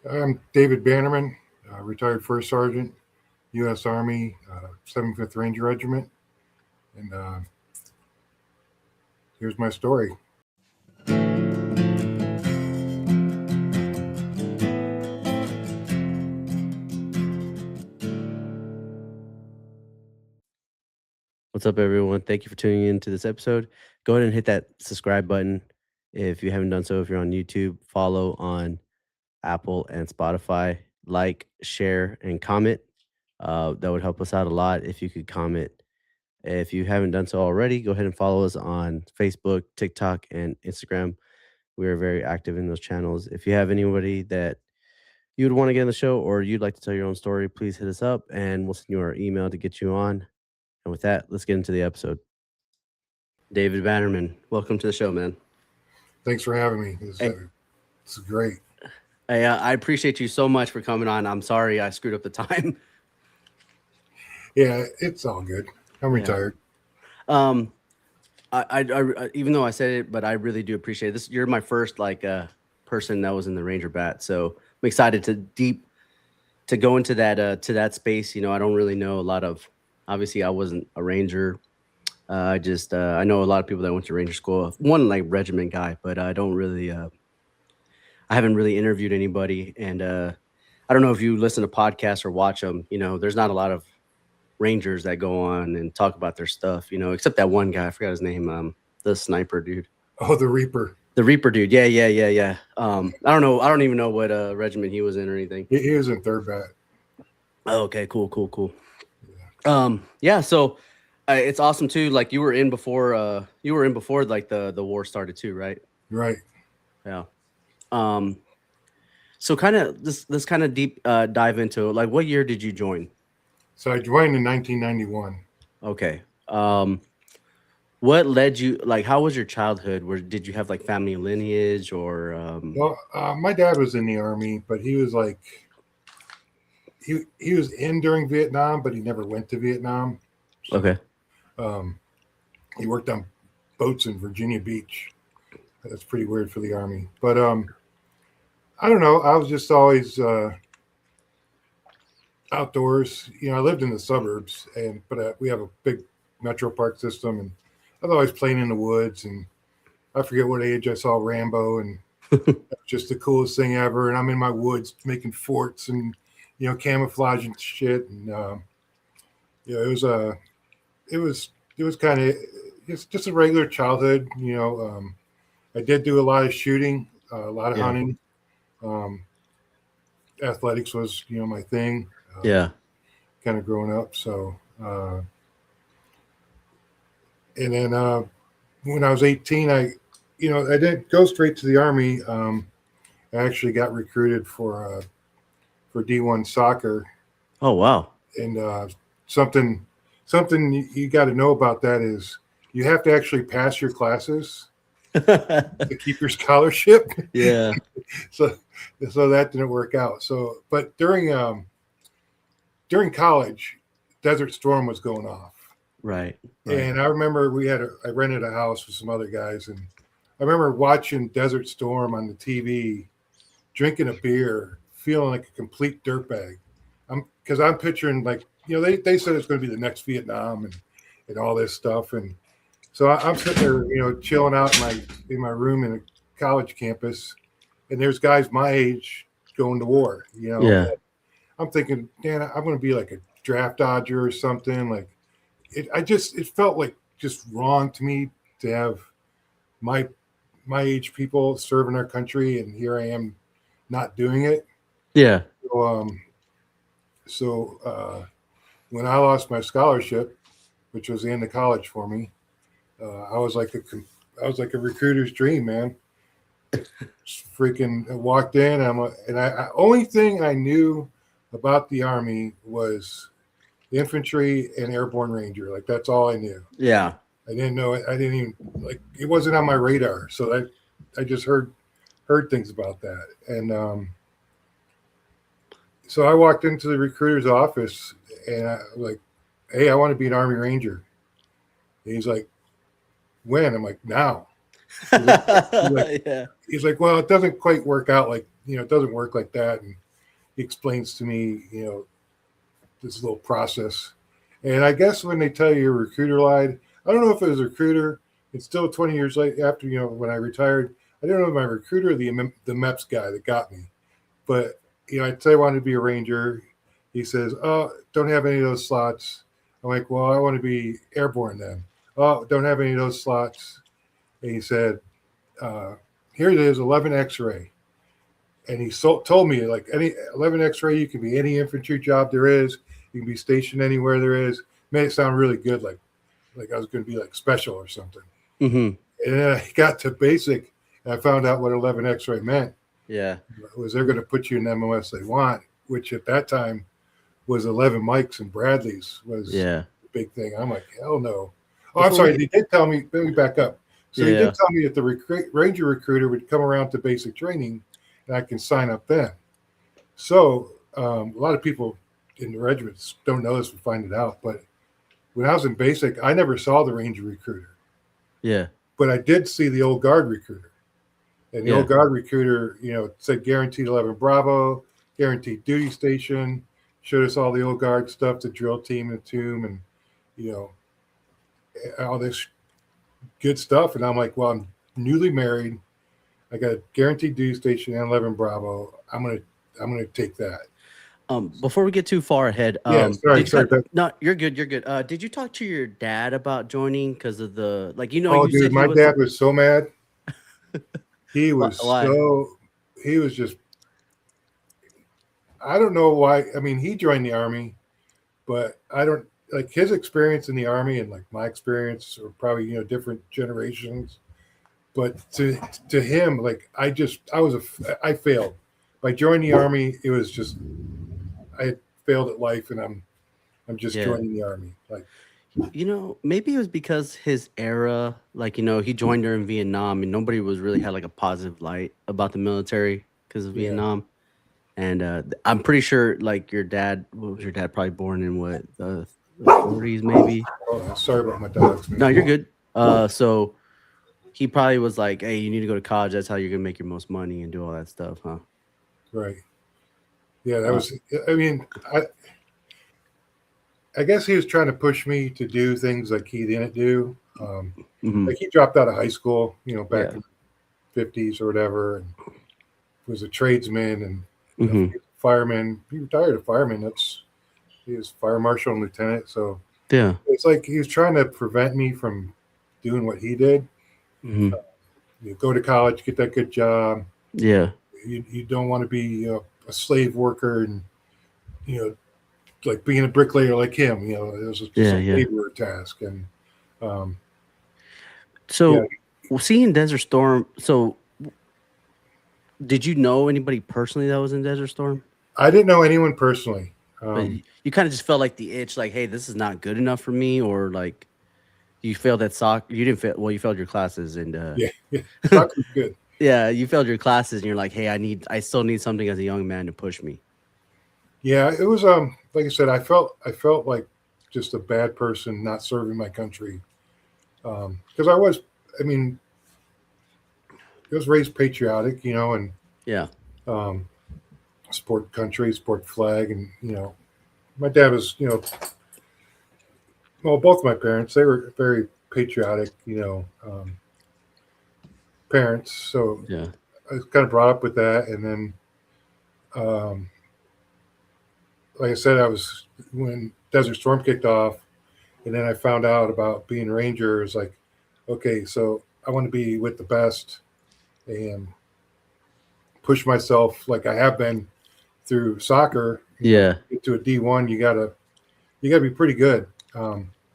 I'm David Bannerman, retired First Sergeant, U.S. Army, 75th Ranger Regiment, and here's my story. What's up, everyone? Thank you for tuning in to this episode. Go ahead and hit that subscribe button if you haven't done so. If you're on YouTube, follow on Apple and Spotify, like, share, and comment. That would help us out a lot if you could comment. If you haven't done so already, go ahead and follow us on Facebook, TikTok, and Instagram. We are very active in those channels. If you have anybody that you would want to get on the show or you'd like to tell your own story, please hit us up and we'll send you our email to get you on. And with that, let's get into the episode. David Bannerman, welcome to the show, man. Thanks for having me. Hey, It's great. I appreciate you so much for coming on. I'm sorry I screwed up the time. Yeah, it's all good. I'm Yeah. retired. Um, even though I said it, but I really do appreciate this. You're my first person that was in the Ranger bat, so I'm excited to go into that space. I don't really know a lot of. Obviously, I wasn't a Ranger. I know a lot of people that went to Ranger school. One like regiment guy, but I don't really. I haven't really interviewed anybody, and I don't know if you listen to podcasts or watch them. There's not a lot of Rangers that go on and talk about their stuff. Except that one guy. I forgot his name. The sniper dude. Oh, the Reaper. The Reaper dude. Yeah, yeah, yeah, yeah. I don't know. I don't even know what regiment he was in or anything. He was in third bat. Oh, okay, cool, cool, cool. Yeah. So it's awesome too. Like you were in before. You were in before like the war started too, right? Right. Yeah. Um. So kind of let's kind of deep dive into it. Like, what year did you join? So I joined in 1991. Okay. What led you? Like, how was your childhood? Did you have like family lineage or? Well, my dad was in the Army, but he was like, he was in during Vietnam, but he never went to Vietnam. So Okay. um, he worked on boats in Virginia Beach. That's pretty weird for the Army. But I don't know. I was just always outdoors. I lived in the suburbs, but we have a big metro park system, and I was always playing in the woods. And I forget what age I saw Rambo, and that's just the coolest thing ever. And I'm in my woods making forts and camouflaging shit. And it was kind of just a regular childhood. I did do a lot of shooting, a lot of Yeah. hunting. Um, Athletics was my thing. Yeah. Kind of growing up. So, and then when I was 18, I didn't go straight to the Army. I actually got recruited for D1 soccer, Oh wow. and something you got to know about that is you have to actually pass your classes to keep your scholarship. Yeah. so so that didn't work out. So, but during college, Desert Storm was going off. Right. Right. And I remember I rented a house with some other guys, and I remember watching Desert Storm on the TV, drinking a beer, feeling like a complete dirtbag. Because I'm picturing like they said it's going to be the next Vietnam and all this stuff, and so I'm sitting there chilling out in my room in a college campus, and there's guys my age going to war. Yeah. I'm thinking, man, I'm going to be like a draft dodger or something. Like it felt like just wrong to me to have my age people serving our country, and here I am not doing it. Yeah. So when I lost my scholarship, which was the end of college for me, I was like a recruiter's dream, man. Freaking walked in. I only thing I knew about the Army was the infantry and airborne ranger. Like that's all I knew. Yeah. I didn't know it. I didn't even it wasn't on my radar. So I just heard things about that. And so I walked into the recruiter's office and I was like, hey, I want to be an Army Ranger. And he's like, when? I'm like, now. He's like, Yeah. well, it doesn't quite work out it doesn't work like that. And he explains to me, this little process. And I guess when they tell you your recruiter lied, I don't know if it was a recruiter. It's still 20 years late after, when I retired. I didn't know if my recruiter or the MEPS guy that got me. But, I'd say I wanted to be a Ranger. He says, oh, don't have any of those slots. I'm like, well, I want to be airborne then. Oh, don't have any of those slots. And he said, here it is, 11 X-ray. And he told me, like, any 11 X-ray, you can be any infantry job there is. You can be stationed anywhere there is. Made it sound really good, like I was going to be like special or something. Mm-hmm. And then I got to basic, and I found out what 11 X-ray meant. Yeah. Was they're going to put you in the MOS they want, which at that time was 11 Mikes and Bradleys was the big thing. I'm like, hell no. Oh, I'm sorry. They did tell me, let me back up. So they did tell me that the Ranger recruiter would come around to basic training and I can sign up then. So a lot of people in the regiments don't know this and find it out. But when I was in basic, I never saw the Ranger recruiter. Yeah. But I did see the old guard recruiter. And the old guard recruiter, said guaranteed 11 Bravo, guaranteed duty station, showed us all the old guard stuff, the drill team and the tomb, and, all this good stuff. And I'm like, well, I'm newly married. I got a guaranteed duty station and 11 Bravo. I'm gonna take that. Before we get too far ahead, sorry. No, you're good. You're good. Did you talk to your dad about joining because of the Oh, dude, my dad was so mad. He was he was just, I don't know why. I mean, he joined the Army, but I don't like his experience in the Army and like my experience are probably, different generations. But to him, like I failed. By joining the Army, it was just, I failed at life and I'm just joining the Army. Like, maybe it was because his era, he joined during Vietnam and nobody was really had like a positive light about the military because of Vietnam. And I'm pretty sure like your dad probably born in what, the 40s maybe? Oh, sorry about my dogs, man. No, you're good. So he probably was like, hey, you need to go to college. That's how you're going to make your most money and do all that stuff, huh? Right. Yeah, that was, I mean, I guess he was trying to push me to do things like he didn't do. Like he dropped out of high school, back in the 50s or whatever, and was a tradesman and fireman. He retired a fireman. He was fire marshal and lieutenant. So it's like he was trying to prevent me from doing what he did. You go to college, get that good job. Yeah. You don't want to be a slave worker and, like being a bricklayer like him, it was just a labor task. And seeing Desert Storm, so did you know anybody personally that was in Desert Storm? I didn't know anyone personally. But you kind of just felt like the itch, like, hey, this is not good enough for me, or like you failed at soccer. You didn't fail. Well, you failed your classes, and soccer was good. Yeah, you failed your classes, and you're like, hey, I still need something as a young man to push me. Yeah, it was like I said, I felt like just a bad person not serving my country. Because I was raised patriotic, and support country, support flag, and my dad was, well, both my parents, they were very patriotic, parents. So I was kind of brought up with that, and then like I said, when Desert Storm kicked off, and then I found out about being Ranger. It was like, okay, so I want to be with the best and push myself like I have been through soccer. Get to a D1, you gotta be pretty good.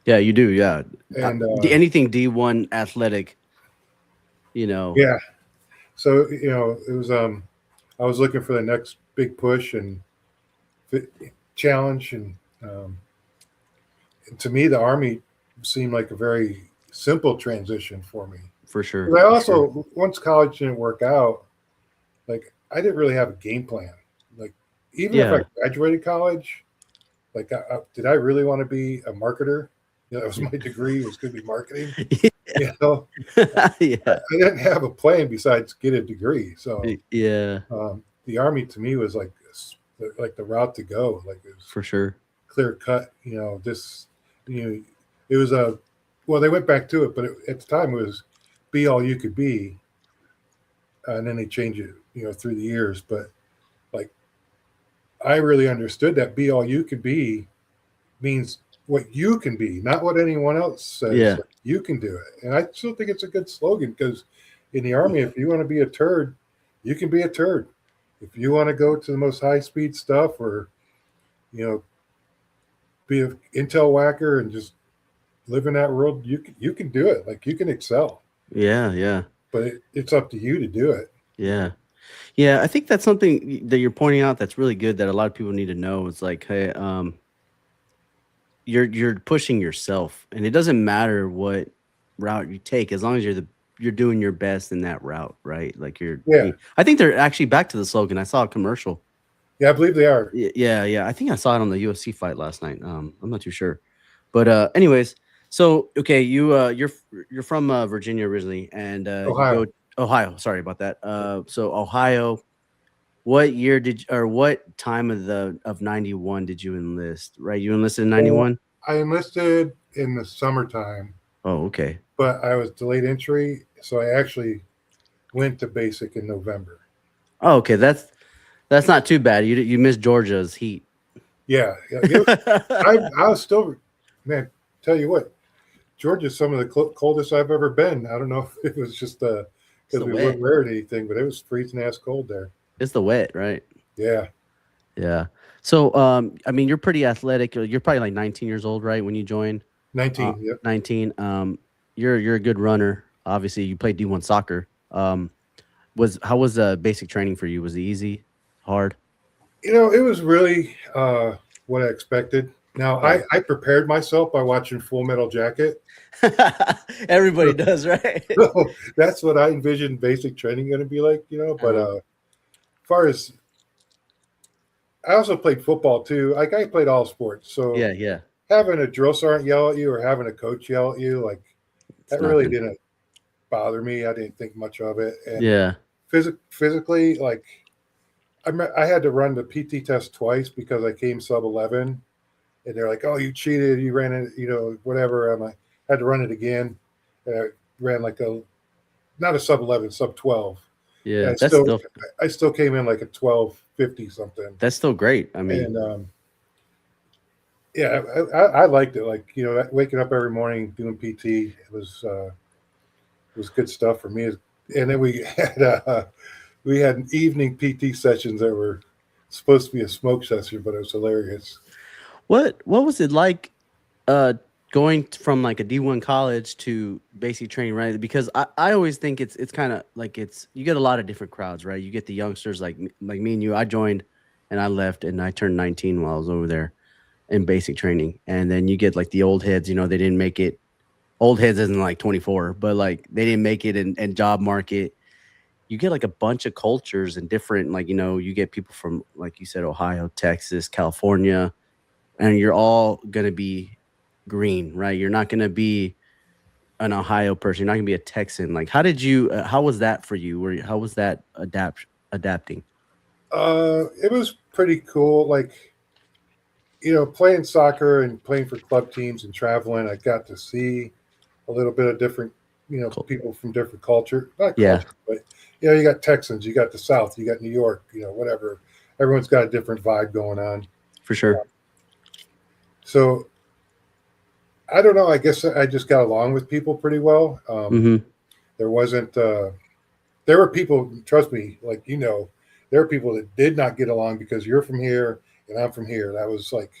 Yeah, you do. Yeah, and anything D1 athletic, Yeah. So it was I was looking for the next big push and challenge, and to me, the Army seemed like a very simple transition for me. For sure. I also, once college didn't work out, like I didn't really have a game plan. Like even if I graduated college, like did I really want to be a marketer? That was my degree, was going to be marketing. I didn't have a plan besides get a degree. So the Army to me was like the route to go. Like it was For sure. clear cut. This you know it was a well they went back to it, but at the time it was be all you could be, and then they changed it through the years. But like I really understood that be all you could be means what you can be, not what anyone else says. Yeah. Like, you can do it, and I still think it's a good slogan because in the Army, if you want to be a turd, you can be a turd. If you want to go to the most high speed stuff, or you know, be an intel whacker and just live in that world, you can do it. Like you can excel, Yeah. Yeah. but it's up to you to do it. Yeah. Yeah. I think that's something that you're pointing out that's really good that a lot of people need to know. It's like, hey, you're pushing yourself, and it doesn't matter what route you take as long as you're doing your best in that route, right? Like Yeah, I think they're actually back to the slogan. I saw a commercial. yeah, I believe they are. Yeah. I think I saw it on the UFC fight last night. I'm not too sure, but anyways, so okay, you're from Virginia originally, and you go Ohio. Ohio. Sorry about that. So Ohio. What year or what time of 91 did you enlist? Right, you enlisted in Well, 91. I enlisted in the summertime, Oh, okay. but I was delayed entry, so I actually went to basic in November. Oh, okay. That's not too bad. You missed Georgia's heat. Yeah, yeah. I was still, man. Tell you what, Georgia's some of the coldest I've ever been. I don't know if it was just It's because the we wet. weren't wearing anything, but it was freezing ass cold there. It's the wet, right? Yeah, Yeah. So, I mean, you're pretty athletic. You're probably like 19 years old, right? When you joined, 19. Yep. 19. You're a good runner. Obviously, you played D1 soccer. How was basic training for you? Was it easy, hard? It was really what I expected. Now, Yeah. I prepared myself by watching Full Metal Jacket. Everybody does, right? So that's what I envisioned basic training going to be like. But as far as I also played football too. Like I played all sports, so Yeah. having a drill sergeant yell at you or having a coach yell at you, like It's that really nothing. didn't bother me. I didn't think much of it. And Yeah. physically, like I had to run the PT test twice because I came sub 11, and they're like, "Oh, you cheated. You ran it. Whatever." I'm like, had to run it again. And I ran like not a sub 11, sub 12. And Yeah. I still came in like a 12:50 something. That's still great. I mean, And yeah, I liked it. Like waking up every morning doing PT, it was good stuff for me. And then we had evening PT sessions that were supposed to be a smoke session, but it was hilarious. what was it like uh going from like a D1 college to basic training, right? Because I always think it's kind of like you get a lot of different crowds, right? You get the youngsters like me and you. I joined and I left and I turned 19 while I was over there in basic training. And then you get like the old heads, they didn't make it. Old heads isn't like 24, but like they didn't make it in job market. You get like a bunch of cultures and different, like, you get people from, like you said, Ohio, Texas, California, and you're all going to be green, right? You're not going to be an Ohio person. You're not going to be a Texan. Like, how was that for you? How was that adapting? It was pretty cool. Like playing soccer and playing for club teams and traveling, I got to see a little bit of different, Cool. people from different culture, not Yeah, culture, but you got Texans, you got the South, you got New York, whatever. Everyone's got a different vibe going on. for sure. So I don't know. I guess I just got along with people pretty well. Hmm. There wasn't. There were people. Trust me. Like there were people that did not get along because you're from here and I'm from here. That was like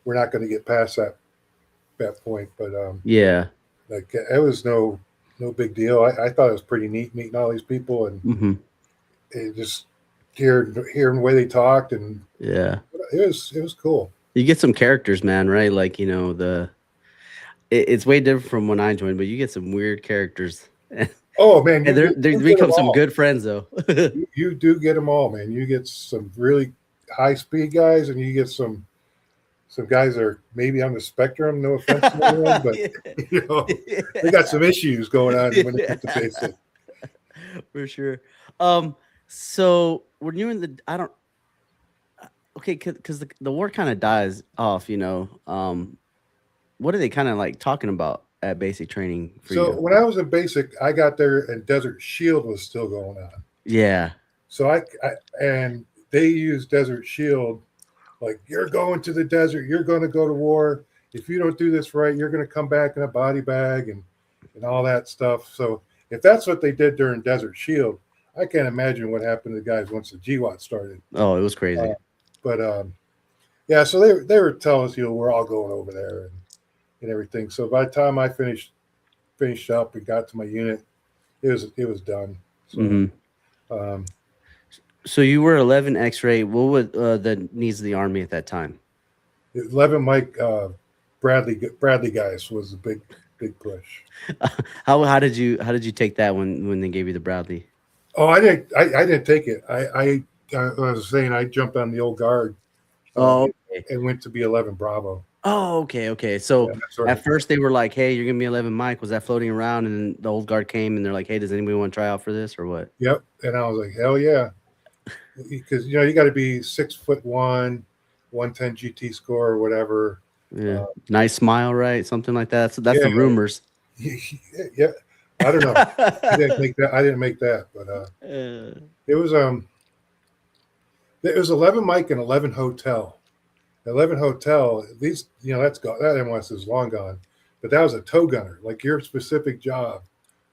we're not going to get past that point. But Yeah. like it was no big deal. I thought it was pretty neat meeting all these people and Hmm. just hearing the way they talked, and Yeah. it was cool. You get some characters, man, right? Like, it's way different from when I joined, but you get some weird characters. Oh man, And they you get them become some all. good friends, though. You do get them all, man. You get some really high speed guys, and you get some guys that are maybe on the spectrum. No offense to anyone, but they got some issues going on when it Yeah. comes to basic. For sure. So when you're in the, I don't, okay, because the war kind of dies off, what are they kind of like talking about at basic training for So you? when I was in basic, I got there and Desert Shield was still going on. Yeah. So and they used Desert Shield like you're going to the desert, you're going to go to war. If you don't do this right, you're going to come back in a body bag and all that stuff. So if that's what they did during Desert Shield, I can't imagine what happened to the guys once the GWOT started. Oh, it was crazy. Uh, but yeah, so they were telling us, we're all going over there and everything. So by the time I finished up and got to my unit, it was done. So Hmm. um, So you were 11 X-ray. What were the needs of the army at that time? 11 Mike Bradley guys was a big push. How did you take that when they gave you the Bradley? Oh, I didn't take it. I was saying I jumped on the old guard uh, Oh, okay. and went to be 11 Bravo. Oh, okay, okay. Yeah, So that's right. at first they were like, "Hey, you're gonna be 11 Mike." Was that floating around, and then the old guard came, and they're like, "Hey, does anybody want to try out for this or what?" Yep. And I was like, hell yeah, because you got to be 6'1", 110 GT score or whatever. Yeah, Uh, nice smile, right? Something like that. So that's yeah, the rumors. yeah. I don't know. I didn't make that. I didn't make that, but Uh, it was 11 Mike and 11 Hotel. 11 Hotel. These that's gone. That MS is long gone, but that was a tow gunner. Like your specific job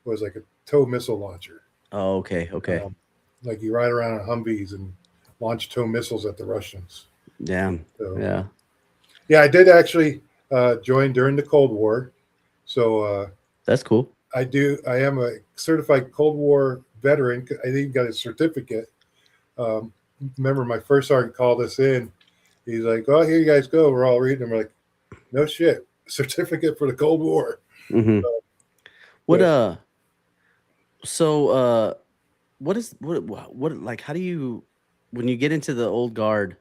was like a tow missile launcher. oh, okay, okay. Um, like you ride around on Humvees and launch tow missiles at the Russians. Damn. So Yeah, yeah, I did actually join during the Cold War. So that's cool. I am a certified Cold War veteran. I even got a certificate. Um, Remember, my first sergeant called us in. He's like, "Oh, here you guys go." We're all reading. And we're like, "No shit, certificate for the Cold War." Hmm. What But so what like how do you when you get into the old guard?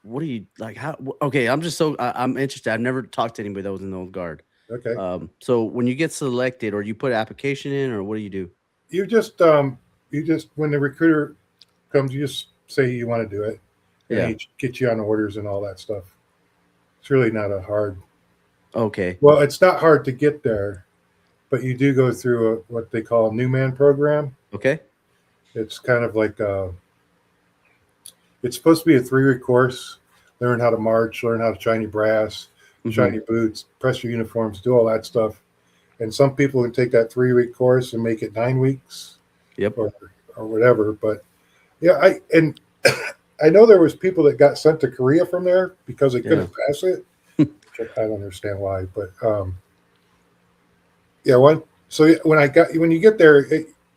What do you like? How? Okay, I'm interested. I've never talked to anybody that was in the old guard. okay, So when you get selected, or you put an application in, or what do you do? you just when the recruiter comes, you just say you want to do it, and Yeah. he gets you on orders and all that stuff. It's really not a hard. Okay. Well, it's not hard to get there, but you do go through what they call a new man program. Okay. It's kind of like it's supposed to be a 3-week course. Learn how to march, learn how to shiny brass, Hmm. shiny boots, press your uniforms, do all that stuff. And some people can take that 3-week course and make it 9 weeks Yep. or whatever. But yeah, I know there was people that got sent to Korea from there because they Yeah. couldn't pass it. Which I don't understand why, but yeah, when you get there,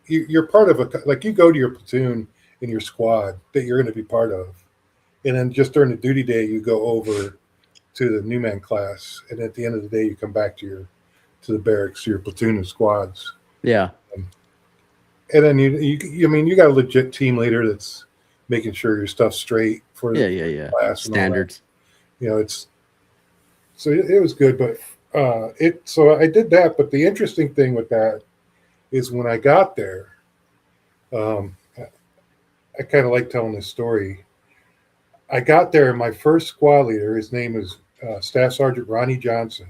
you're part of like you go to your platoon in your squad that you're going to be part of, and then just during the duty day you go over to the new man class, and at the end of the day you come back to the barracks, to your platoon and squads, Yeah. and then I mean you got a legit team leader that's making sure your stuff's straight for Yeah. the Yeah. Yeah. class and all that. Standards. It's so it was good, but so I did that. But the interesting thing with that is when I got there, um, I kind of like telling this story. I got there, and my first squad leader, his name is Staff Sergeant Ronnie Johnson.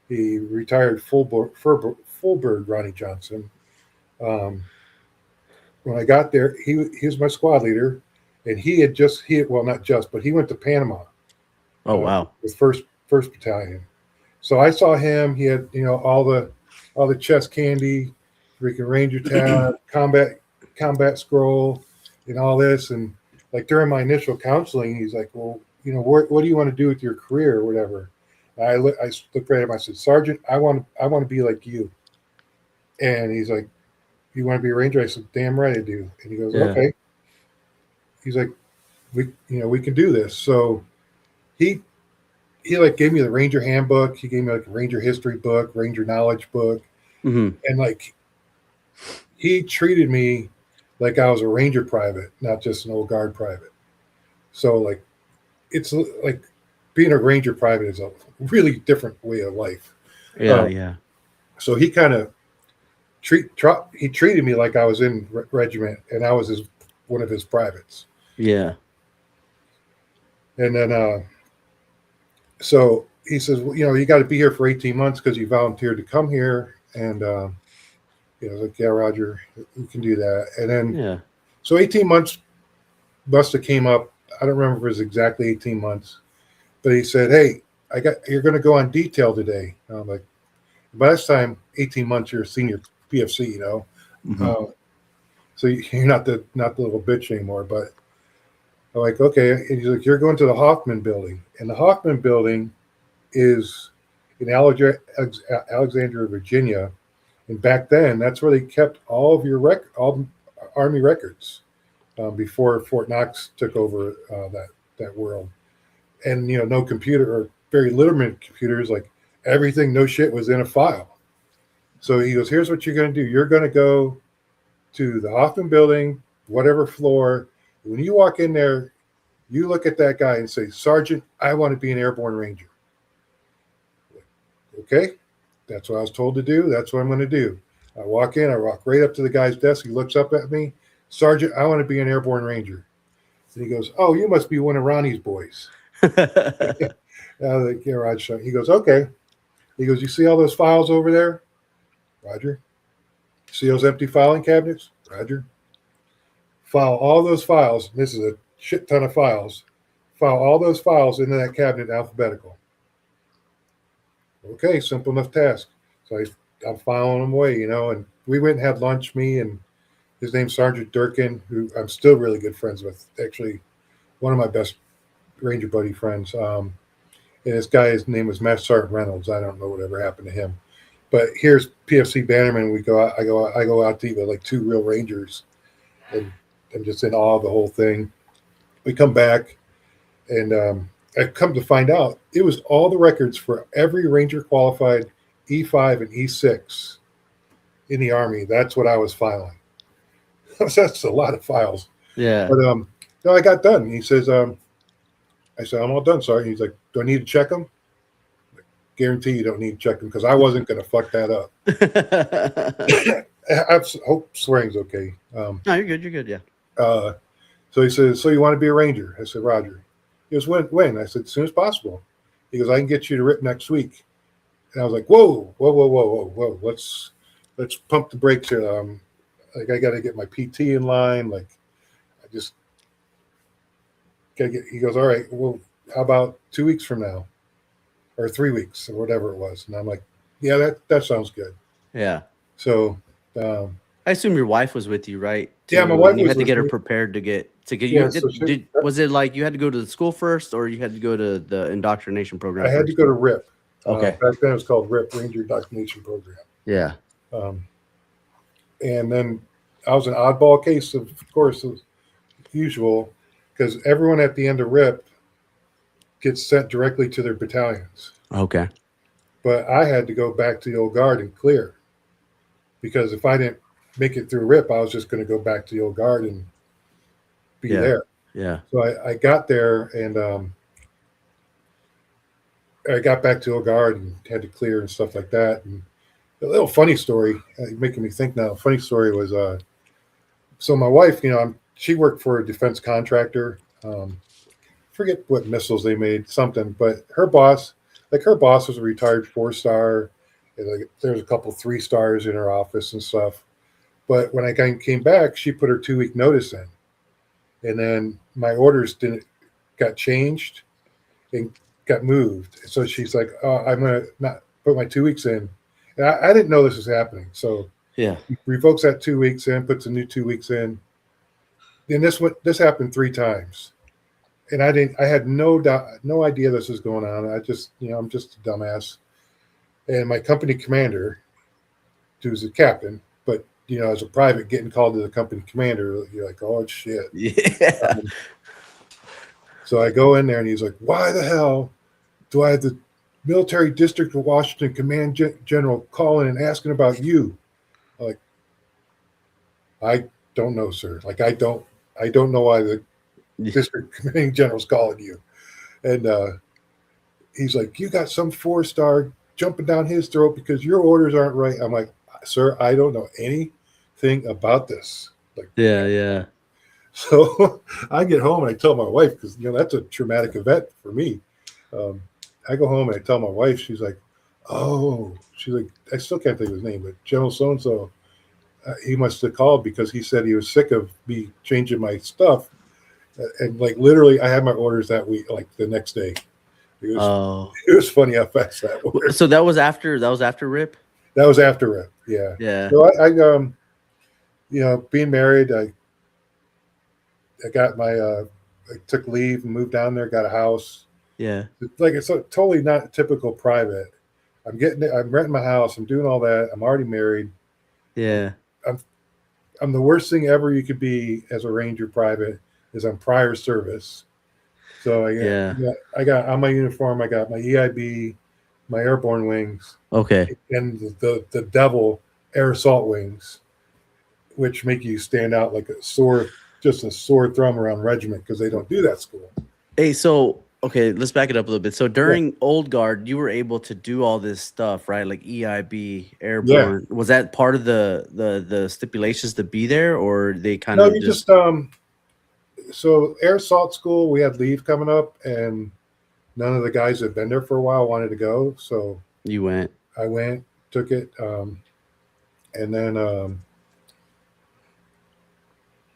He retired full bird Ronnie Johnson. Um, when I got there, he was my squad leader, and well, not just, but he went to Panama Oh wow. with first battalion. So I saw him. He had all the chest candy, freaking Ranger tab, combat scroll, and all this. And like during my initial counseling, he's like, "Well, what do you want to do with your career or whatever?" I looked at him. I said, "Sergeant, I want to be like you." And he's like, "You want to be a Ranger?" I said, "Damn right I do." And he goes, Yeah. "Okay." He's like, "We can do this." So he he like gave me the Ranger handbook. He gave me like a Ranger history book, Ranger knowledge book, Hmm. and like he treated me like I was a Ranger private, not just an old guard private. So like it's like being a Ranger private is a really different way of life. Yeah. Uh, Yeah. so he kind of he treated me like I was in regiment and I was his one of his privates. Yeah. And then, so he says, well, you got to be here for 18 months because you volunteered to come here. And, like, yeah, Roger, we can do that. And then, Yeah. so 18 months must have came up. I don't remember if it was exactly 18 months, but he said, hey, you're going to go on detail today. And I'm like, by this time, 18 months, you're a senior PFC, Mhm. Uh, so you're not the little bitch anymore. But I'm like, okay. And he's like, you're going to the Hoffman building. And the Hoffman building is in Alexandria, Virginia. And back then, that's where they kept all of your all Army records before Fort Knox took over that world. And no computer or very limited computers. Like everything, no shit was in a file. So he goes, here's what you're going to do. You're going to go to the Hoffman building, whatever floor. When you walk in there, you look at that guy and say, Sergeant, I want to be an airborne ranger. Okay, that's what I was told to do. That's what I'm going to do. I walk in, I walk right up to the guy's desk. He looks up at me. Sergeant, I want to be an airborne ranger. And he goes, oh, you must be one of Ronnie's boys. I was like, yeah, Roger. He goes, okay. He goes, you see all those files over there? Roger. See those empty filing cabinets? Roger. File all those files. This is a shit ton of files. File all those files into that cabinet alphabetical. Okay, simple enough task. So I'm filing them away, and we went and had lunch, me and his name's Sergeant Durkin, who I'm still really good friends with. Actually, one of my best Ranger buddy friends. And this guy, his name was Master Sergeant Reynolds. I don't know whatever happened to him. But here's PFC Bannerman. I go out to eat with like two real Rangers, and I'm just in awe of the whole thing. We come back, and I come to find out it was all the records for every Ranger qualified E5 and E6 in the Army. That's what I was filing. That's a lot of files. Yeah. But no, I got done. He says, I said, I'm all done, Sergeant. He's like, do I need to check them? Guarantee you don't need to check them because I wasn't going to fuck that up. I hope swearing's okay. No, you're good. You're good. Yeah. So he says, so you want to be a Ranger? I said, Roger. He goes, when? I said, as soon as possible. He goes, I can get you to RIP next week. And I was like, whoa. Let's pump the brakes here. Like I got to get my PT in line. Like I just got to get. He goes, all right. Well, how about 2 weeks from now, or 3 weeks, or whatever it was? And I'm like, yeah, that sounds good. Yeah. So I assume your wife was with you, right? Yeah, my wife you was had to with get her me. prepared to get Yeah, you. so Was it like you had to go to the school first, or you had to go to the indoctrination program? I had to go to RIP. Okay. Back then it was called RIP, Ranger Indoctrination Program. Yeah. And then I was an oddball case, of course, as usual, because everyone at the end of RIP gets sent directly to their battalions. Okay. But I had to go back to the old guard and clear, because if I didn't make it through RIP, I was just going to go back to the old guard and be there. Yeah. So I got there, and I got back to old guard and had to clear and stuff like that. And a little funny story, making me think now. Funny story was, so my wife, she worked for a defense contractor. Forget what missiles they made, something. But her boss was a retired 4-star. And like there was a couple 3-stars in her office and stuff. But when I came back, she put her 2-week notice in, and then my orders got changed and got moved. So she's like, "Oh, I'm gonna not put my 2 weeks in." And I didn't know this was happening. So Yeah. revokes that 2 weeks in, puts a new 2 weeks in. Then this happened 3 times, and I had no idea this was going on. I just, I'm just a dumbass. And my company commander, who's a captain, but as a private getting called to the company commander, you're like, oh shit. Yeah. So I go in there and he's like, why the hell do I have the military district of Washington command general calling and asking about you? I'm like, I don't know, sir. Like, I don't know why the district commanding general's calling you. And he's like, you got some 4-star jumping down his throat because your orders aren't right. I'm like, sir, I don't know anything about this. Like, Yeah. So I get home and I tell my wife, because that's a traumatic event for me. Um, I go home and I tell my wife. She's like, "Oh," she's like, I still can't think of his name, but General so and so, he must have called because he said he was sick of me changing my stuff. And like literally, I had my orders that week, like the next day. It was Oh, it was funny how fast that worked. so that was after Rip. That was after it, yeah. Yeah, So being married, I got I took leave and moved down there, got a house. yeah, Like it's totally not typical private. I'm renting my house. I'm doing all that. I'm already married. I'm, yeah, I'm, I'm the worst thing ever you could be as a Ranger private is I'm prior service. So yeah. I got on my uniform. I got my EIB, my airborne wings, Okay. and the devil air assault wings, which make you stand out like just a sore thumb around regiment because they don't do that school. Hey, so okay, let's back it up a little bit. So Yeah, during Old Guard, you were able to do all this stuff, right? Like EIB, yeah. airborne. Was that part of the stipulations to be there, or they kind No, of you just just so air assault school. We had leave coming up, and none of the guys that had been there for a while wanted to go, so you went? I went, took it, and then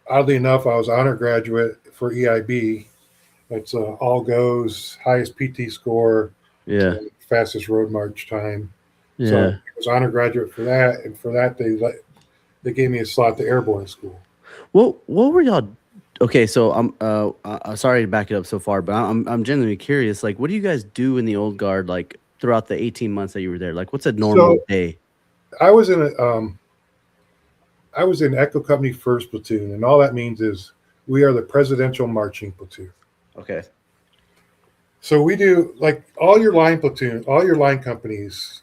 oddly enough, I was honor graduate for EIB. It's all goes highest PT score, Yeah, fastest road march time. So I yeah. was honor graduate for that, and for that they gave me a slot to airborne school. What were y'all? Okay, so I'm sorry to back it up so far, but I'm genuinely curious. Like, what do you guys do in the Old Guard? Like throughout the 18 months that you were there? Like, what's a normal So day? I was in a I was in Echo Company First Platoon, and all that means is we are the presidential marching platoon. Okay. So we do like all your line companies,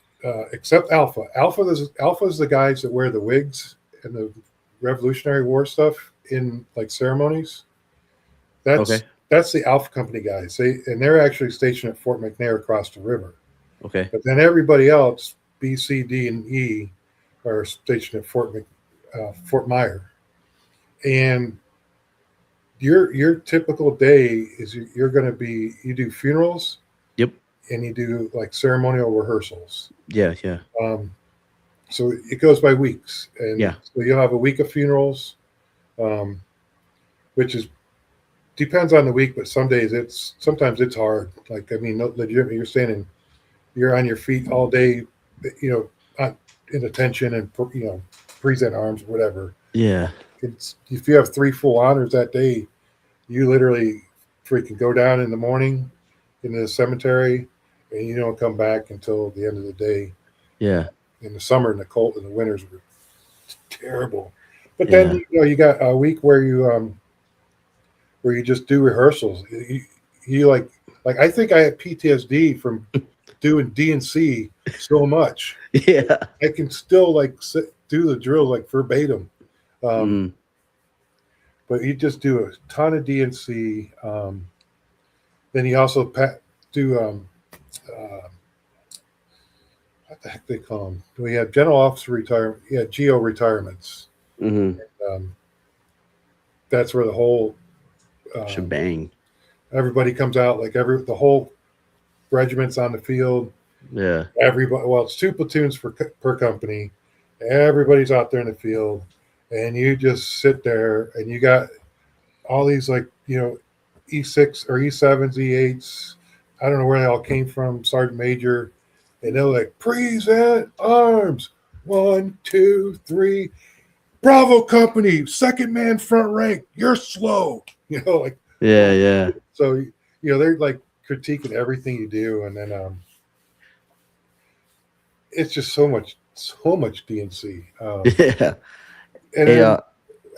except Alpha. Alpha is the guys that wear the wigs and the Revolutionary War stuff in like ceremonies. Okay. That's the Alpha Company guys. They're actually stationed at Fort McNair across the river. Okay. But then everybody else, B, C, D, and E, are stationed at Fort Myer. And your typical day is you're going to be you do funerals Yep. and you do like ceremonial rehearsals. Yeah. Yeah. Um, so it goes by weeks, and Yeah. so you'll have a week of funerals, um, which is depends on the week, but sometimes it's hard. Like I mean, legitimately, you're on your feet all day, not in attention and present arms, whatever. Yeah. It's if you have three full honors that day, you literally freaking go down in the morning into the cemetery, and you don't come back until the end of the day. Yeah. In the summer and the cold and the winters were terrible. But then Yeah. you got a week where you just do rehearsals. You like I think I had PTSD from doing DNC so much. Yeah. I can still do the drill like verbatim. Um, Mm. but you just do a ton of DNC. Then you also do uh, what the heck they call them? We have general officer retirement. Yeah, GO retirements. Mm-hmm. Um, that's where the whole um, Shebang. everybody comes out. Like the whole regiment's on the field. Yeah. Everybody. Well, it's two platoons per company. Everybody's out there in the field, and you just sit there, and you got all these E6 or E7s, E8s. I don't know where they all came from. Sergeant Major, and they're like present arms. 1, 2, 3. Bravo Company, second man front rank. You're slow. Like Yeah. Yeah. so. They're like critiquing everything you do, and then it's just so much DNC. Yeah. And Hey. then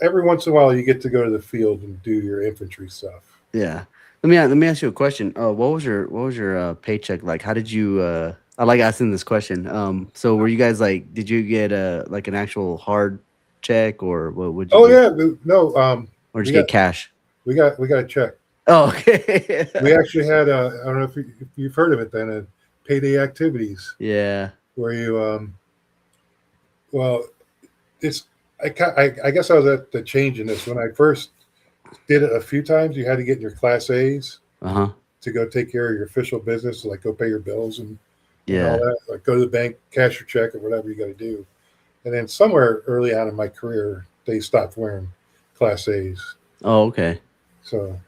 every once in a while, you get to go to the field and do your infantry stuff. Yeah. Let me ask you a question. What was your paycheck like? How did you I like asking this question. So were you guys like did you get like an actual hard check or what would you Oh get? yeah, no. Or We just got get cash? we got a check. Oh, okay. We actually had I don't know if you've heard of it then, payday activities Yeah. where you well it's I guess I was at the change in this when I first did it a few times. You had to get in your Class A's Uh-huh. to go take care of your official business, like go pay your bills and all Yeah. that, like go to the bank, cash your check, or whatever you got to do. And then somewhere early on in my career, they stopped wearing Class A's. Oh, okay. So,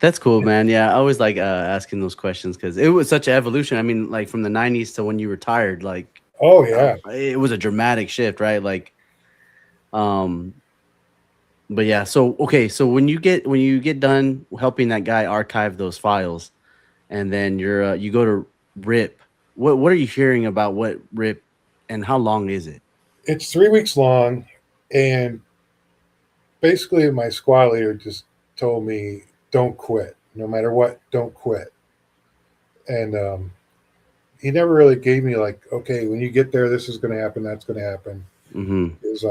That's cool, man. Yeah, I always like asking those questions because it was such an evolution. I mean, like from the '90s to when you retired, like oh yeah, it was a dramatic shift, right? Like, um, but yeah. So okay, so when you get done helping that guy archive those files, and then you go to RIP. What are you hearing about what RIP, and how long is it? it's 3 weeks long, and basically my squad leader just told me, "Don't quit, no matter what. Don't quit." And he never really gave me like, "Okay, when you get there, this is going to happen. That's going to happen." Mm-hmm. Is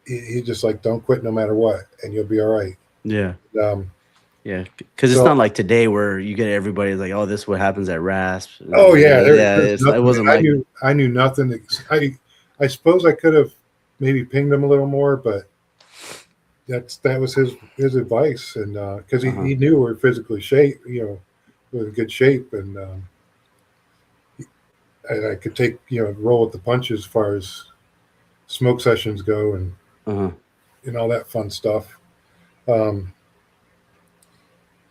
he just like, "Don't quit, no matter what, and you'll be all right." Yeah. Um, Yeah, because it's so, not like today where you get everybody like, "Oh, this is what happens at RASP." oh yeah, Yeah, there's it nothing. wasn't like I knew nothing. I suppose I could have maybe pinged him a little more, but that was his advice, and because uh-huh, he knew we're physically shape, we're in good shape, and I could take roll with the punches as far as smoke sessions go, uh-huh. and all that fun stuff. Um,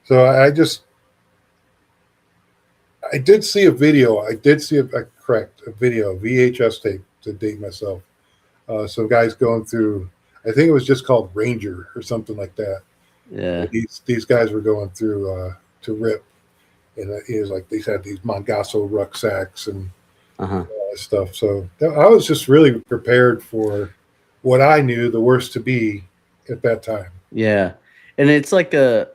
so I did see a video. I did see a video VHS tape to date myself. Some guys going through. I think it was just called Ranger or something like that. Yeah, These guys were going through to RIP, and it was like they had these Mongasso rucksacks and uh-huh. all that stuff. So I was just really prepared for what I knew the worst to be at that time. Yeah, and it's like the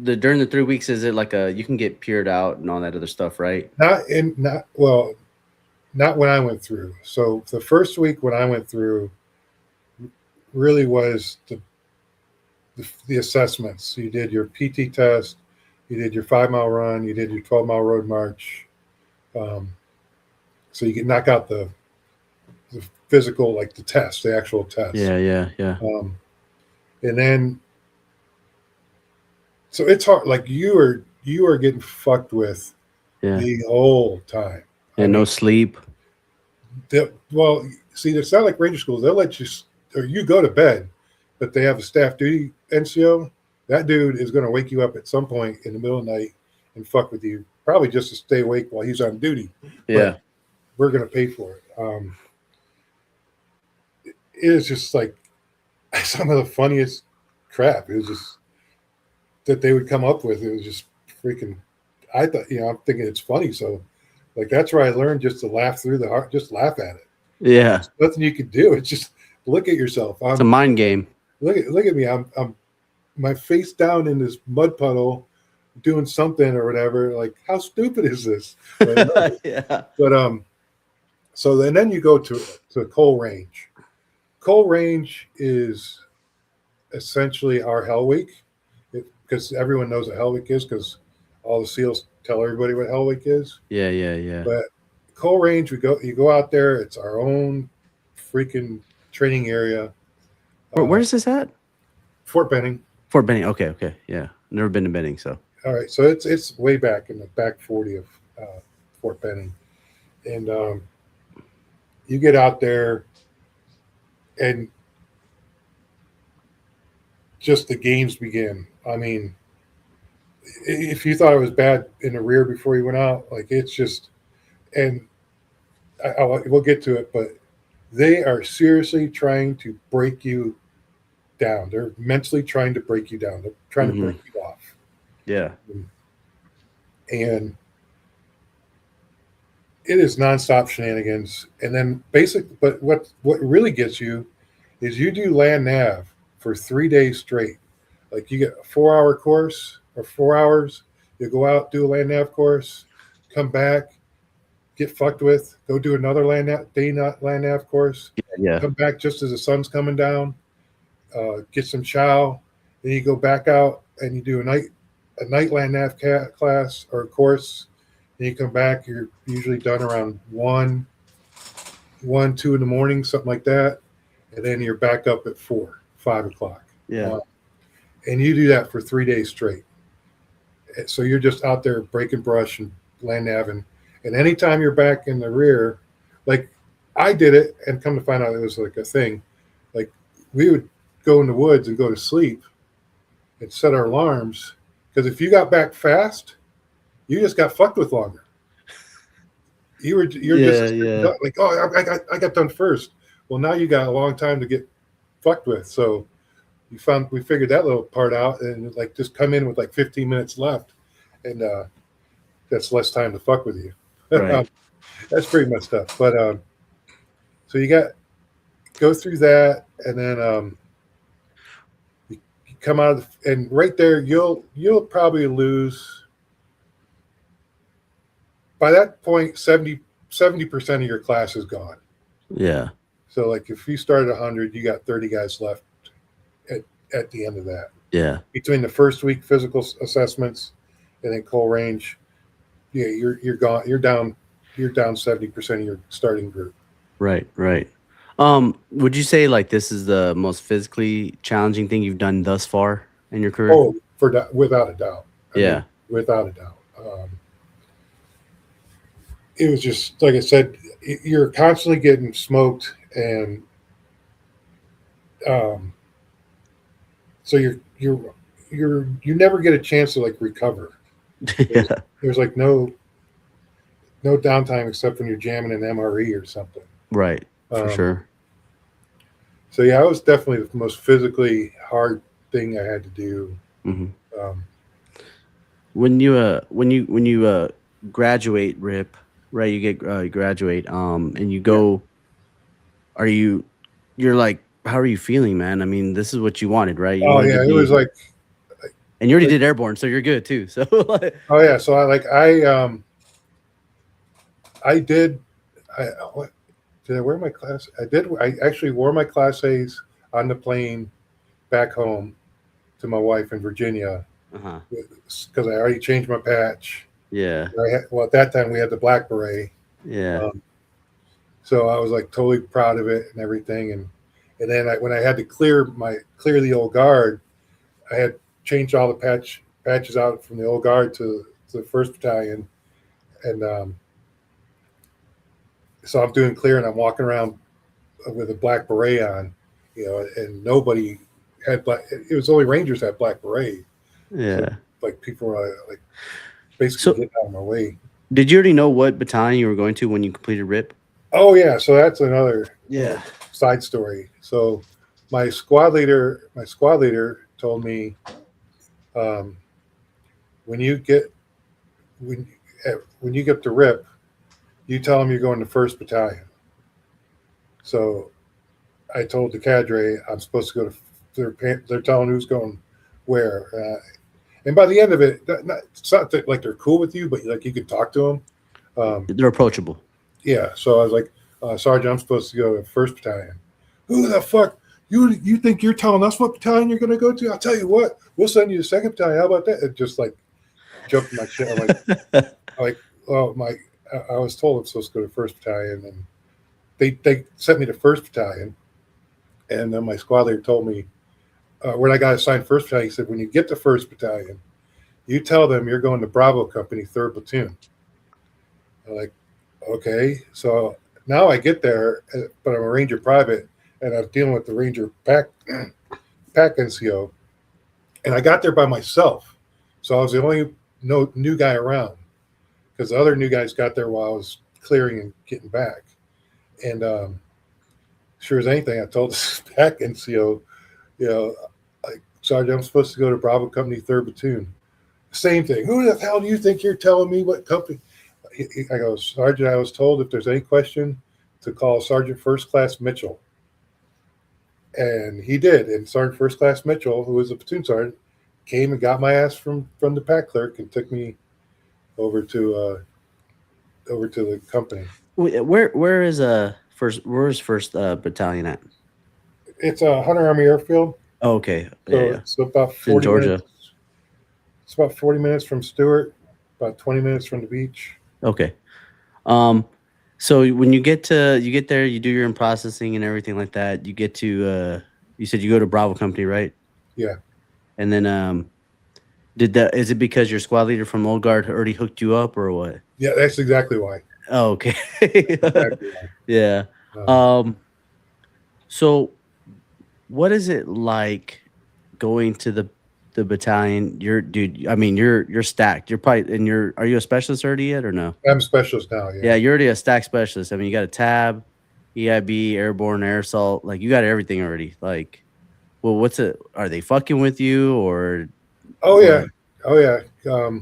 during the 3 weeks, is it like you can get peered out and all that other stuff, right? Not well, not when I went through. So the first week when I went through really was the assessments. You did your PT test, you did your 5 mile run, you did your 12 mile road march. Um, so you can knock out the physical, like the test, the actual test. Yeah, yeah, yeah, Um, and then so it's hard. Like you are getting fucked with yeah. the whole time. I And no mean, sleep. well, see, it's not like ranger schools. They'll let you or you go to bed, but they have a staff duty NCO. That dude is going to wake you up at some point in the middle of the night and fuck with you, probably just to stay awake while he's on duty. But Yeah, we're going to pay for it. It is just like some of the funniest crap. It was just that they would come up with. It was just freaking. I thought, I'm thinking it's funny. So, like, that's where I learned just to laugh through the heart, just laugh at it. yeah. There's nothing you can do. It's just look at yourself. It's a mind game. Look at me. I'm my face down in this mud puddle, doing something or whatever. Like, how stupid is this? Yeah. But so then you go to Coal Range. Coal Range is essentially our Hell Week, because everyone knows what Hell Week is because all the SEALs tell everybody what Hell Week is. Yeah, yeah, yeah. But Coal Range, you go out there. It's our own freaking training area. Where Uh, is this at? Fort Benning. Fort Benning. Okay, okay. Yeah. Never been to Benning, so. All right, so it's way back in the back 40 of Fort Benning, and you get out there, and just the games begin. I mean, if you thought it was bad in the rear before you went out, like it's just, and we'll get to it, but they are seriously trying to break you down. They're mentally trying to break you down. They're trying to break Mhm. you off, Yeah. and it is nonstop shenanigans. And then but what really gets you is you do land nav for 3 days straight. Like you get a 4 hour course or 4 hours. You go out, do a land nav course, come back, get fucked with, go do another land nav course, Yeah. come back just as the sun's coming down, get some chow, then you go back out and you do a night land nav class or course. Then you come back. You're usually done around 2 in the morning, something like that, and then you're back up at 4, 5 o'clock. Yeah. And you do that for 3 days straight. So you're just out there breaking brush and land naving. And anytime you're back in the rear, like I did it, and come to find out it was like a thing. Like we would go in the woods and go to sleep and set our alarms, because if you got back fast, you just got fucked with longer. You're Yeah, just yeah. like, oh, I got done first. Well, now you got a long time to get fucked with. So we figured that little part out, and like just come in with like 15 minutes left, and that's less time to fuck with you. Right. That's pretty messed up. But so you got go through that, and then you come out of and right there you'll probably lose by that point 70% of your class is gone. Yeah. So like if you start at 100, you got 30 guys left at, at the end of that. Yeah. Between the first week physical assessments and then coal range, yeah, you're gone. You're down 70% of your starting group. Right. Right. Would you say like this is the most physically challenging thing you've done thus far in your career? Oh, without a doubt. I mean, Yeah. without a doubt. It was just like I said, you're constantly getting smoked, and um, so you never get a chance to like recover. There's, Yeah. there's like no downtime except when you're jamming an MRE or something. Right. For Um, sure. so yeah, it was definitely the most physically hard thing I had to do. Hmm. Um, When you graduate, Rip, right? You get you graduate, and you yeah. go. Are you're like, how are you feeling, man? I mean, this is what you wanted, right? You Oh wanted to yeah, it was be, and you already like did airborne, so you're good too. So, like, oh yeah. So I did what did I wear my class? I did. I actually wore my class A's on the plane back home to my wife in Virginia uh-huh. because I already changed my patch. Yeah. Well, at that time we had the black beret, Yeah. um, so I was like totally proud of it and everything. And then when I had to clear the old guard, I had changed all the patches out from the old guard to the first battalion, and so I'm doing clear, and I'm walking around with a black beret on, and nobody had black. It was only Rangers had black beret, so Yeah. like people were like basically So, getting out of my way. did you already know what battalion you were going to when you completed RIP? Oh yeah, so that's another Yeah. side story. So my squad leader told me, um, when you get when when you get to RIP, you tell them you're going to first battalion. So I told the cadre I'm supposed to go to. They're telling who's going where, and by the end of it, it's not that, like they're cool with you, but like you can talk to them. They're approachable. Yeah, so I was like, Sergeant, I'm supposed to go to first battalion. Who the fuck? You think you're telling us what battalion you're going to go to? I'll tell you what, we'll send you to second battalion. How about that? It just like jumped in my shit. I'm like, oh my! I was told I'm supposed to go to first battalion, and they sent me to first battalion, and then my squad leader told me when I got assigned first battalion, he said, when you get to first battalion, you tell them you're going to Bravo Company, third platoon. I'm like, okay. So now I get there, but I'm a Ranger private, and I'm dealing with the Ranger pack NCO, and I got there by myself. So I was the only new guy around, because the other new guys got there while I was clearing and getting back. And sure as anything, I told this pack NCO, like, Sergeant, I'm supposed to go to Bravo Company, third platoon. Same thing. Who the hell do you think you're telling me what company? I go, Sergeant, I was told if there's any question to call Sergeant First Class Mitchell. And he did. And Sergeant First Class Mitchell, who was a platoon sergeant, came and got my ass from the pack clerk and took me over to the company. Where's first battalion at? It's a Hunter Army Airfield, Oh, okay. Yeah, so yeah. it's about It's in 40 Georgia. minutes. It's about 40 minutes from Stewart, about 20 minutes from the beach. Okay. Um, so when you get there, you do your in processing and everything like that. You get to you said you go to Bravo Company, right? Yeah. And then is it because your squad leader from Old Guard already hooked you up or what? Yeah, that's exactly why. Oh, okay. Exactly why. Yeah. Um, Um, so what is it like going to the battalion? I mean, you're stacked. You're probably and are you a specialist already yet or no? I'm a specialist now. Yeah. Yeah, you're already a stack specialist. I mean, you got a tab, EIB, airborne, air assault, like you got everything already. Like, well, what's it? Are they fucking with you or Oh yeah. what? Oh yeah.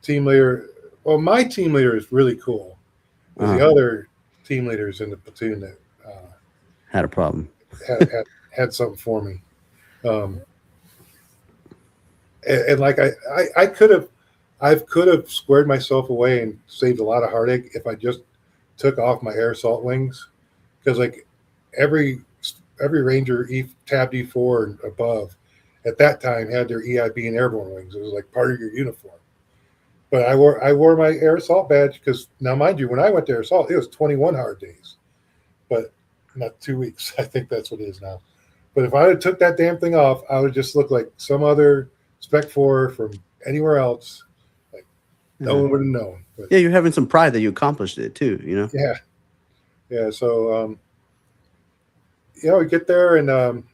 Team leader. Well, my team leader is really cool. There's the Uh, other team leaders in the platoon that had a problem. had something for me. Um, and like I could have squared myself away and saved a lot of heartache if I just took off my air assault wings, because like every every Ranger tab D4 and above at that time had their EIB and airborne wings. It was like part of your uniform. But I wore my air assault badge because now, mind you, when I went to air assault, it was 21 hard days, but not 2 weeks. I think that's what it is now. But if I had took that damn thing off, I would just look like some other Spec 4 from anywhere else. Like no Yeah. one would have known. But Yeah, you're having some pride that you accomplished it too, you know? yeah, yeah. So we get there and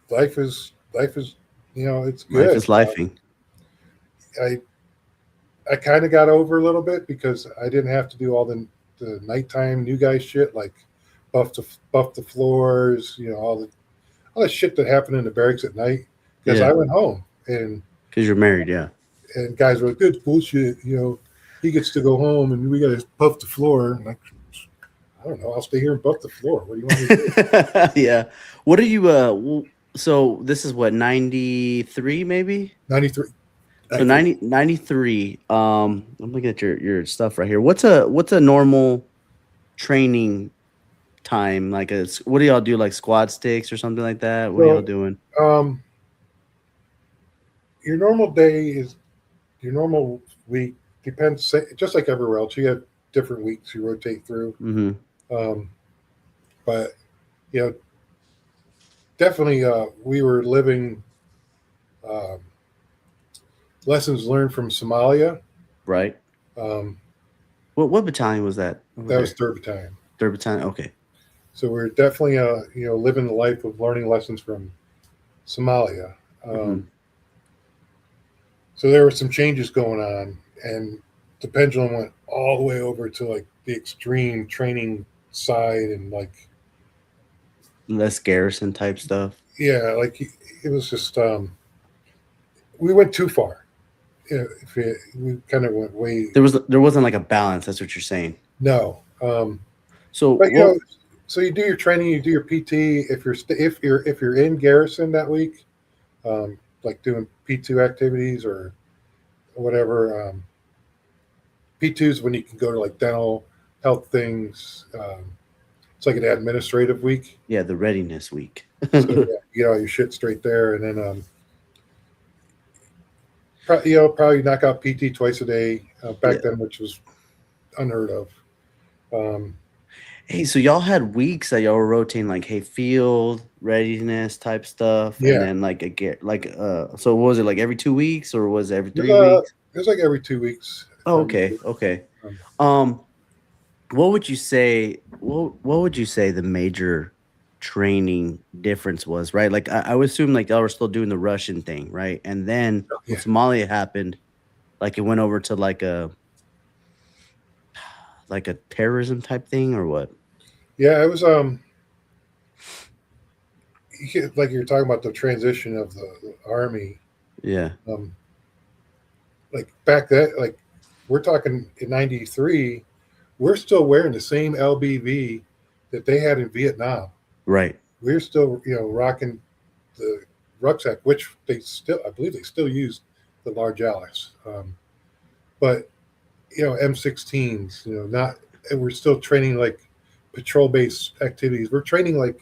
life is it's Life good. is lifing. I I kind of got over a little bit because I didn't have to do all the nighttime new guy shit like buff the floors, all the shit that happened in the barracks at night. Because Yeah, I went home and because you're married, yeah. guys were like, "Good bullshit," he gets to go home and we got to buff the floor. And like, I don't know, I'll stay here and buff the floor. What do you want me to do? Yeah. What are you so this is what, 93 maybe? 93. So 93. 93. I'm looking at your stuff right here. What's a normal training time? Like what do y'all do, like squad sticks or something like that? What are y'all So doing? um, your normal day is your normal week depends, just like everywhere else. You have different weeks you rotate through. Mm-hmm. Um, but you know, definitely, we were living um, lessons learned from Somalia. Right. Um, What battalion was that over that was there? third battalion. Third battalion. Okay. So we're definitely, living the life of learning lessons from Somalia. Mm-hmm. So there were some changes going on, and the pendulum went all the way over to like the extreme training side, and like, Less garrison type stuff. yeah, like it was just we went too far. We kind of went way There wasn't like a balance. That's what you're saying. no. So But what? so you do your training, you do your PT. If you're in garrison that week, like doing P2 activities or whatever. P2 is when you can go to like dental health things. It's like an administrative week, Yeah, the readiness week. so yeah, you get all your shit straight there, and then probably knock out PT twice a day Yeah. back then, which was unheard of. Um, Hey, so y'all had weeks that y'all were rotating, like, hey, field readiness type stuff, and yeah, then like so what was it, like every 2 weeks or was it every it was, 3 weeks? it was like every 2 weeks, if I Oh, remember. okay. Um, Um, what would you say? What would you say the major training difference was? Right, like I would assume like y'all were still doing the Russian thing, right? And then when yeah, Somalia happened, like it went over to like a terrorism type thing or what? yeah, it was like you're talking about the transition of the army. Yeah, Um, like back then, like we're talking in '93, we're still wearing the same LBV that they had in Vietnam. right. We're still, rocking the rucksack, which I believe they still use the large Alice. But M16s, not, and we're still training like patrol based activities. We're training like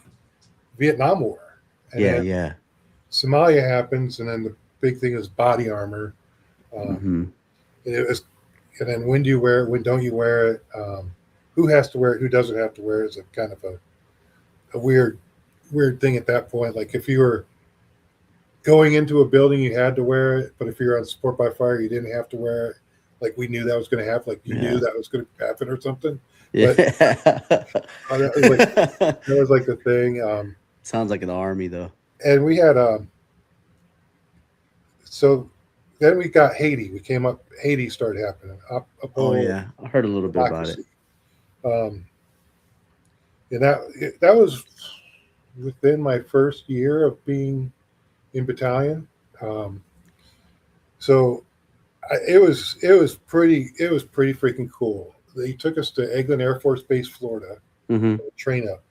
Vietnam War, and Yeah, then yeah. Somalia happens, and then the big thing is body armor. Um, Mm-hmm. and it was, and then when do you wear it? When don't you wear it? Who has to wear it? Who doesn't have to wear it? Is a kind of a weird weird thing at that point. Like if you were going into a building, you had to wear it, but if you're on support by fire, you didn't have to wear it. Like we knew that was going to happen. Like you knew Yeah. that was going to happen or something. But Yeah. that was like the thing. Sounds like an army though. And we had so then we got Haiti. We came up. Haiti started happening. Up Oh whole yeah, I heard a little bit about it. democracy. Um, and that was within my first year of being in battalion. Um, so it was pretty freaking cool. They took us to Eglin Air Force Base, Florida, Mm-hmm. train up,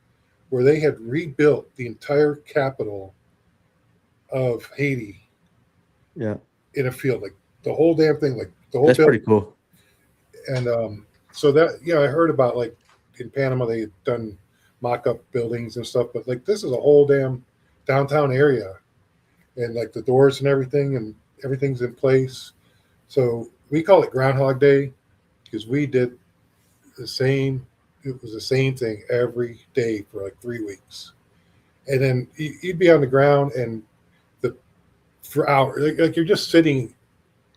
where they had rebuilt the entire capital of Haiti Yeah, in a field, like the whole damn thing, like the whole that's pretty building. cool. And so that I heard about like in Panama they had done mock-up buildings and stuff, but like this is a whole damn downtown area, and like the doors and everything's in place. So we call it Groundhog Day because we did the same. It was the same thing every day for like 3 weeks, and then you'd be on the ground and the for hours, like you're just sitting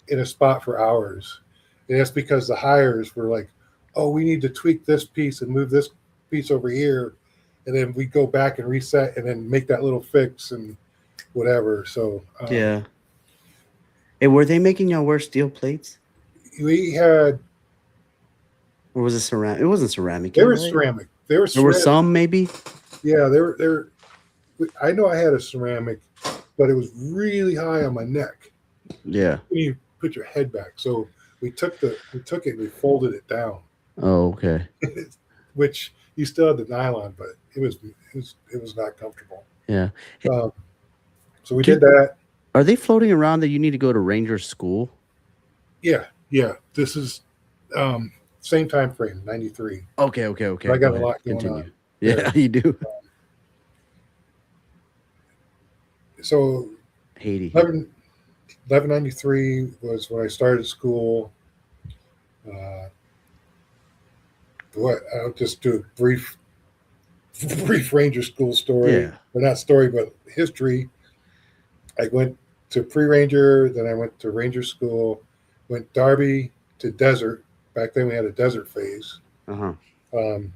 in a spot for hours, and that's because the hires were like, "Oh, we need to tweak this piece and move this piece over here," and then we go back and reset and then make that little fix and whatever. So Yeah. Hey, were they making y'all wear steel plates, we had or was it ceramic? It wasn't ceramic, they yet, were right? ceramic. They were There were ceramic. some, maybe. Yeah, they were. I know I had a ceramic, but it was really high on my neck. Yeah. You put your head back. So we took it and we folded it down, Oh, okay. which you still had the nylon, but it was not comfortable. Yeah. Hey, Um, so we do did that. are they floating around that you need to go to Ranger school? Yeah, yeah. This is um, same time frame, 93. Okay, okay, So okay. I Go got a ahead. lot going Continue. on Yeah, there. you do. So Haiti. 1193 was when I started school. Uh, what I'll just do a brief Ranger school story, Yeah. or not story, but history. I went to pre-Ranger, then I went to Ranger school, went Darby to desert. Back then we had a desert phase. Uh-huh. Um,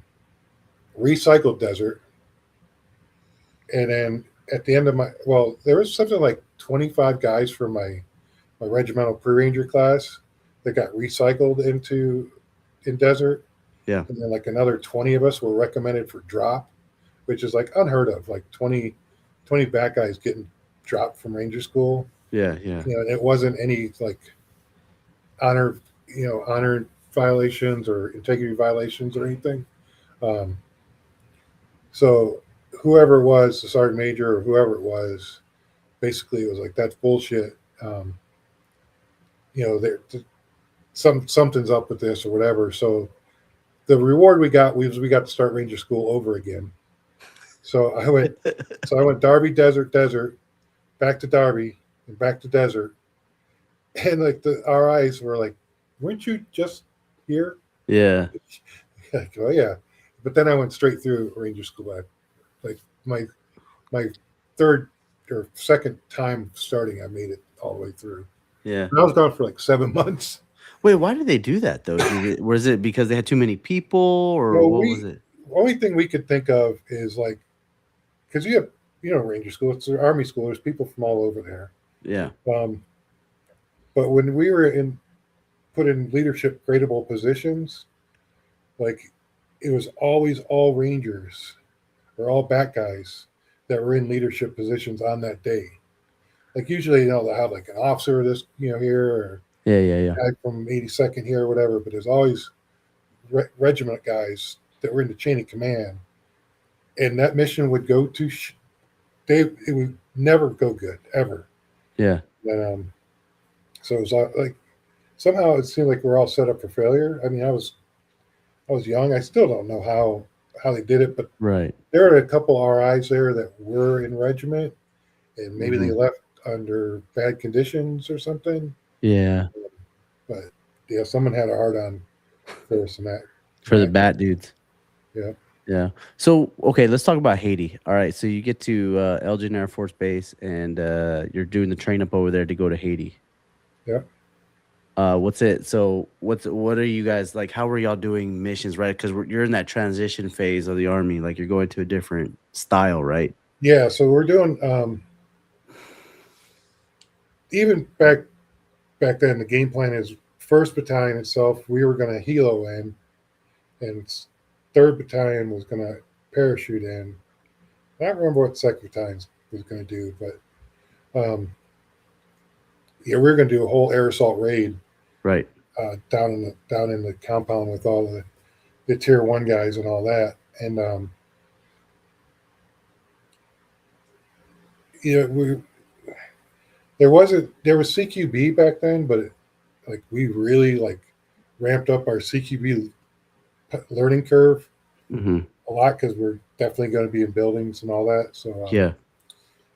recycled desert, and then at the end of there was something like 25 guys from my regimental pre-Ranger class that got recycled in desert, Yeah. and then like another 20 of us were recommended for drop, which is like unheard of, like 20 back guys getting dropped from Ranger school. Yeah, yeah. And it wasn't any like honor honor violations or integrity violations or anything. um, so whoever it was, the sergeant major or whoever it was, basically it was like, that's bullshit. um, there something's up with this or whatever. So the reward we got was we got to start Ranger school over again. So I went Darby, desert, back to Darby, and back to desert. And like the RIs were like, weren't you just here? Yeah. Like, oh yeah. But then I went straight through Ranger school. Like my third or second time starting, I made it all the way through. Yeah. And I was gone for like 7 months. Wait, why did they do that though? Was it because they had too many people, or Well, what was it? only thing we could think of is like, because you have Ranger school, it's an Army school. There's people from all over there. Yeah. But when we were put in leadership gradable positions, like it was always all Rangers or all back guys that were in leadership positions on that day. Like usually, they'll have like an officer this, here, or Yeah, yeah, yeah. a guy from 82nd here or whatever. But there's always regiment guys that were in the chain of command, and that mission would go to it would never go good ever. Yeah. And so it was like somehow it seemed like we're all set up for failure. I mean, I was young. I still don't know how they did it, but Right. there are a couple RIs there that were in regiment, and maybe they Mhm. left under bad conditions or something. Yeah. But yeah, someone had a hard on for us in that. For the bat dudes. Yeah. Yeah. So, okay, let's talk about Haiti. All right. So you get to Elgin Air Force Base, and you're doing the train up over there to go to Haiti. Yeah. What's it? So, what are you guys like? How are y'all doing missions, right? Because you're in that transition phase of the army. Like you're going to a different style, right? Yeah. So we're doing even back then. The game plan is first battalion itself. We were going to helo in, and third battalion was going to parachute in. I don't remember what second battalion was going to do, but yeah, we were going to do a whole air assault raid Right. down in the compound with all the tier one guys and all that. And you know, there was CQB back then, but like we really like ramped up our CQB learning curve Mm-hmm. a lot because we're definitely going to be in buildings and all that. So Yeah.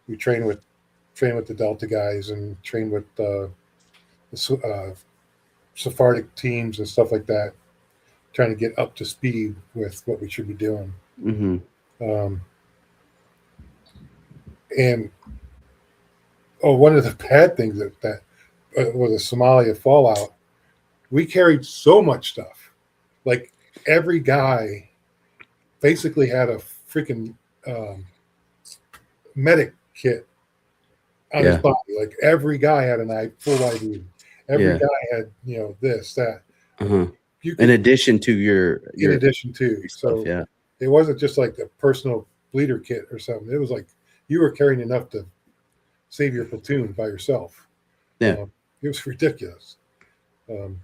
we train with the Delta guys and train with the Sephardic teams and stuff like that, trying to get up to speed with what we should be doing. Mm-hmm. Um, and one of the bad things that was a Somalia fallout. We carried so much stuff. Like every guy basically had a freaking um, medic kit on his Yeah. body. Like every guy had full ID. Every Yeah. guy had this that. Like, Uh-huh. you In could addition to your in addition to stuff, so yeah. it wasn't just like a personal bleeder kit or something. It was like you were carrying enough to save your platoon by yourself. Yeah. It was ridiculous. Um,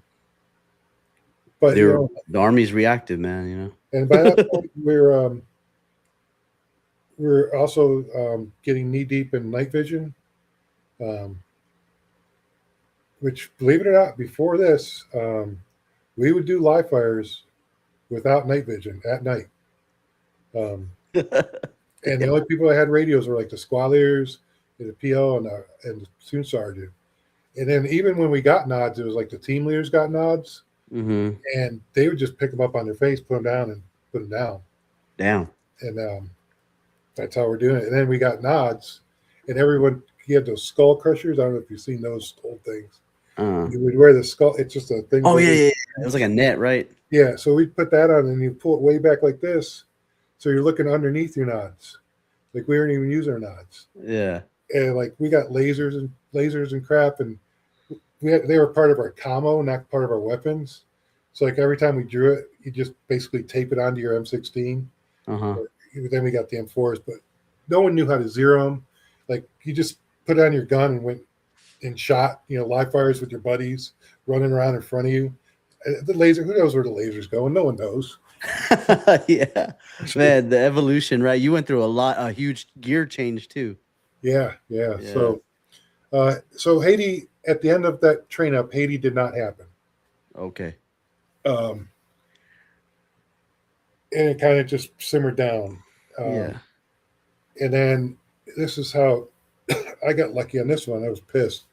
but The army's reactive, man, you and by that know. point, we're also getting knee deep in night vision, um, which, believe it or not, before this, we would do live fires without night vision at night. Um, and the only people that had radios were like the squaliers, and the PO, and the platoon sergeant. And then even when we got nods, it was like the team leaders got nods, Mm-hmm. and they would just pick them up on their face, put them down, and put them down. Down. And that's how we're doing it. And then we got nods, and everyone he had those skull crushers. I don't know if you've seen those old things. You would wear the skull. It's just a thing. Oh yeah, yeah, yeah. It was like a net, right? Yeah. So we put that on, and you pull it way back like this, so you're looking underneath your nods. Like we weren't even using our nods. Yeah. And like we got lasers and crap, and they were part of our commo, not part of our weapons. So like every time we drew it, you just basically tape it onto your M16. Uh-huh. Then we got the M4s, but no one knew how to zero them. Like you just put it on your gun and went and shot, live fires with your buddies running around in front of you. The laser, who knows where the laser's going? No one knows. Yeah. Man, the evolution, right? You went through a huge gear change too. Yeah. Yeah. So Haiti, at the end of that train up, Haiti did not happen. Okay. Um, and it kind of just simmered down. Yeah. And then this is how I got lucky on this one. I was pissed.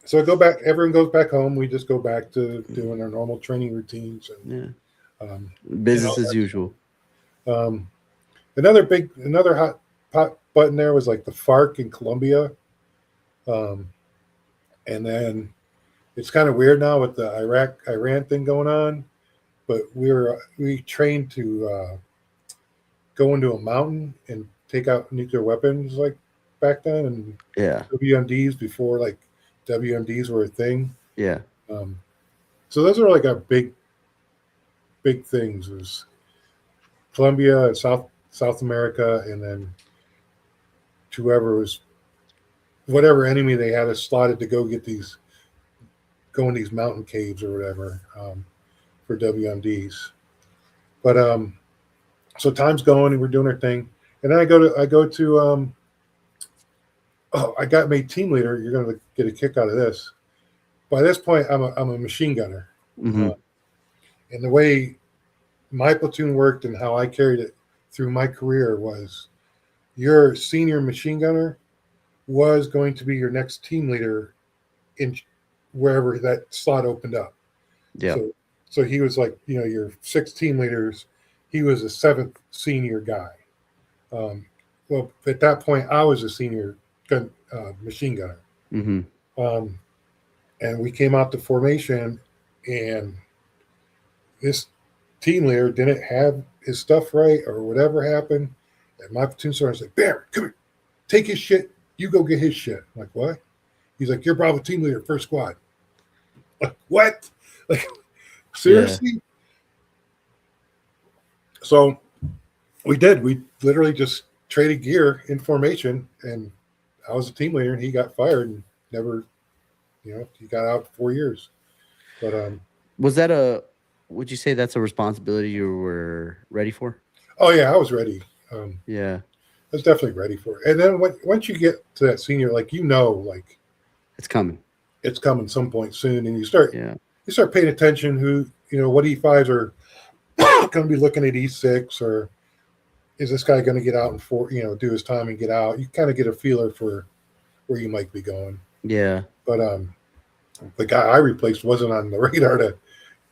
So I go back. Everyone goes back home. We just go back to doing our normal training routines and business as usual. Another hot button there was like the FARC in Colombia, and then it's kind of weird now with the Iran thing going on. But we trained to go into a mountain and take out nuclear weapons like back then, and WMDs before like WMDs were a thing. Yeah. So those are like our big things. Was Colombia, South America, and then whatever enemy they had us slotted to go in these mountain caves or whatever for WMDs. But so time's going and we're doing our thing, and then I go to I got made team leader. You're going to get a kick out of this. By this point, I'm a machine gunner, Mm-hmm. And the way my platoon worked and how I carried it through my career was, your senior machine gunner was going to be your next team leader in wherever that slot opened up. Yeah. So he was like, your 6 team leaders he was a seventh senior guy. Um, well, at that point, I was a senior machine gunner. Mm-hmm. Um, and we came out to formation, and this team leader didn't have his stuff right or whatever happened. And my platoon sergeant was like, Bear, come here, take his shit. You go get his shit. I'm like, what? He's like, you're Bravo team leader, first squad. Like, what? Like, Yeah. seriously? So we did. We literally just traded gear in formation, and I was a team leader, and he got fired and never, he got out 4 years. But Was that a? Would you say that's a responsibility you were ready for? oh yeah, I was ready. Yeah, I was definitely ready for it. And then once you get to that senior, like like it's coming. it's coming some point soon, and you Yeah, start paying attention who what E5s are going to be looking at E6, or is this guy going to get out and do his time and get out? You kind of get a feeler for where you might be going. yeah. But the guy I replaced wasn't on the radar to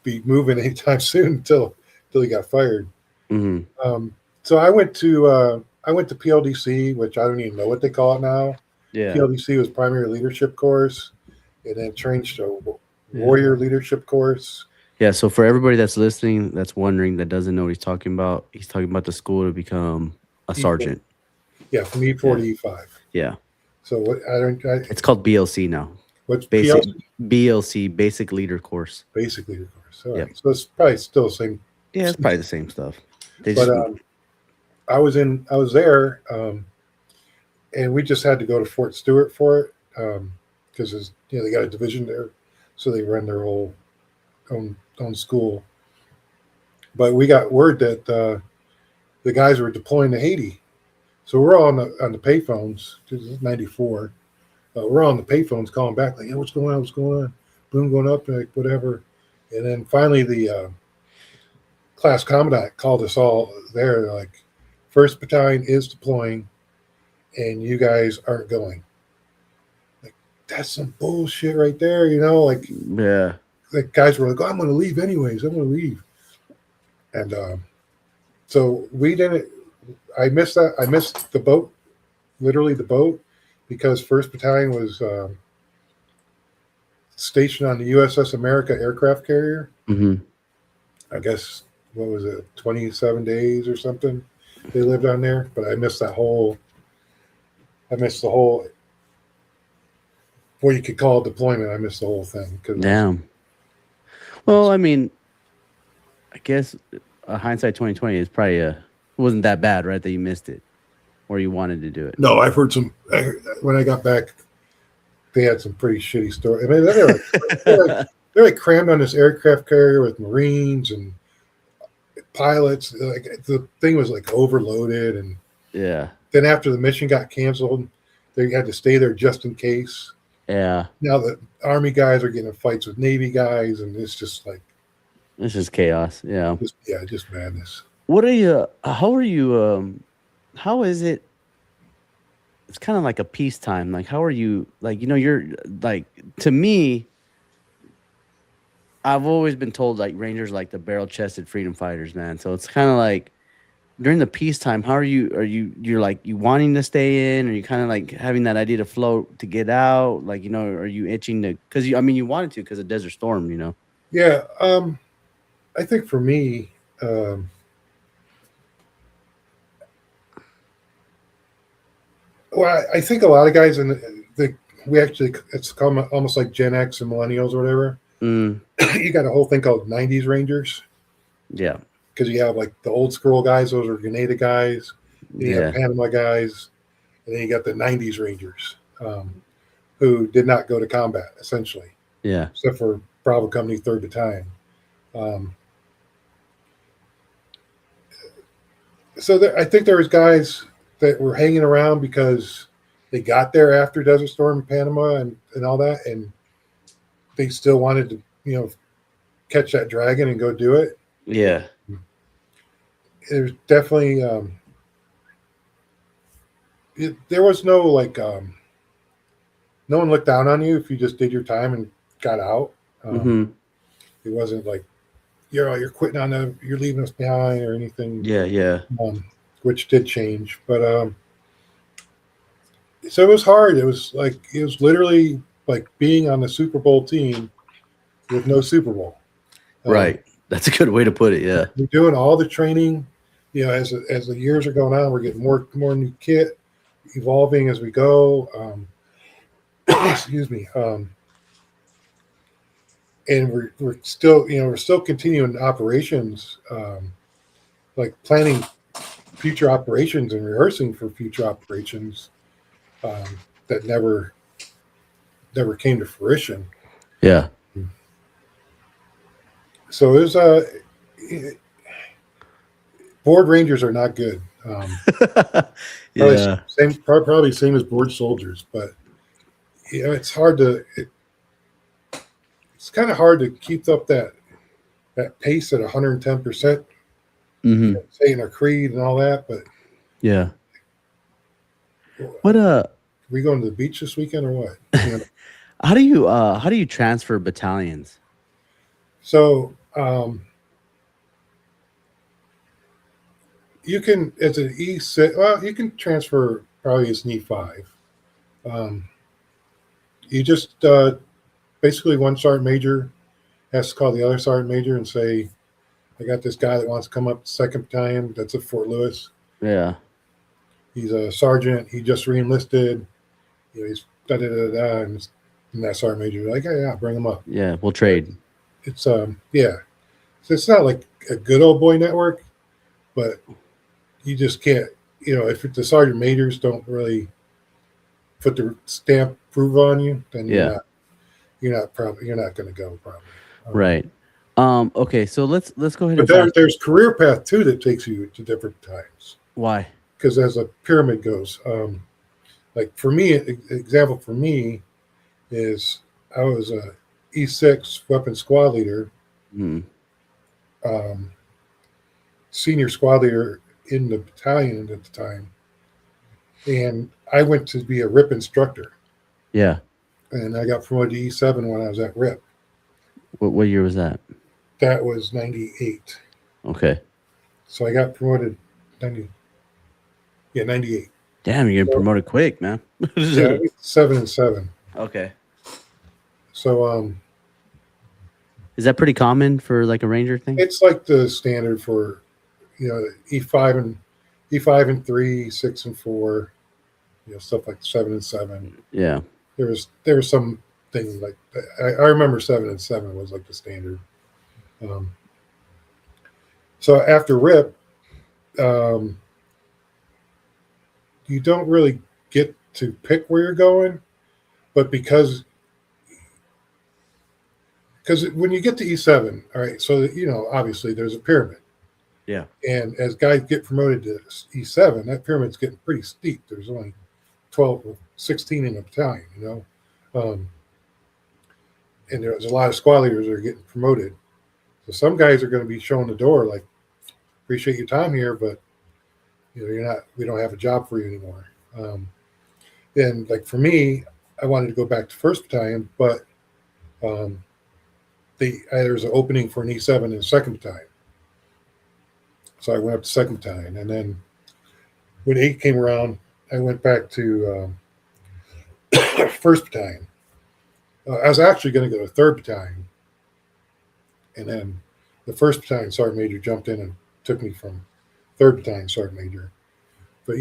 be moving anytime soon until he got fired. Mm-hmm. So I went to PLDC, which I don't even know what they call it now. Yeah, PLDC was primary leadership course, and then changed to yeah. warrior leadership course. Yeah. So for everybody that's listening, that's wondering, that doesn't know what he's talking about the school to become a E4. sergeant. Yeah, from E4 to E5. Yeah. So what It's called BLC now. what's Basic PLC? BLC, basic leader course. Basic leader course. All right. Yep. So it's probably still the same. Yeah, it's probably the same stuff. They But just I was there, and we just had to go to Fort Stewart for it because they got a division there, so they run their whole own school. But we got word that the guys were deploying to Haiti, so we're all on the payphones. This is '94. We're all on the payphones calling back like, "Yeah, what's going on? What's going on?" Boom, going up, like whatever. And then finally, the class commandant called us all there. They're like, "First battalion is deploying, and you guys aren't going." Like, that's some bullshit right there, Like, yeah. the guys were like, "Oh, I'm going to leave anyways. I'm going to leave." And so we didn't. I missed that. I missed the boat, literally the boat, because First Battalion was stationed on the USS America aircraft carrier. Mm-hmm. I guess what was it, 27 days or something? They lived on there, but I missed the whole. What you could call deployment. I missed the whole thing. Damn. Well, I mean, I guess hindsight 2020 is probably wasn't that bad, right? That you missed it, or you wanted to do it. No, I've heard some. When I got back, they had some pretty shitty stories. I mean, they're like crammed on this aircraft carrier with Marines and pilots. Like, the thing was like overloaded, and Yeah. then after the mission got canceled, they had to stay there just in case. Yeah. Now the Army guys are getting in fights with Navy guys, and it's just like This is chaos. Yeah. just madness. What are you? How are you? How is it? It's kind of like a peacetime. Like, how are you? Like, you're like, to me, I've always been told like Rangers like the barrel-chested freedom fighters, man. So it's kind of like during the peacetime, how are you? You're like, you wanting to stay in? Or you kind of like having that idea to float to get out? Like, are you itching to? Because you wanted to because of Desert Storm, Yeah, I think for me, well, I think a lot of guys it's almost like Gen X and millennials or whatever. Mm, You got a whole thing called '90s Rangers yeah. because you have like the old school guys; those are Grenada guys. Then you have Yeah. Panama guys, and then you got the '90s Rangers, who did not go to combat essentially, Yeah. except for Bravo Company 3rd Battalion. So I think there was guys that were hanging around because they got there after Desert Storm in Panama and all that, and they still wanted to, catch that dragon and go do it. Yeah. It was definitely there was no like no one looked down on you if you just did your time and got out. Mm-hmm. It wasn't like you're quitting on the, you're leaving us behind or anything, Yeah, yeah. um, which did change. But so it was hard. It was literally like being on the Super Bowl team with no Super Bowl. Right. That's a good way to put it. Yeah. We're doing all the training. As the years are going on, we're getting more new kit, evolving as we go. Excuse me. And we're still we're still continuing operations, like planning future operations and rehearsing for future operations that never came to fruition. Yeah. So it was board rangers are not good. Yeah. Probably same as board soldiers, but it's hard to it's kind of hard to keep up that pace at 110%. Hmm. Saying our creed and all that, but Yeah. are What we going to the beach this weekend or what? how do you transfer battalions? So you can as an E6. Well, you can transfer probably as an E5. Um, you just basically one sergeant major has to call the other sergeant major and say, "I got this guy that wants to come up to second battalion. That's at Fort Lewis. Yeah. He's a sergeant. He just reenlisted. He's da da da da." And that sergeant major is like, "Yeah, bring him up." Yeah. We'll trade. It's yeah. So it's not like a good old boy network, but you just can't. If the sergeant majors don't really put the stamp prove on you, then Yeah. you're not going to go probably. Right. Okay, so let's go ahead But and fast. there's career path too that takes you to different times Why? because as a pyramid goes, like for me, example for me is I was a E6 weapon squad leader, Mm. um, senior squad leader in the battalion at the time, and I went to be a RIP instructor, Yeah. and I got promoted to E7 when I was at RIP. What year was that? That was 98. Okay. So I got promoted 90, yeah, 98. Damn, you're getting So, promoted quick, man. yeah, 7 and 7. Okay. So Is that pretty common for like a ranger thing? it's like the standard for E5 and 3, 6 and 4, stuff like 7 and 7. Yeah. There was some things like I remember 7 and 7 was like the standard. Um, so after RIP, um, you don't really get to pick where you're going, but because when you get to E7, all right, so obviously there's a pyramid, Yeah. and as guys get promoted to E7, that pyramid's getting pretty steep. There's only 12 or 16 in a battalion, and there's a lot of squad leaders that are getting promoted. So some guys are going to be showing the door, like, appreciate your time here, but you're not. We don't have a job for you anymore. And like for me, I wanted to go back to first battalion, but um, there's an opening for an E7 in second battalion, so I went up to second battalion, and then when 8 came around, I went back to first battalion. I was actually going to go to third battalion, and then the first battalion sergeant major jumped in and took me from third battalion sergeant major. But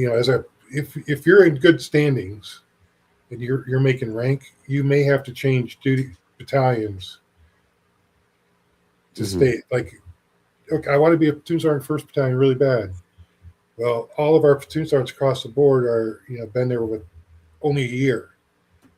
if you're in good standings and you're making rank, you may have to change duty battalions to stay. Like, okay, I want to be a platoon sergeant first battalion really bad. Well, all of our platoon sergeants across the board are been there with only a year,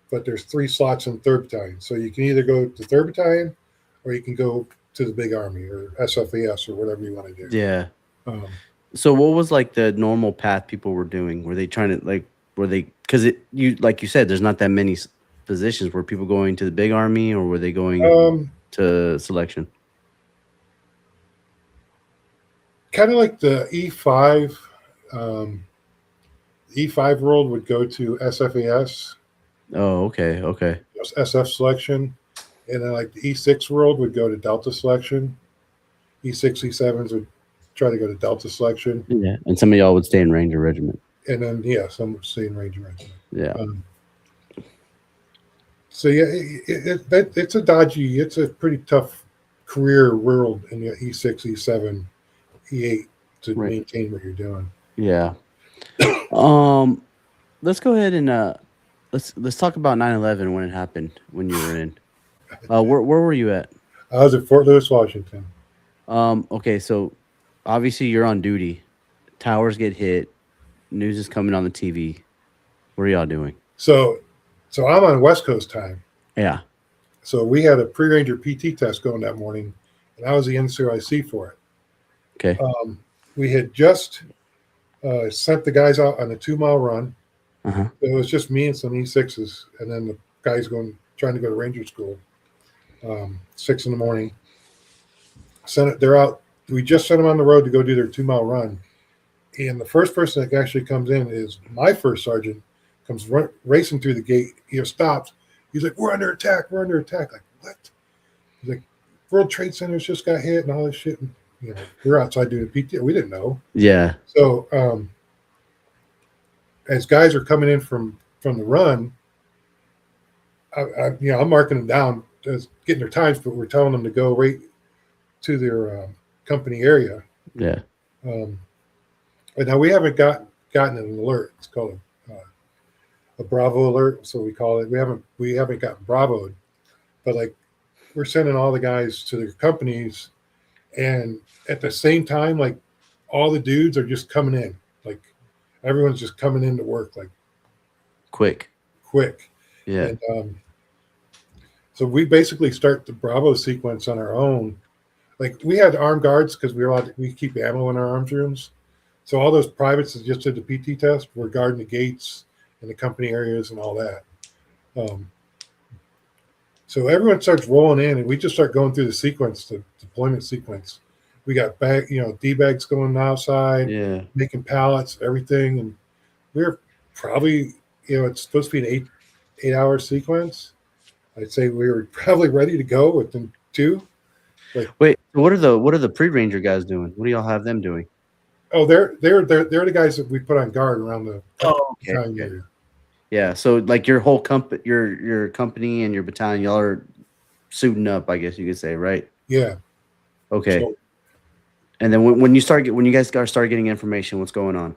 but there's 3 slots in third battalion, so you can either go to third battalion or you can go to the big army or SFAS or whatever you want to do. Yeah. Um, So what was like the normal path people were doing? Were they trying to because like you said, there's not that many positions. Were people going to the big army or were they going to selection? kind of like the E5. E5 world would go to SFAS, Oh, okay. Okay. SF selection, and then like the E6 world would go to Delta selection. E6, E7s would try to go to Delta selection, Yeah, and some of y'all would stay in Ranger Regiment. and then some would stay in Ranger Regiment. Yeah. So yeah, it's a pretty tough career world in the E6, E7, E8 to Right. maintain what you're doing. Yeah. Let's go ahead and let's talk about 9/11 when it happened, when you were in. Where were you at? I was at Fort Lewis, Washington. Okay, so obviously you're on duty. Towers get hit. News is coming on the TV. What are y'all doing? So I'm on West Coast time. Yeah. So we had a pre-ranger PT test going that morning, and I was the NCOIC for it. Okay. We had just sent the guys out on a 2-mile run. Uh-huh. It was just me and some E6s, and then the guys trying to go to Ranger School. 6 in the morning. They're out. We just sent them on the road to go do their 2-mile run, and the first person that actually comes in is my first sergeant. Comes racing through the gate. He stops. He's like, "We're under attack. We're under attack." Like, what? He's like, "World Trade Centers just got hit and all this shit." And, we're outside doing PT. We didn't know. Yeah. So as guys are coming in from the run, I'm marking them down as getting their times, but we're telling them to go right to their company area. Yeah. But now we haven't gotten an alert. It's called a Bravo alert, so we call it. We haven't gotten Bravoed, but like we're sending all the guys to their companies, and at the same time, like all the dudes are just coming in. Like everyone's just coming into work, like quick. Yeah. And so we basically start the Bravo sequence on our own. Like we had armed guards because we keep ammo in our arms rooms. So all those privates that just did the PT test were guarding the gates and the company areas and all that. So everyone starts rolling in, and we just start going through the deployment sequence. We got D-bags going outside, making pallets, everything, and we're probably, it's supposed to be an 8-hour sequence. I'd say we were probably ready to go within 2. Wait, what are the pre-ranger guys doing? What do y'all have them doing? Oh, they're the guys that we put on guard around the battalion area. Yeah, so like your whole your company and your battalion, y'all are suiting up, I guess you could say, right? Yeah. Okay. So, and then when you guys start getting information, what's going on?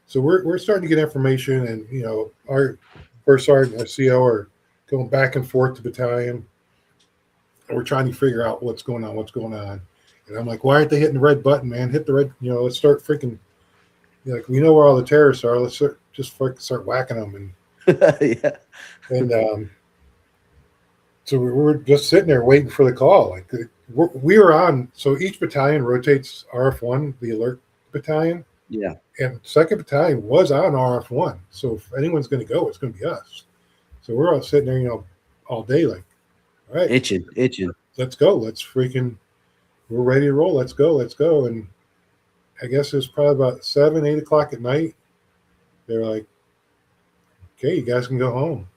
So we're starting to get information, and our first sergeant and our CO are going back and forth to battalion, and we're trying to figure out what's going on. And I'm like, why aren't they hitting the red button, man? Hit the red, let's start freaking, like, we know where all the terrorists are. Let's start whacking them. And yeah. And so we were just sitting there waiting for the call. Like we were on, so each battalion rotates RF1, the alert battalion. Yeah. And 2nd Battalion was on RF1. So if anyone's going to go, it's going to be us. So we're all sitting there, all day, like, all right. Itching. Let's go. We're ready to roll. Let's go. And I guess it was probably about 7, 8 o'clock at night. They're like, okay, you guys can go home.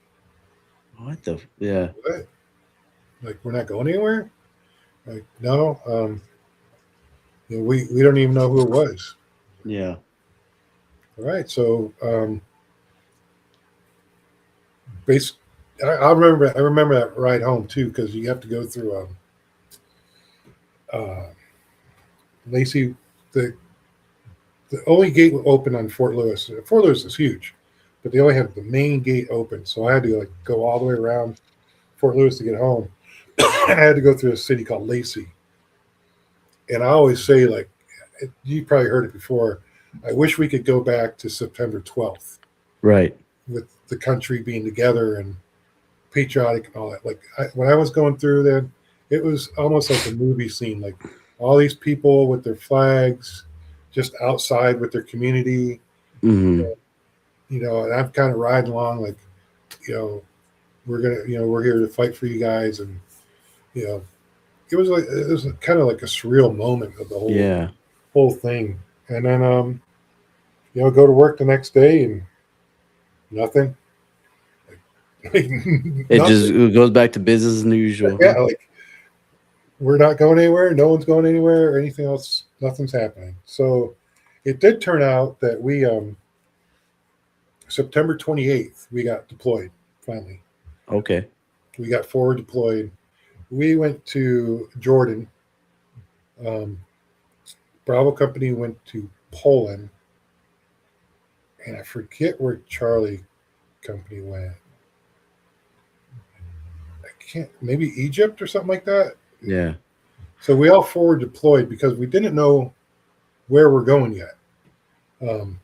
What the? Yeah. What? Like, we're not going anywhere? Like, no. We don't even know who it was. Yeah. All right. So, I remember that ride home too, because you have to go through Lacey. The only gate open on Fort Lewis. Fort Lewis is huge, but they only have the main gate open. So I had to go all the way around Fort Lewis to get home. I had to go through a city called Lacey, and I always say, like, you probably heard it before, I wish we could go back to September 12th. Right. With the country being together and patriotic and all that. Like when I was going through that, it was almost like a movie scene. Like all these people with their flags, just outside with their community. Mm-hmm. And I'm kind of riding along, like, we're here to fight for you guys, and it was kind of like a surreal moment of the whole thing. And then go to work the next day and nothing. It just goes back to business as usual. Yeah, like we're not going anywhere. No one's going anywhere or anything else. Nothing's happening. So it did turn out that we September 28th we got deployed finally. Okay. We got forward deployed. We went to Jordan. Um, Bravo Company went to Poland, and I forget where Charlie Company went. I can't. Maybe Egypt or something like that. Yeah. So we all forward deployed because we didn't know where we're going yet. Um,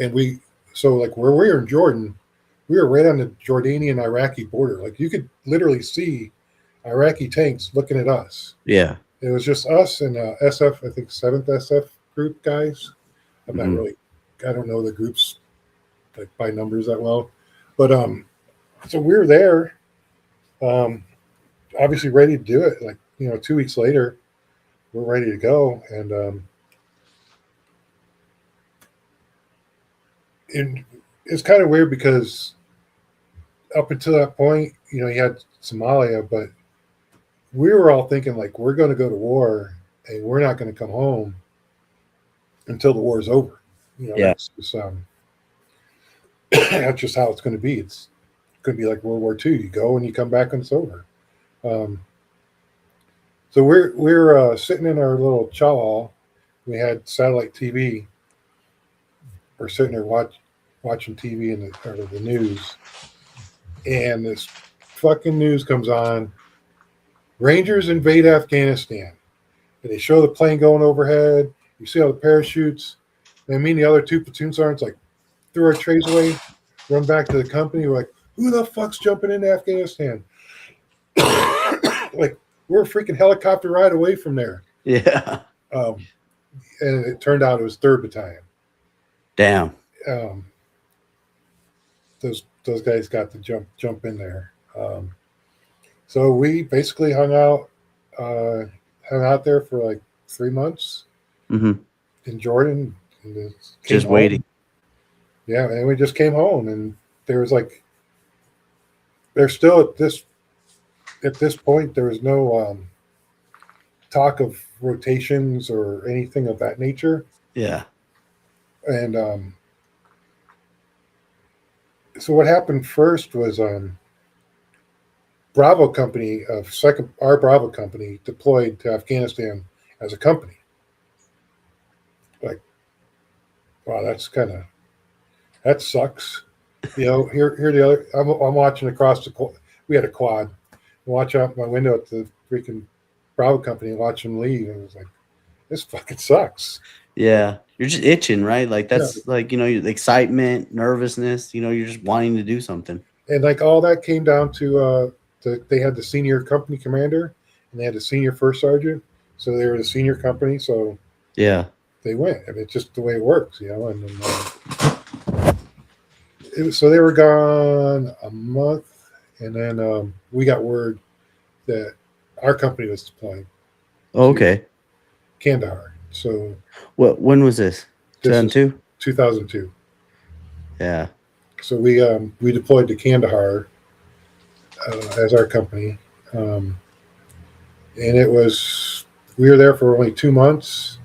and we so like where we were in Jordan, we were right on the Jordanian Iraqi border. Like you could literally see Iraqi tanks looking at us. Yeah. It was just us and SF, I think 7th SF group guys. I'm not Hmm. really, I don't know the groups like by numbers that well, but so we were there, um, obviously ready to do it. Like 2 weeks later, we're ready to go, and it, it's kind of weird because up until that point, you had Somalia, but we were all thinking like we're going to go to war and we're not going to come home until the war is over. Yeah. That's just how it's going to be. It's going to be like World War II. You go and you come back and it's over. Um, so we're sitting in our little chow hall. We had satellite TV. We're sitting there watching TV and the news, and this fucking news comes on. Rangers invade Afghanistan. And they show the plane going overhead. You see all the parachutes. And me and the other two platoon sergeants like threw our trays away, run back to the company. We're like, who the fuck's jumping into Afghanistan? Like we're a freaking helicopter ride away from there. Yeah. Um, and it turned out it was 3rd Battalion. Damn. Um, those guys got to jump in there. So we basically hung out there for like 3 months Hmm. in Jordan. And came Just home. waiting. Yeah, and we just came home, and there was like, there's still at this point there was no talk of rotations or anything of that nature, Yeah. and so what happened first was Bravo Company our Bravo Company deployed to Afghanistan as a company. Like, wow, that sucks. Here the other. I'm watching across the. We had a quad. I watch out my window at the freaking Bravo Company and watch them leave, and it was like, this fucking sucks. Yeah. You're just itching, right? Like Yeah, that's like, excitement, nervousness, you're just wanting to do something. and like all that came down to they had the senior company commander and they had the senior first sergeant, so they were the senior company, so Yeah. they went, and it's just the way it works, And then, so they were gone a month, and then we got word that our company was deploying to Okay. Kandahar. So When was this? this is 2002? 2002. Yeah. So we deployed to Kandahar as our company, um, and we were there for only 2 months,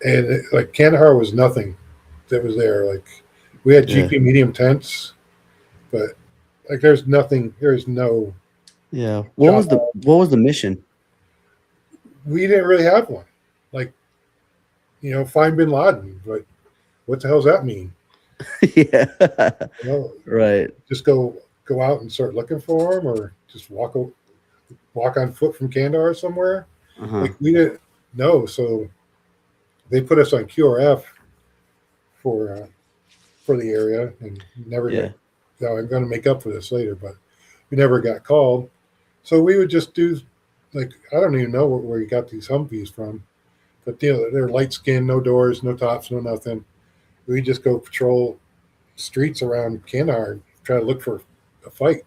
and like Kandahar was nothing that was there. Like we had Yeah. GP medium tents, but like there's nothing. There's no Yeah. job. What was the mission? We didn't really have one. Like find Bin Laden, but what the hell does that mean? Yeah. You know, Right. just go out and start looking for them, or just walk on foot from Kandahar somewhere. Uh-huh. Like we didn't know, so they put us on QRF for for the area, and never got. Yeah. Now I'm going to make up for this later, but we never got called. So we would just do, like, I don't even know where you got these Humvees from, but they're light skinned, no doors, no tops, no nothing. We just go patrol streets around Kandahar, try to look for a fight.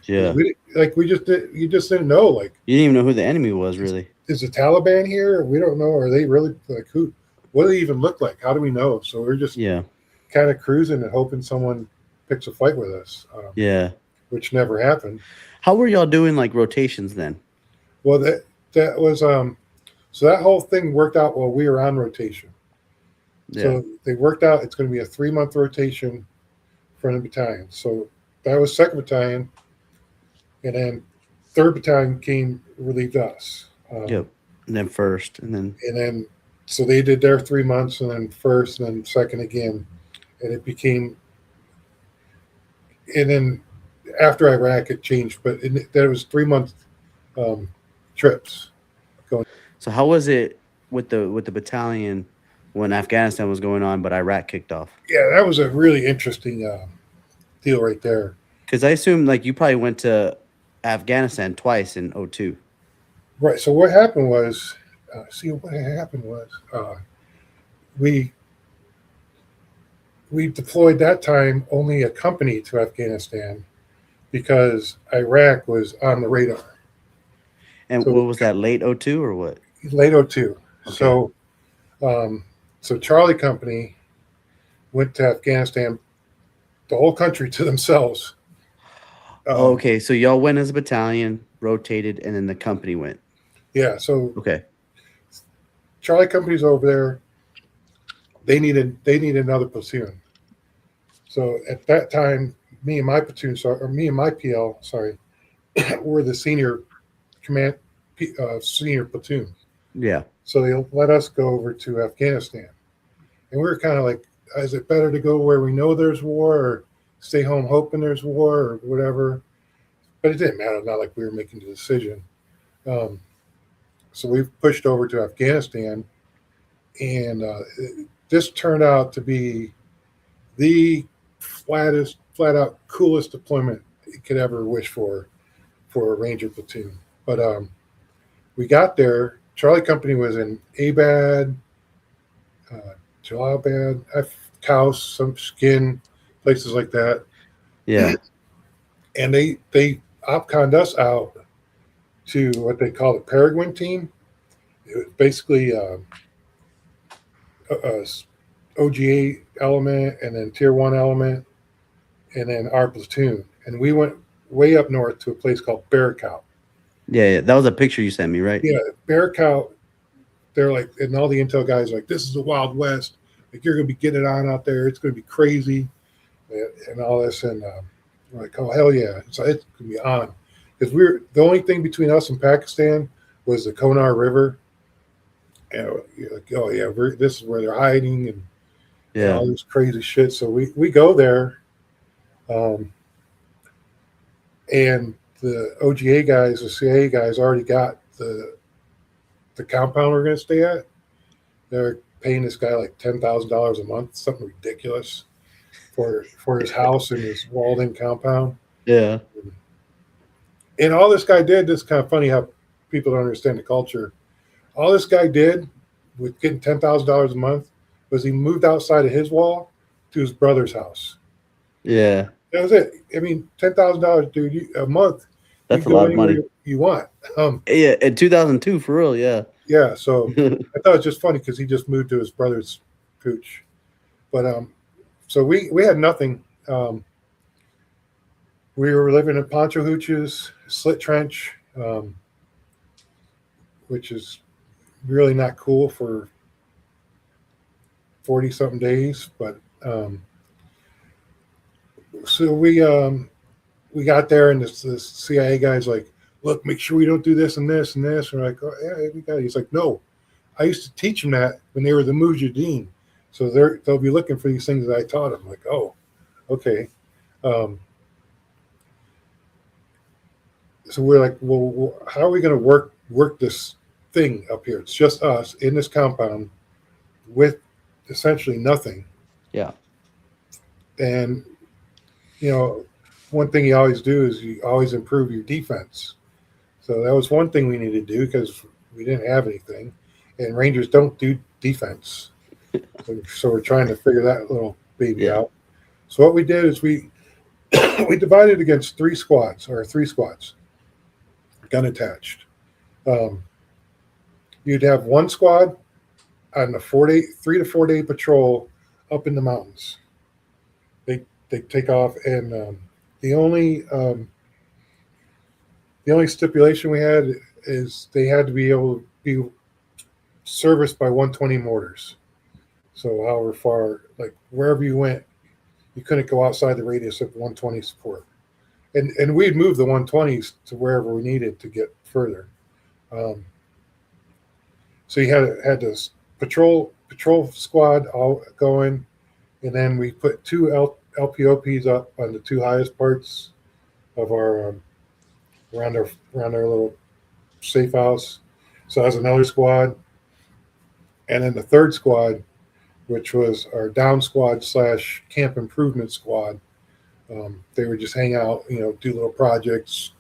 Yeah. You just didn't know, like, You didn't even know who the enemy was, really. is the Taliban here? We don't know. Are they really, like, who? What do they even look like? How do we know? So we're just Yeah. kind of cruising and hoping someone picks a fight with us, Yeah. which never happened. How were y'all doing like rotations then? Well, that was so that whole thing worked out while we were on rotation. Yeah. So they worked out. It's going to be a 3 month rotation for the battalion. So that was second battalion, and then third battalion came relieved us. Yep. And then first, and then And then so they did their 3 months, and then first, and then second again, and it became. And then after Iraq, it changed, but that was 3 month um, trips going. so how was it with the battalion when Afghanistan was going on, but Iraq kicked off? Yeah, that was a really interesting deal right there. Because I assume like you probably went to Afghanistan twice in '02. Right. So what happened was, we we deployed that time only a company to Afghanistan because Iraq was on the radar. And So what was that, late '02 or what? late '02. Okay. Um, so Charlie Company went to Afghanistan, the whole country to themselves. Oh, Um, okay. So y'all went as a battalion, rotated, and then the company went. yeah. So Okay. Charlie Company's over there. They needed another platoon. So at that time, me and my platoon, or me and my PL, sorry, were the senior platoon. Yeah. So they let us go over to Afghanistan, and we were kind of like, is it better to go where we know there's war, or stay home hoping there's war, or whatever? But it didn't matter. Not like we were making the decision. Um, so we pushed over to Afghanistan, and this turned out to be the flat out coolest deployment you could ever wish for a Ranger platoon. But we got there. Charlie Company was in Abad, Jalabad, Kaus, some Skin, places like that, Yeah. and they opconned us out to what they call the Peregrine team. It was basically a OGA element, and then Tier 1 element, and then our platoon. And we went way up north to a place called Barracout. Yeah. Yeah. That was a picture you sent me, right? Yeah, Barracout, they're like, and all the intel guys are like, this is the Wild West. Like, you're going to be getting it on out there. It's going to be crazy and all this. And we're like, oh, hell yeah. So it's going to be on. Because the only thing between us and Pakistan was the Konar River. And you're like, oh, yeah, this is where they're hiding and Yeah. all this crazy shit. So we go there. Um, and the OGA guys, the CIA guys, already got the compound we're going to stay at. They're paying this guy like $10,000 a month, something ridiculous, for his house and his walled-in compound. Yeah. And all this guy did, this is kind of funny how people don't understand the culture. All this guy did with getting $10,000 a month was he moved outside of his wall to his brother's house. Yeah. That was it. I mean, $10,000, dude, a month. You That's a go lot of anywhere money. you want. Yeah. In 2002, for real. Yeah. Yeah. So I thought it was just funny because he just moved to his brother's pooch. But so we had nothing. We were living in poncho hooches, slit trench, which is really not cool for 40 something days. But so we got there, and this CIA guy's like, look, make sure we don't do this and this and this. And we're like, oh, yeah, we got it. He's like, no, I used to teach them that when they were the Mujahideen. So they'll be looking for these things that I taught them. Like, oh, okay. Um, so we're like, well, how are we going to work this thing up here? It's just us in this compound with essentially nothing. Yeah. And one thing you always do is you always improve your defense. So that was one thing we needed to do because we didn't have anything, and Rangers don't do defense. So we're trying to figure that little baby Yeah. out. So what we did is we we divided against three squads, gun attached. You'd have one squad on a 3 to 4 day patrol up in the mountains. They take off, and the only stipulation we had is they had to be able to be serviced by 120 mortars. So however far, like wherever you went, you couldn't go outside the radius of 120 support. And we'd move the 120s to wherever we needed to get further. Um, so you had this patrol squad all going, and then we put two LPOPs up on the two highest parts of our around our little safe house. So that's another squad, and then the third squad, which was our down squad / camp improvement squad. They would just hang out, do little projects,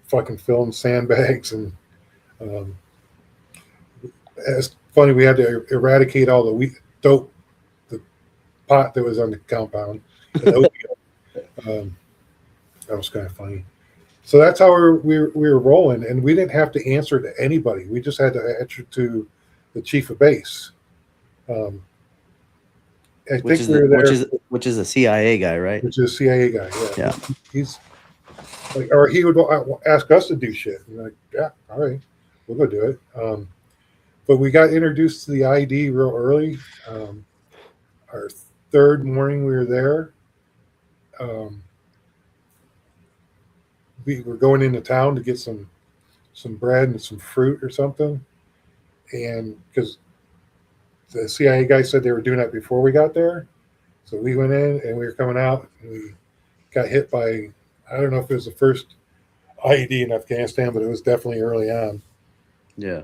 fucking film sandbags, and um, it's funny. We had to eradicate all the dope, the pot that was on the compound. And that was kind of funny. So that's how we were rolling, and we didn't have to answer to anybody. We just had to answer to the chief of base. I Which think is we were there, which is a CIA guy, right? which is a CIA guy. Yeah. He's like, or he would ask us to do shit. And like, yeah, all right, we'll go do it. But we got introduced to the ID real early. Our third morning we were there. We were going into town to get some bread and some fruit or something, and because the CIA guy said they were doing that before we got there, so we went in and we were coming out and we got hit by, I don't know if it was the first IED in Afghanistan, but it was definitely early on. Yeah.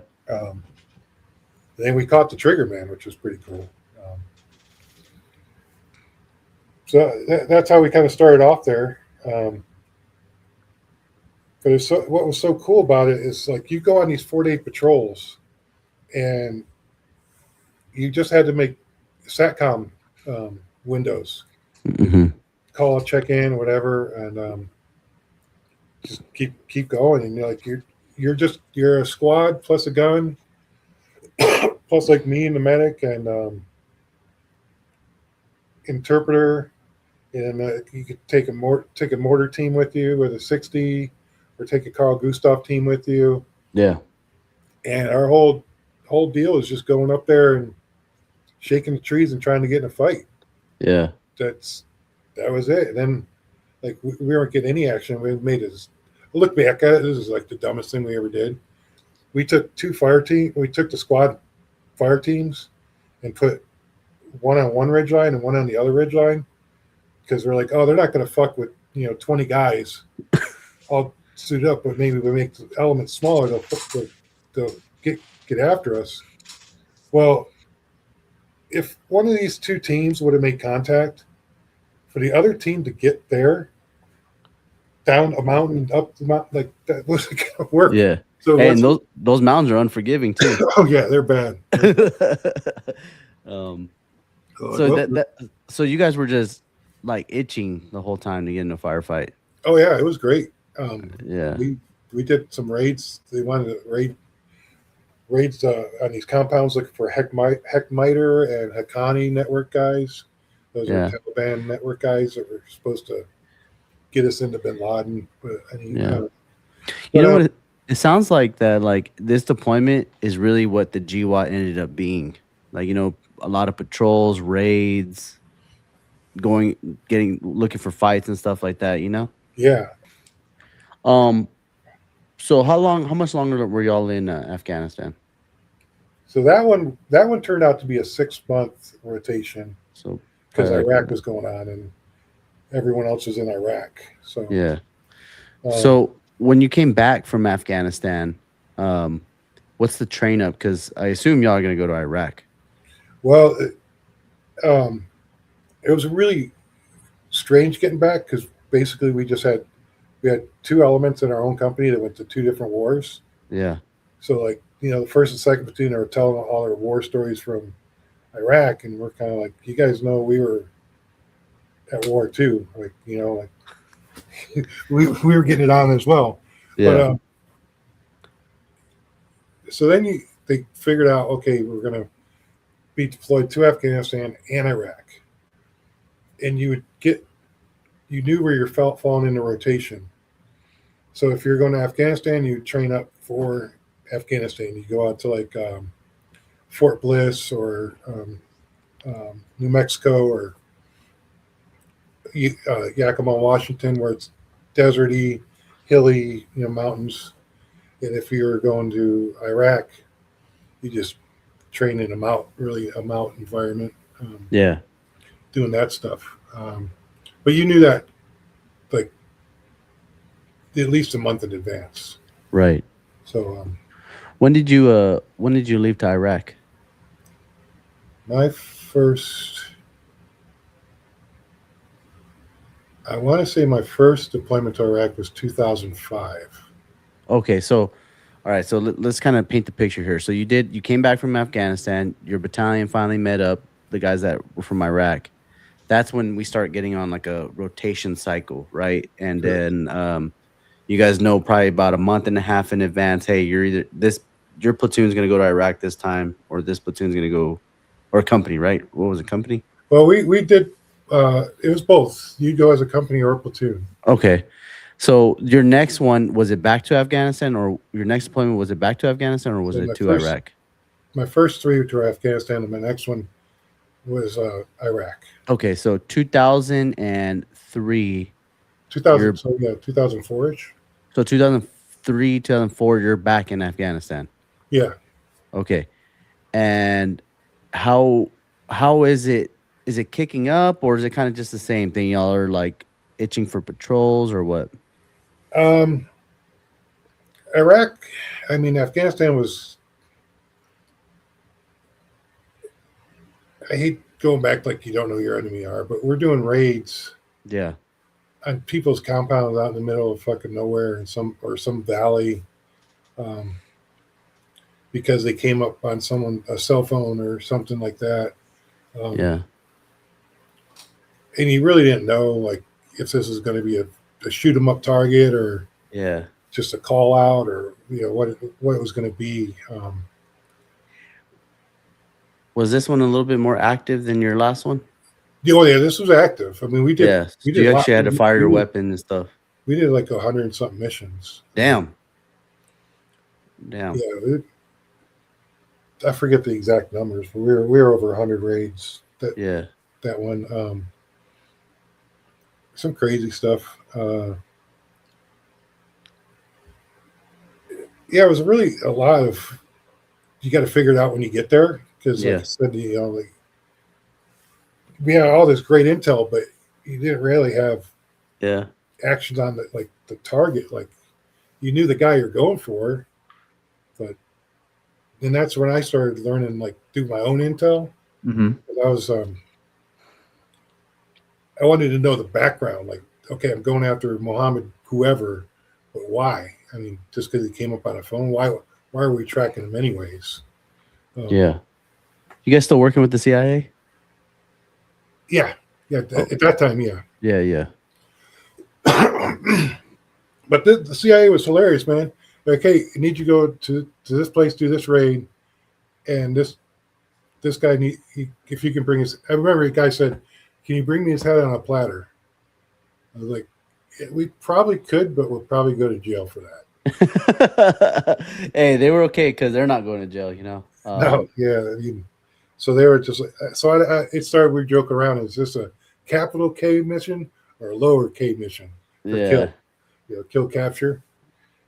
Then we caught the trigger man, which was pretty cool. So that's how we kind of started off there. But what was so cool about it is like you go on these 4-day patrols, and you just had to make SATCOM windows, call, check in, whatever, and just keep going. And you're a squad plus a gun, plus like me and the medic and interpreter, and you could take a mortar team with you with a 60, or take a Carl Gustav team with you. Yeah. And our whole deal is just going up there and shaking the trees and trying to get in a fight. Yeah. That was it. And then like we weren't getting any action. We made us look back at it. This is like the dumbest thing we ever did. We took we took the squad fire teams and put one on one ridge line and one on the other ridge line, because we're like, oh, they're not going to fuck with 20 guys all suited up, but maybe we make the elements smaller, they'll get after us. Well, if one of these two teams would have made contact, for the other team to get there, down a mountain, up the mountain, like that wasn't going to work. Yeah. So and those mountains are unforgiving too. Oh yeah, they're bad. So you guys were just like itching the whole time to get in a firefight. Oh yeah, it was great. Yeah. We did some raids. They wanted to raids on these compounds looking for Heckmiter and Haqqani network guys. Those are Taliban network guys that were supposed to get us into Bin Laden. But you know what? It sounds like that. Like this deployment is really what the GWOT ended up being. Like a lot of patrols, raids, looking for fights and stuff like that. Yeah. So how much longer were y'all in Afghanistan? So that one turned out to be a 6-month rotation. So because Iraq was going on and everyone else was in Iraq. So yeah. So when you came back from Afghanistan, what's the train up? Because I assume y'all are going to go to Iraq. Well, it was really strange getting back, because basically we had 2 elements in our own company that went to 2 different wars. Yeah. So like, the first and second platoon are telling all their war stories from Iraq, and we're kind of like, you guys know we were at war too. Like, like we were getting it on as well. Yeah. But so then they figured out, okay, we're going to be deployed to Afghanistan and Iraq, and you knew where you're falling into rotation. So if you're going to Afghanistan, you train up for Afghanistan. You go out to like Fort Bliss or New Mexico or Yakima, Washington, where it's deserty, hilly, mountains. And if you're going to Iraq, you just train in a mountain environment, Yeah. doing that stuff. But you knew that like at least a month in advance. Right. So When did you leave to Iraq? my first, I want to say my first deployment to Iraq was 2005. Okay, so all right, so let's kind of paint the picture here. So you came back from Afghanistan, your battalion finally met up, the guys that were from Iraq. That's when we start getting on like a rotation cycle, right? And Correct. then you guys know probably about a month and a half in advance, hey, your platoon's gonna go to Iraq this time, or this platoon's gonna go, or company, right? What was it, company? Well, we did. It was both. You go as a company or a platoon. Okay. So your next one, was it back to Afghanistan, or your next deployment, was it back to Afghanistan, or was So it to Iraq? my first three were Afghanistan, and my next one was Iraq. Okay, so 2003, 2000. you're So yeah, 2004 ish. so 2003, 2004, you're back in Afghanistan. Yeah. Okay. And how how is it? Is it kicking up, or is it kind of just the same thing? Y'all are like itching for patrols or what? Um, Iraq. I mean, Afghanistan was. I hate going back like you don't know who your enemy are, but we're doing raids Yeah. on people's compounds out in the middle of fucking nowhere in some valley, um, because they came up on a cell phone or something like that. Um, Yeah. and you really didn't know like if this is going to be a shoot 'em up target or Yeah. just a call out or what it was going to be. Was this one a little bit more active than your last one? Oh yeah, this was active. I mean, Yeah. we So did you a lot. actually had to fire your weapon and stuff. We did like 100 and something missions. Damn. Damn. Yeah, I forget the exact numbers, but we were over 100 raids Yeah. that one. Some crazy stuff. Yeah, it was really a lot of. You got to figure it out when you get there because, like I Yeah. said, like we had all this great intel, but you didn't really have Yeah. actions on the target. Like you knew the guy you're going for, but then that's when I started learning like do my own intel. Mm-hmm. I was I wanted to know the background. Like, okay, I'm going after Mohammed whoever, but why? I mean, just because he came up on a phone, why are we tracking him anyways? Yeah. You guys still working with the CIA? Yeah, yeah. Oh. At that time, yeah. Yeah. Yeah. But the CIA was hilarious, man. Like, hey, I need you to go to this place, do this raid, and this guy if you can bring his. I remember the guy said, "Can you bring me his head on a platter?" I was like, yeah, "We probably could, but we'll probably go to jail for that." Hey, they were okay because they're not going to jail, you know. No, yeah. I mean, so they were just like, so it started. We joke around. Is this a capital K mission or a lower K mission for Yeah. kill capture?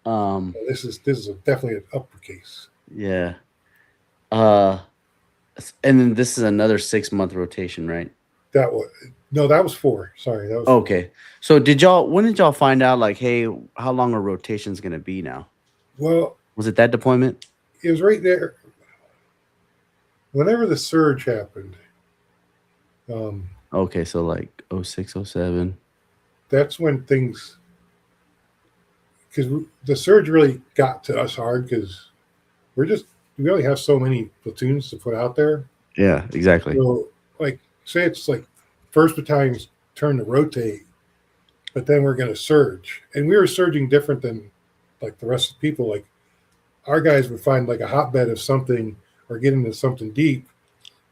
Um. This is definitely an uppercase. Yeah. Uh. And then this is another 6-month rotation, right? That was no, that was 4. Sorry, that was 4. Okay. So when did y'all find out like, hey, how long a rotation's gonna be now? Well, Was it that deployment? it was right there. Whenever the surge happened, Okay, so like 06, 07. that's when things, because the surge really got to us hard because we only have so many platoons to put out there. Yeah, exactly. So, like, say it's like first battalion's turn to rotate, but then we're going to surge, and we were surging different than like the rest of the people. Like our guys would find like a hotbed of something or get into something deep,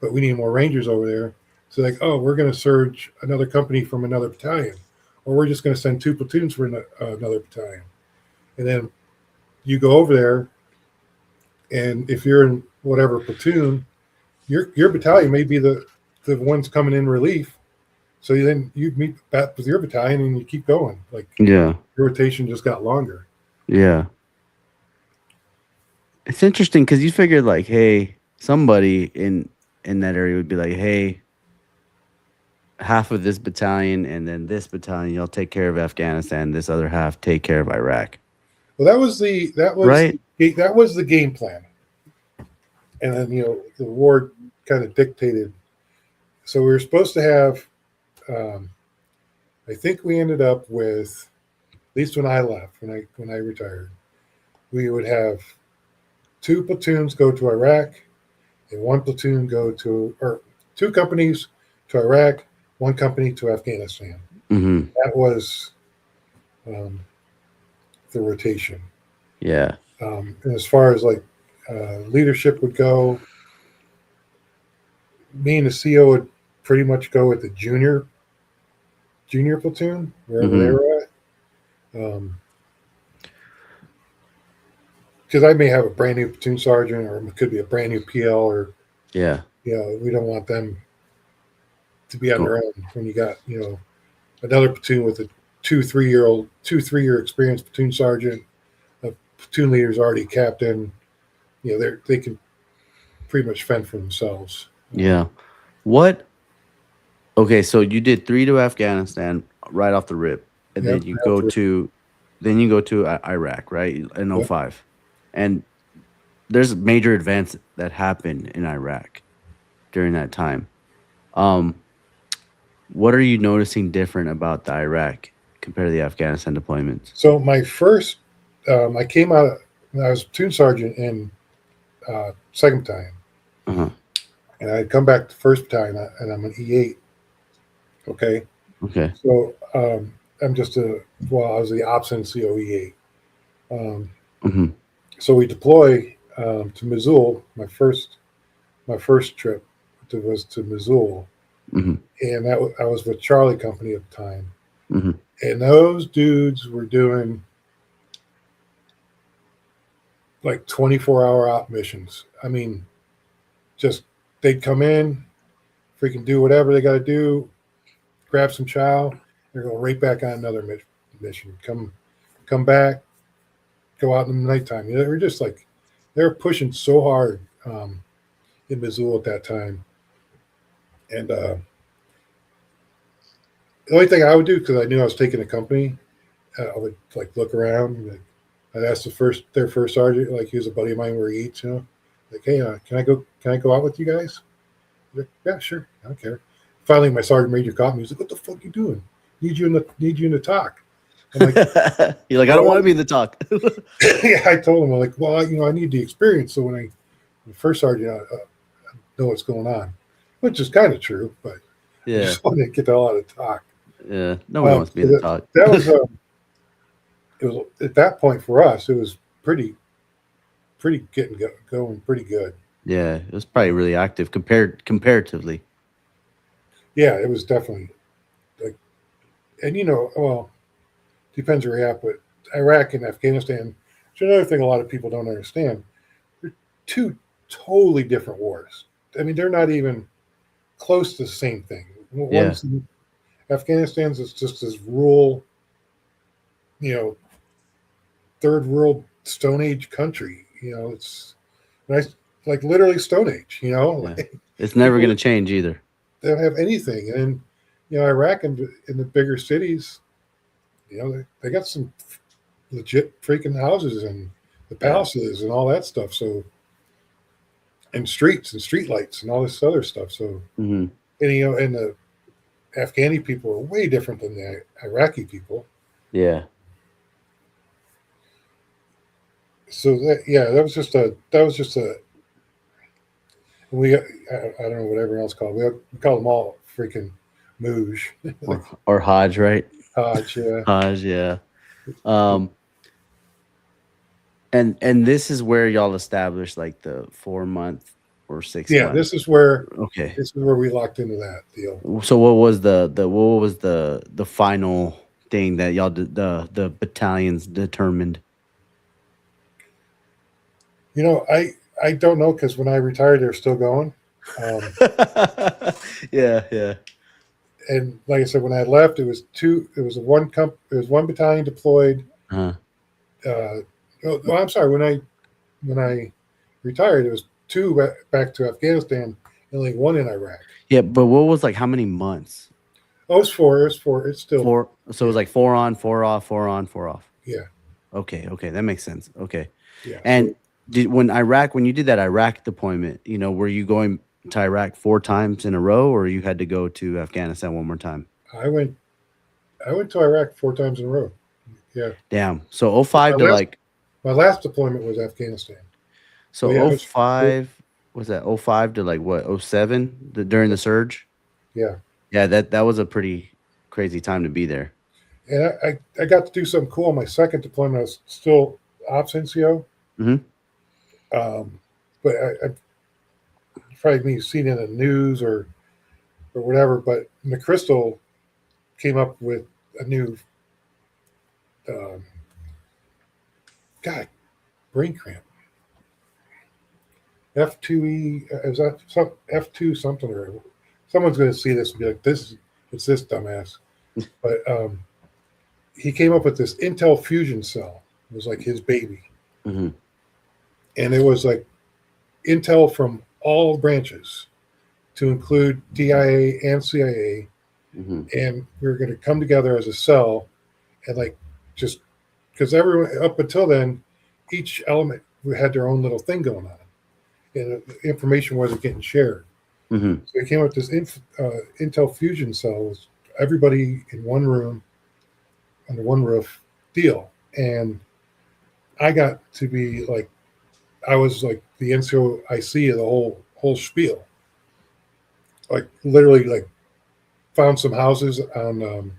but we need more rangers over there. So like, oh, we're going to surge another company from another battalion, or we're just going to send 2 platoons for another battalion, and then you go over there, and if you're in whatever platoon, your battalion may be the ones coming in relief. So then you meet back with your battalion and you keep going. Like Yeah. your rotation just got longer. Yeah. It's interesting because you figured like, hey, somebody in that area would be like, hey, half of this battalion and then this battalion, y'all take care of Afghanistan. This other half take care of Iraq. Well, Right? that was the game plan, and then the war kind of dictated. So we were supposed to have. I think we ended up with, at least when I left, when I retired, we would have two platoons go to Iraq, and one platoon go to, or two companies to Iraq, one company to Afghanistan. Mm-hmm. That was um, the rotation. Yeah. And as far as like leadership would go, me and the CO would pretty much go with the junior platoon wherever they Mm-hmm. were at. Because I may have a brand new platoon sergeant, or it could be a brand new PL, or Yeah. we don't want them to be on Go. their own when you got another platoon with a 2 3 year experienced platoon sergeant, a platoon leader's already captain. They can pretty much fend for themselves. Yeah. What? Okay, so you did 3 to Afghanistan right off the rip, and Yep, then you go to Iraq, right? In yep. '05, and there's major events that happened in Iraq during that time. Um, what are you noticing different about the Iraq compared to the Afghanistan deployments? So my first, I came out. I was platoon sergeant in second battalion, Uh-huh. and I come back to first battalion, and I'm an E8. Okay, Okay. so I'm just I was the ops NCO E8. Mhm. So we deploy to Missoula. My first trip was to Missoula, Mhm. and I was with Charlie Company at the time, Mhm. and those dudes were doing like 24-hour op missions. I mean, just they'd come in, freaking do whatever they got to do, grab some chow, they're going right back on another mission. Come back, go out in the nighttime. They were just like they were pushing so hard in Missoula at that time, and the only thing I would do, because I knew I was taking a company, I would like look around. Like, I'd ask their first sergeant, like he was a buddy of mine where he eats, like, hey, can I go out with you guys? Like, yeah, sure, I don't care. Finally, my sergeant major caught me. He's like, what the fuck you doing? Need you in the talk. I'm like, You're like, I don't want well, to be in the talk. yeah, I told him, I'm like, well, I need the experience. So when the first sergeant, I know what's going on, which is kind of true, but I Yeah. just wanted to get the hell out of talk. Yeah. Nobody wants to be in So the talk. that was it was at that point for us. It was pretty going pretty good. Yeah, it was probably really active comparatively. Yeah, it was definitely like, and well, depends where you're at, but Iraq and Afghanistan. It's another thing a lot of people don't understand. They're two totally different wars. I mean, they're not even close to the same thing. Yeah. One's Afghanistan's is just this rural, you know, third world Stone Age country. It's nice, like literally Stone Age. Yeah. Like It's never people gonna change either. they don't have anything, and Iraq and in the bigger cities, they got some legit freaking houses and the Yeah. palaces and all that stuff. So, and streets and street lights and all this other stuff. So, Mhm. and the Afghani people are way different than the Iraqi people. Yeah. So that was just a I don't know what everyone else called. We call them all freaking Mooj, like Or Hodge, right? Hodge. Yeah, Hodge, yeah. Um, and this is where y'all established like the 4 month or six yeah. month. Okay. This is where we locked into that deal. So what was the final thing that y'all did, the battalions determined? I don't know because when I retired, they're still going. Um, Yeah, yeah. and like I said, when I left, it was two. It was It was one battalion deployed. Uh-huh. I'm sorry. When I retired, it was two back to Afghanistan, and only one in Iraq. Yeah, but what was like how many months? Oh, it's four. It's four. It's still, Four. So it yeah, was like 4 on, 4 off, 4 on, 4 off. yeah, Okay, okay, that makes sense. Okay. yeah. And when you did that Iraq deployment, were you going to Iraq 4 times in a row, or you had to go to Afghanistan one more time? I went. I went to Iraq 4 times in a row. Yeah. Damn. So oh five My to last like my last deployment was Afghanistan. But so yeah, oh five was that 05 to like what, 07 during the surge? yeah. Yeah, that was a pretty crazy time to be there. And I got to do something cool. My second deployment, I was still ops NCO. Hmm. Um, but I probably me seen it in the news or whatever. But McChrystal came up with a new um, God brain cramp F2E. Is that some F2 something or someone's going to see this and be like, it's this dumbass. But he came up with this Intel Fusion cell. It was like his baby, Hmm. and it was like Intel from all branches to include DIA and CIA, Hmm. and we were going to come together as a cell and like just because everyone up until then, each element had their own little thing going on, and the information wasn't getting shared. Hmm. So we came up with this Intel Fusion cells, everybody in one room under one roof deal, and I got to be like I was like the NCOIC of the whole spiel. Like literally, like found some houses on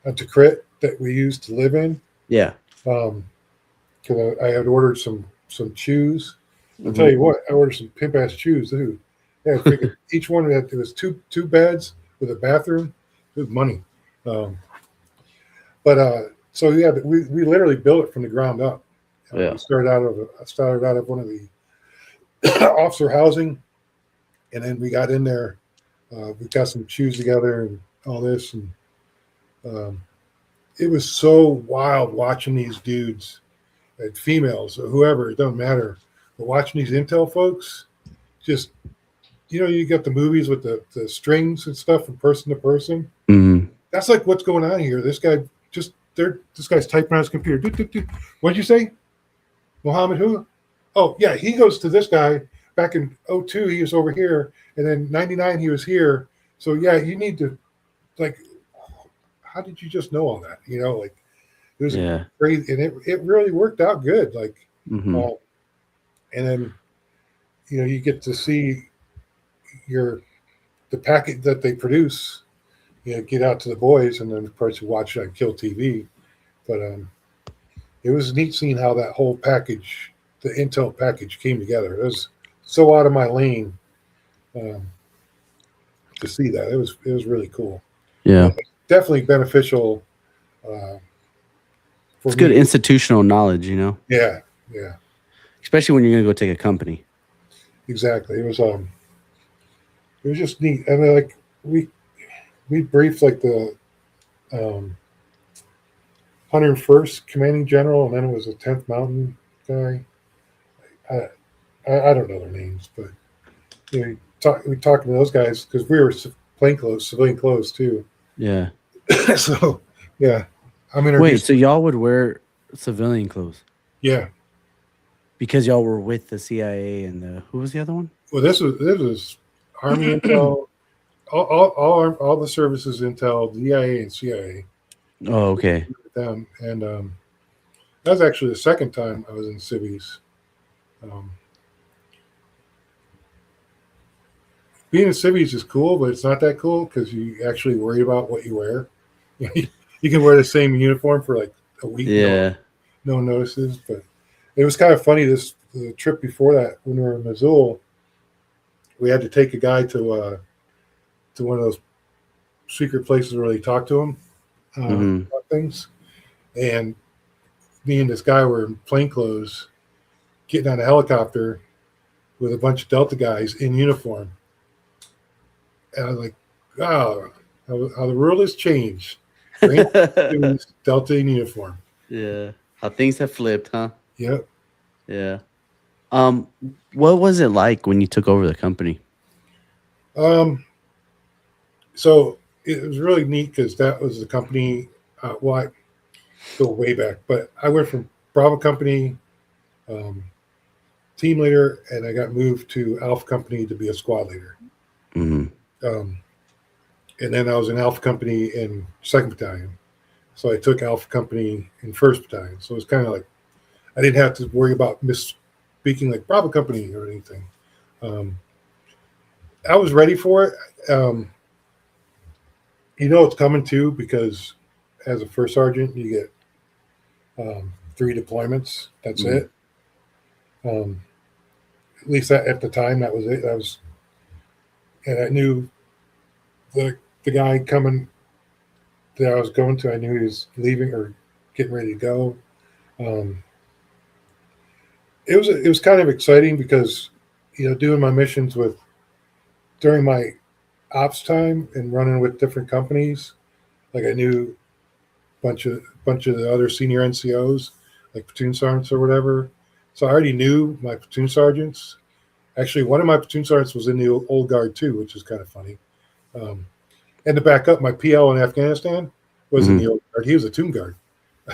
Tikrit that we used to live in. Yeah. Um, because I had ordered some shoes. I'll tell Hmm. you what, I ordered some pimp ass shoes, dude. Yeah, I figured each one had it was two beds with a bathroom. It was money. Um, but so yeah, we literally built it from the ground up. Yeah. We started out of one of the officer housing, and then we got in there. We got some shoes together and all this, and um, it was so wild watching these dudes and females or whoever, it doesn't matter. But watching these intel folks, just you got the movies with the strings and stuff from person to person. Hmm. That's like what's going on here. This guy's typing on his computer. Doot, doot, doot. What'd you say? Mohammed who? Oh yeah, he goes to this guy. Back in '02, he was over here, and then '99 he was here. So yeah, you need to like, how did you just know all that? Like it was Yeah. crazy, and it really worked out good. Like, Hmm. uh, and then you get to see your the packet that they produce. Get out to the boys, and then of course you watch it on Kill TV. But it was neat seeing how that whole package, the Intel package, came together. It was so out of my lane um, to see that. It was really cool. Yeah. Definitely beneficial uh, for It's good me. institutional knowledge, Yeah, yeah, especially when you're gonna go take a company. exactly. It was just neat. And then, like we briefed like the um, 101st commanding general, and then it was a 10th Mountain guy. I, I don't know their names, but we talked to those guys because we were plainclothes, civilian clothes too. Yeah. So yeah, I'm Wait, introduced. so y'all would wear civilian clothes Yeah, because y'all were with the CIA and who was the other one? well, this was Army Intel, all the services Intel, DIA, and CIA. Oh, okay. With them, and that was actually the second time I was in civies. Um, Being in civies is cool, but it's not that cool because you actually worry about what you wear. You can wear the same uniform for like a week, Yeah. no one notices. But it was kind of funny. The trip before that, when we were in Missoula, we had to take a guy to one of those secret places where they talk to him Hmm. about things. And me and this guy were in plain clothes, getting on a helicopter with a bunch of Delta guys in uniform. And I was like, wow, how the world has changed. Ranger dudes, Delta in uniform. Yeah. How things have flipped, huh? Yep. Yeah. Um, what was it like when you took over the company? Um, so it was really neat because that was the company. Well, I go way back, but I went from Bravo Company, um, team leader, and I got moved to Alpha Company to be a squad leader. Mhm. Um, and then I was in Alpha Company in Second Battalion. So I took Alpha Company in First Battalion. So it was kind of like I didn't have to worry about misspeaking like Bravo Company or anything. Um, I was ready for it. It's coming too because as a first sergeant, you get 3 deployments. That's Mhm. it. Um, at least that, at the time, that was it. And I knew the guy coming that I was going to. I knew he was leaving or getting ready to go. Um, it was kind of exciting because doing my missions with during my ops time and running with different companies. Like I knew bunch of the other senior NCOs, like platoon sergeants or whatever. So I already knew my platoon sergeants. Actually, one of my platoon sergeants was in the old guard too, which is kind of funny. Um, and to back up, my PL in Afghanistan was in the Mhm. old guard. He was a tomb guard,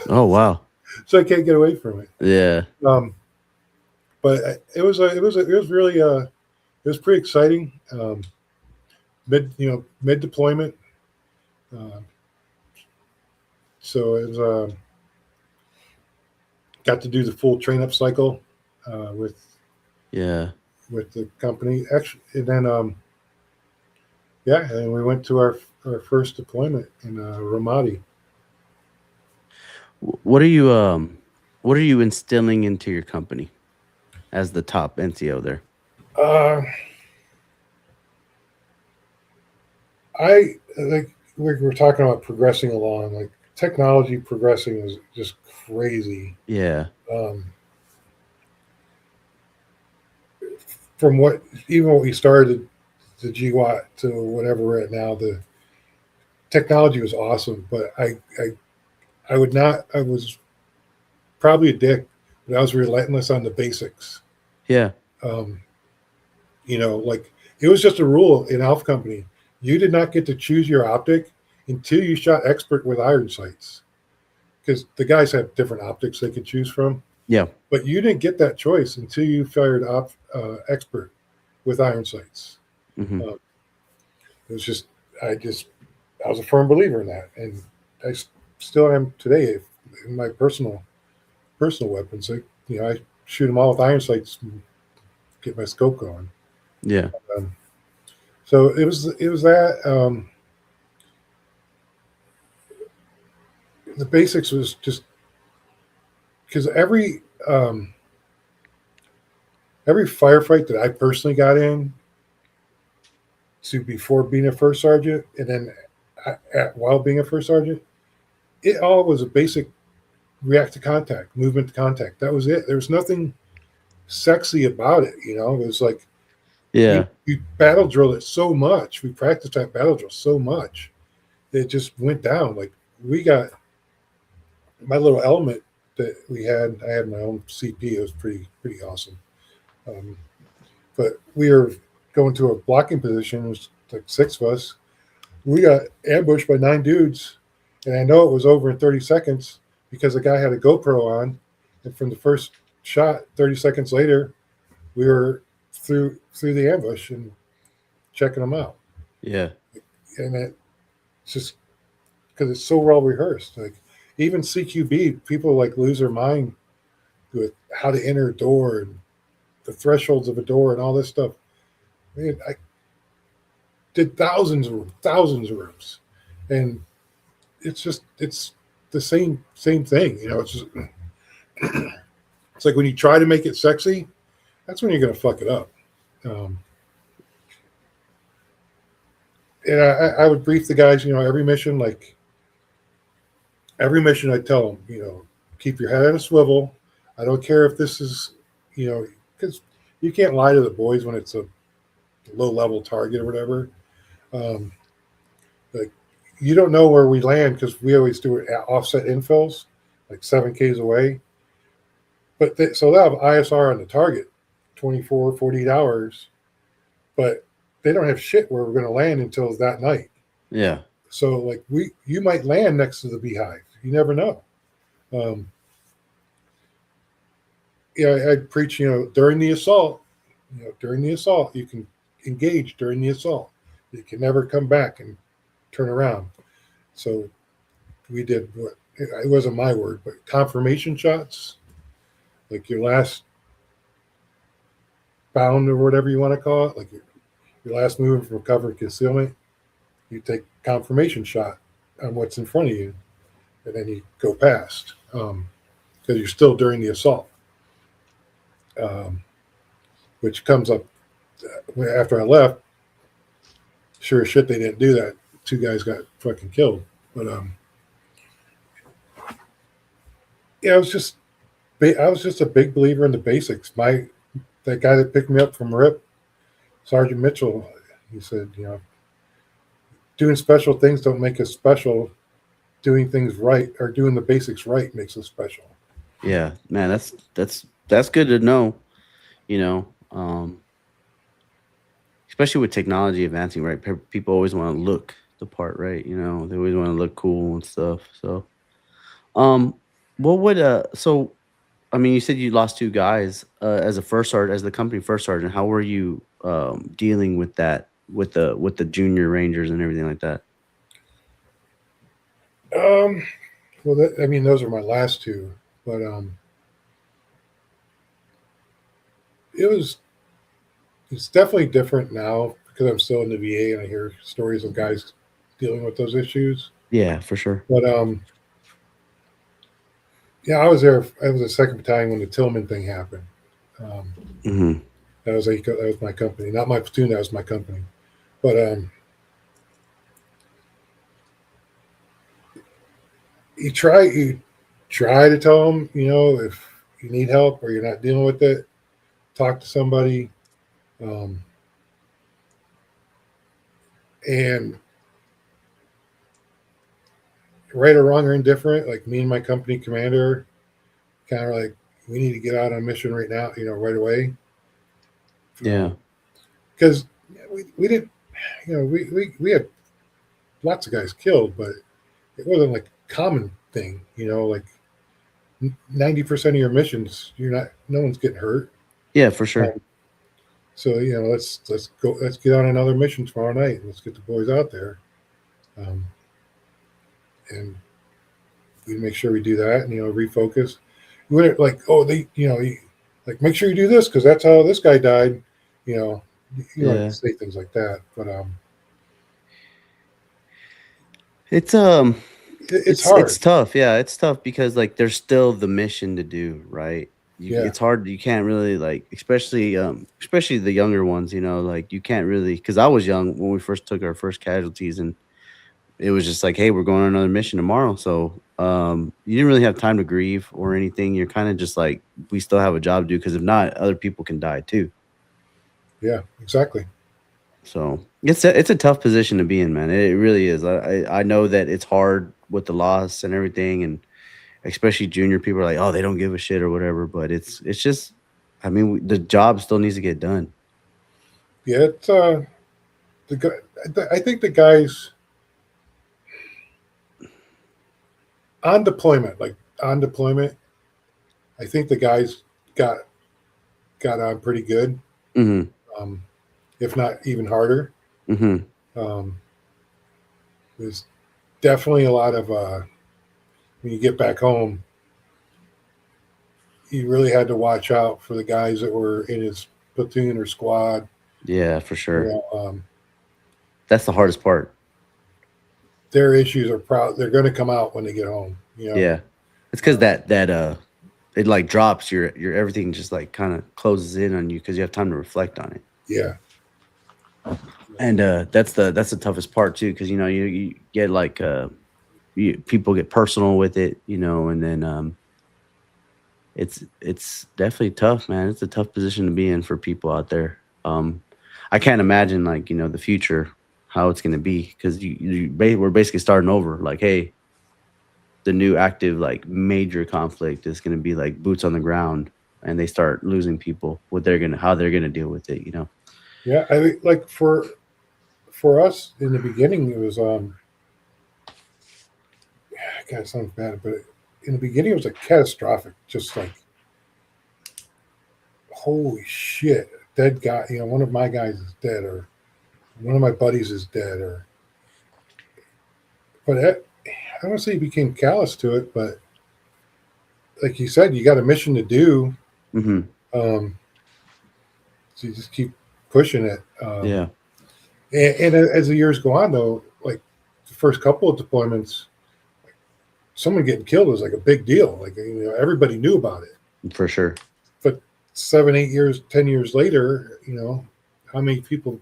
Oh, wow. so I can't get away from it. Yeah. Um, but it was really it was pretty exciting. Mid deployment. Uh, so it was got to do the full train up cycle uh, with Yeah. with the company. Actually, and then yeah, and we went to our first deployment in Ramadi. What are you instilling into your company as the top NCO there? Uh, I like we're talking about progressing along. Like technology progressing is just crazy. Yeah. Um, from what even when we started the GWOT to whatever we're at now, the technology was awesome. But I would not. I was probably a dick, but I was relentless on the basics. Yeah. Um, like it was just a rule in Alpha Company. You did not get to choose your optic until you shot expert with iron sights because the guys have different optics they could choose from. Yeah. But you didn't get that choice until you fired expert with iron sights. Mhm. Uh, it was just I was a firm believer in that, and I still am today in my personal weapons. I shoot them all with iron sights and get my scope going. Yeah. Um, so it was that. The basics was just because every firefight that I personally got in to before being a first sergeant, and then while being a first sergeant, it all was a basic react to contact, movement to contact. That was it. There was nothing sexy about it. It was like we Yeah. we battle drilled it so much. We practiced that battle drill so much. It just went down. Like we got my little element that we had. I had my own CP. It was pretty awesome. Um, but we were going to a blocking position. It was like 6 of us. We got ambushed by 9 dudes, and I know it was over in 30 seconds because the guy had a GoPro on, and from the first shot, 30 seconds later, we were through the ambush and checking them out. Yeah. And it's just because it's so well rehearsed. Like even CQB, people like lose their mind with how to enter a door and the thresholds of a door and all this stuff. Man, I did thousands of rooms, and it's the same thing. It's just it's like when you try to make it sexy, that's when you're gonna fuck it up. Um, and I would brief the guys. Every mission I tell them, keep your head on a swivel. I don't care if this is because you can't lie to the boys when it's a low level target or whatever. Um, like you don't know where we land because we always do it at offset infills, like 7Ks away. But so they'll have ISR on the target 24, 48 hours, but they don't have shit where we're going to land until that night. Yeah. So like you might land next to the beehive. You never know. Um, I preach, during the assault, you can engage during the assault. You can never come back and turn around. So we did what it wasn't my word, but confirmation shots, like your last bound or whatever you want to call it, like your last movement from cover and concealment. You take confirmation shot on what's in front of you, and then you go past because you're still during the assault, which comes up after I left. Sure as shit, they didn't do that. 2 guys got fucking killed, but yeah, I was just a big believer in the basics. That guy that picked me up from RIP, Sergeant Mitchell, he said, doing special things don't make us special. Doing things right or doing the basics right makes us special. Yeah, man, that's good to know. You know, especially with technology advancing, right? People always want to look the part, right? They always want to look cool and stuff. So, um, what would so I mean, you said you lost 2 guys as a first sergeant, as the company first sergeant. How were you dealing with that, with the junior rangers and everything like that? Um, well, those are my last 2, but it was it's definitely different now because I'm still in the VA and I hear stories of guys dealing with those issues. Yeah, for sure. But yeah, I was there. I was the 2nd battalion when the Tillman thing happened. Um, Hmm. that was my company, not my platoon. That was my company. But you try to tell them, if you need help or you're not dealing with it, talk to somebody. Um, and right or wrong or indifferent, like me and my company commander, kind of like we need to get out on mission right now, right away. Yeah. Because we didn't, we had lots of guys killed, but it wasn't like a common thing, like 90% of your missions, no one's getting hurt. Yeah, for sure. So let's get on another mission tomorrow night. Let's get the boys out there, um, and we make sure we do that, and refocus. We wouldn't like, oh, like make sure you do this because that's how this guy died. You don't have to Yeah. say things like that, but It's it's it's hard. tough. Yeah, it's tough because like there's still the mission to do, right? Yeah, It's hard. You can't really like, especially the younger ones. Like you can't really, because I was young when we first took our first casualties, and it was just like, hey, we're going on another mission tomorrow. So you didn't really have time to grieve or anything. You're kind of just like, we still have a job to do because if not, other people can die too. yeah, exactly. So it's a tough position to be in, man. It really is. I know that it's hard with the loss and everything, and especially junior people are like, oh, they don't give a shit or whatever. But it's just, I mean, the job still needs to get done. Yeah, it's the guy. I think the guys on deployment, I think the guys got on pretty good, Hmm. um, if not even harder. Hmm. Um, there's definitely a lot of when you get back home, you really had to watch out for the guys that were in his platoon or squad. Yeah, for You sure. know, That's the hardest part. their issues are they're going to come out when they get home. Yeah, it's because it like drops your everything, just like kind of closes in on you because you have time to reflect on it. Yeah, And that's the toughest part too, because you get like people get personal with it, and then it's definitely tough, man. It's a tough position to be in for people out there. I can't imagine like the future, how it's going to be, because we're basically starting over. Like, hey, the new active like major conflict is going to be like boots on the ground, and they start losing people. How they're gonna deal with it. Yeah, I think like for us in the beginning, it was God, it sounds bad, but in the beginning it was like catastrophic, just like holy shit, dead guy. One of my guys is dead, or one of my buddies is dead, or but I don't say he became callous to it, but like you said, you got a mission to do. Hmm. Um, so you just keep pushing it. Yeah, And as the years go on, though, like the first couple of deployments, someone getting killed was like a big deal. Like everybody knew about it. for sure. But 7, 8 years, 10 years later, how many people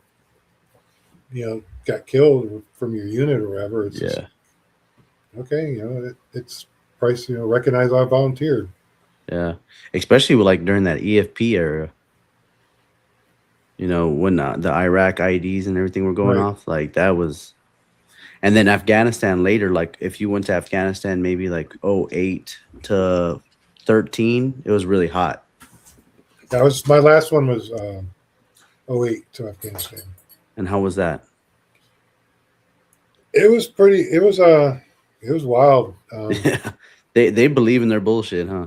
got killed from your unit or whatever? It's just Yeah, okay. It's price. Recognize I volunteered. yeah. Especially with like during that EFP era, when the Iraq IEDs and everything were going Right. off, like that was. And then Afghanistan later, like if you went to Afghanistan, maybe like 08 to 13, it was really hot. That was my last one was 08 to Afghanistan. And how was that? It was pretty. It was wild. Yeah, they believe in their bullshit, huh?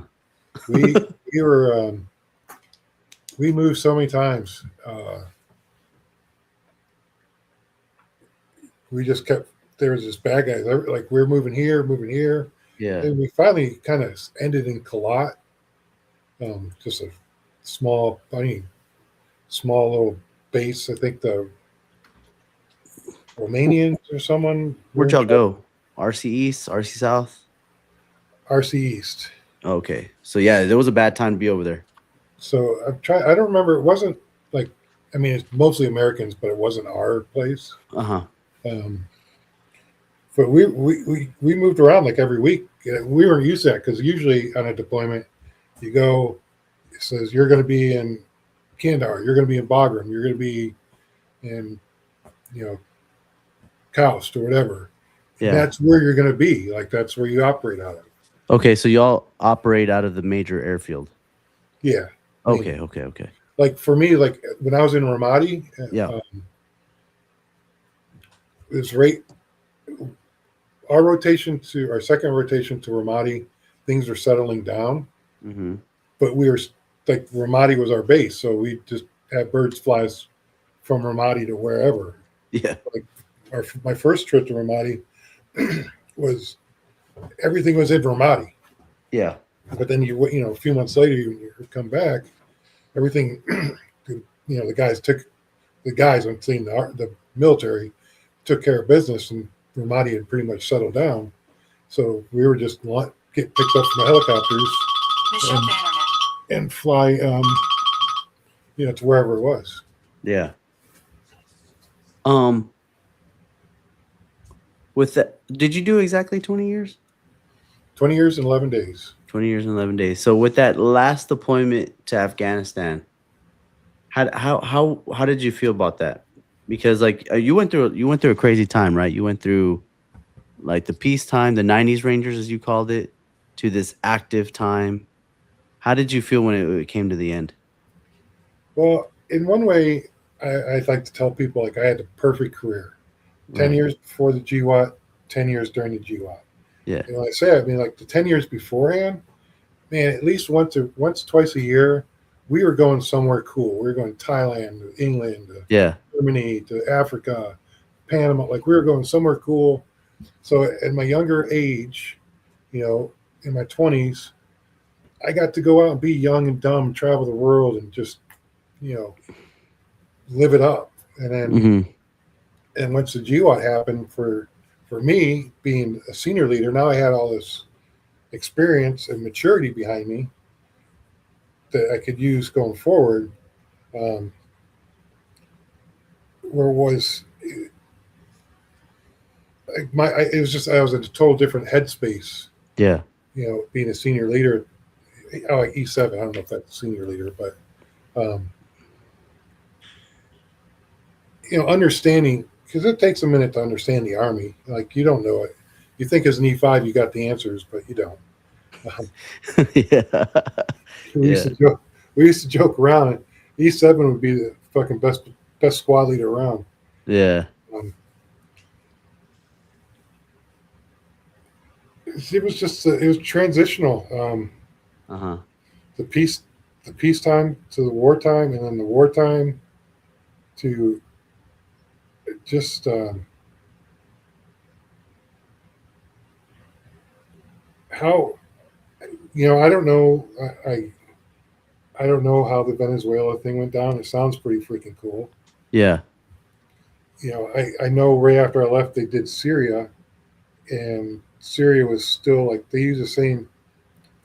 We we were we moved so many times. We just kept there was this bad guy. Like we're moving here, moving here, Yeah, and we finally kind of ended in Kalat. Just a small little base. I think the Romanians or someone were where'd in y'all charge. go? RC East, RC South. RC East. Okay, so yeah, there was a bad time to be over there. So I'm trying. I don't remember. It wasn't like. I mean, it's mostly Americans, but it wasn't our place. Uh huh. Um, but we moved around like every week. We weren't used to that because usually on a deployment, you go. It says you're going to be in Kandahar, you're going to be in Bagram, you're going to be in you know Kaust or whatever, and Yeah. that's where you're going to be. Like that's where you operate out of. Okay, so y'all operate out of the major airfield. Yeah, Okay, maybe. okay, okay. Like for me, like when I was in Ramadi, Yeah. it was right our rotation to our second rotation to Ramadi. Things were settling down, Mm-hmm. but we were like Ramadi was our base, so we just had birds fly us from Ramadi to wherever. Yeah. Like my first trip to Ramadi was everything was in Ramadi, Yeah. but then a few months later you come back, everything the guys I'm saying the military took care of business and Ramadi had pretty much settled down, so we were just get picked up from the helicopters and, and fly to wherever it was. Yeah. Um, with that, did you do exactly 20 years? 20 years and 11 days. 20 years and 11 days. So with that last deployment to Afghanistan, how did you feel about that? Because like you went through a crazy time, right? You went through like the peacetime, the 90s Rangers as you called it, to this active time. How did you feel when it came to the end? Well, in one way, I'd like to tell people like I had the perfect career. 10 Right. years before the GWOT, 10 years during the GWOT. Yeah. And when I say I mean like the 10 years beforehand, man, at least twice a year, we were going somewhere cool. We were going to Thailand, to England, to Yeah. Germany, to Africa, Panama. Like we were going somewhere cool. So at my younger age, in my 20s, I got to go out and be young and dumb, travel the world, and just you know live it up. And then Hmm. and once the GWAT happened for me being a senior leader, now I had all this experience and maturity behind me that I could use going forward. Um, where was it was just I was in a total different headspace. Yeah. Being a senior leader like E7. I don't know if that's senior leader, but um, understanding, because it takes a minute to understand the Army. Like, you don't know it. You think as an E5 you got the answers, but you don't. Um, Yeah. we used Yeah. to joke. We used to joke around. E7 would be the fucking best squad leader around. Yeah. Um, it was just it was transitional. Uh-huh. The peace the peacetime to the wartime, and then the wartime to just how I don't know. I don't know how the Venezuela thing went down. It sounds pretty freaking cool. Yeah. I know right after I left, they did Syria, and Syria was still like they use the same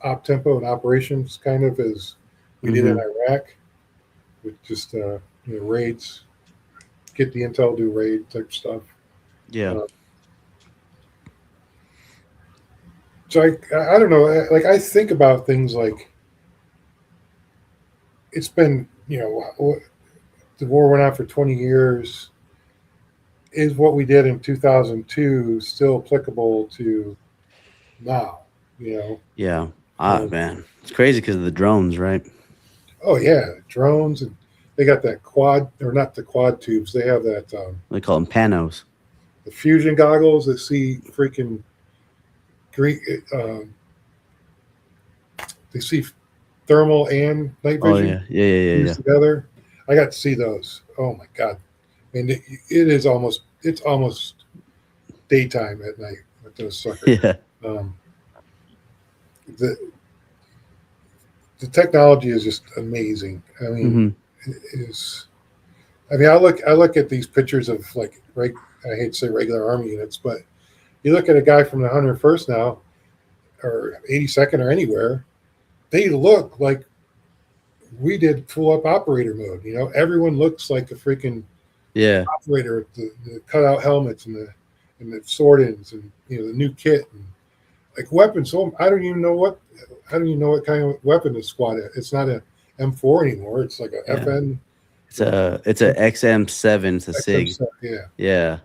op tempo and operations kind of as we did in Mhm. Iraq, with just raids, get the intel, do raid type stuff. Yeah. Uh, so I don't know. Like, I think about things like it's been the war went on for 20 years. Is what we did in 2002 still applicable to now? You Yeah. know, Ah, man. It's crazy because of the drones, right? oh yeah, drones, and they got that quad, or not the quad tubes. They have that They call them panos. the fusion goggles that see freaking green. They see thermal and night Oh vision yeah. Yeah, yeah, yeah, fused yeah. together. I got to see those. Oh my god! And it is almost daytime at night with those suckers. Yeah. Um, the the technology is just amazing. I mean, Mhm. it is. I mean, I look at these pictures of like I hate to say regular army units, but you look at a guy from the 101st now, or 82nd, or anywhere. They look like we did full up operator mode. Everyone looks like a freaking Yeah. operator with the cutout helmets and the sword ends, and the new kit, and like weapons. So I don't even know what kind of weapon the squad is. It's not a M4 anymore. It's like a Yeah. FN It's a XM7, it's a SIG. XM7. Yeah, Yeah.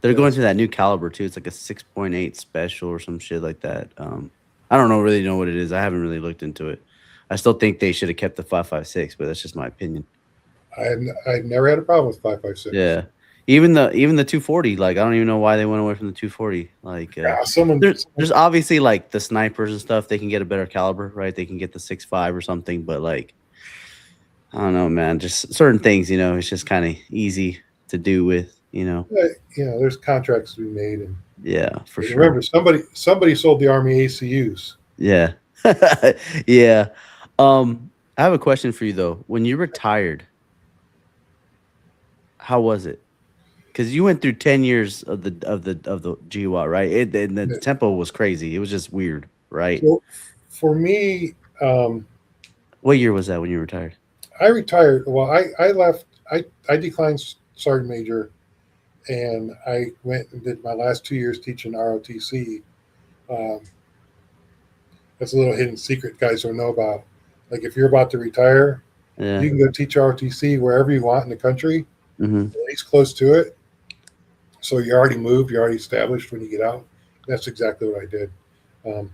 They're going yes. to that new caliber too. It's like a 6.8 special or some shit like that. I don't know really know what it is. I haven't really looked into it. I still think they should have kept the 5.56, but that's just my opinion. I've never had a problem with 5.56. Yeah. Even the 240, like I don't even know why they went away from the 240. Like Yeah, there's obviously like the snipers and stuff, they can get a better caliber, right? They can get the 6.5 or something, but like I don't know, man. Just certain things, it's just kind of easy to do with. there's contracts to be made, and Yeah, for sure. remember, somebody sold the Army ACUs. Yeah. Yeah. I have a question for you though. When you retired, how was it? Because you went through 10 years of the GWOT, right? And the tempo was crazy. It was just weird, right? So for me, What year was that when you retired? I retired. Well, I left. I declined sergeant major, and I went and did my last 2 years teaching ROTC. Um, that's a little hidden secret guys don't know about. Like, if you're about to retire, Yeah. you can go teach ROTC wherever you want in the country, Hmm. at least close to it. So you're already moved, you're already established when you get out. That's exactly what I did. Um,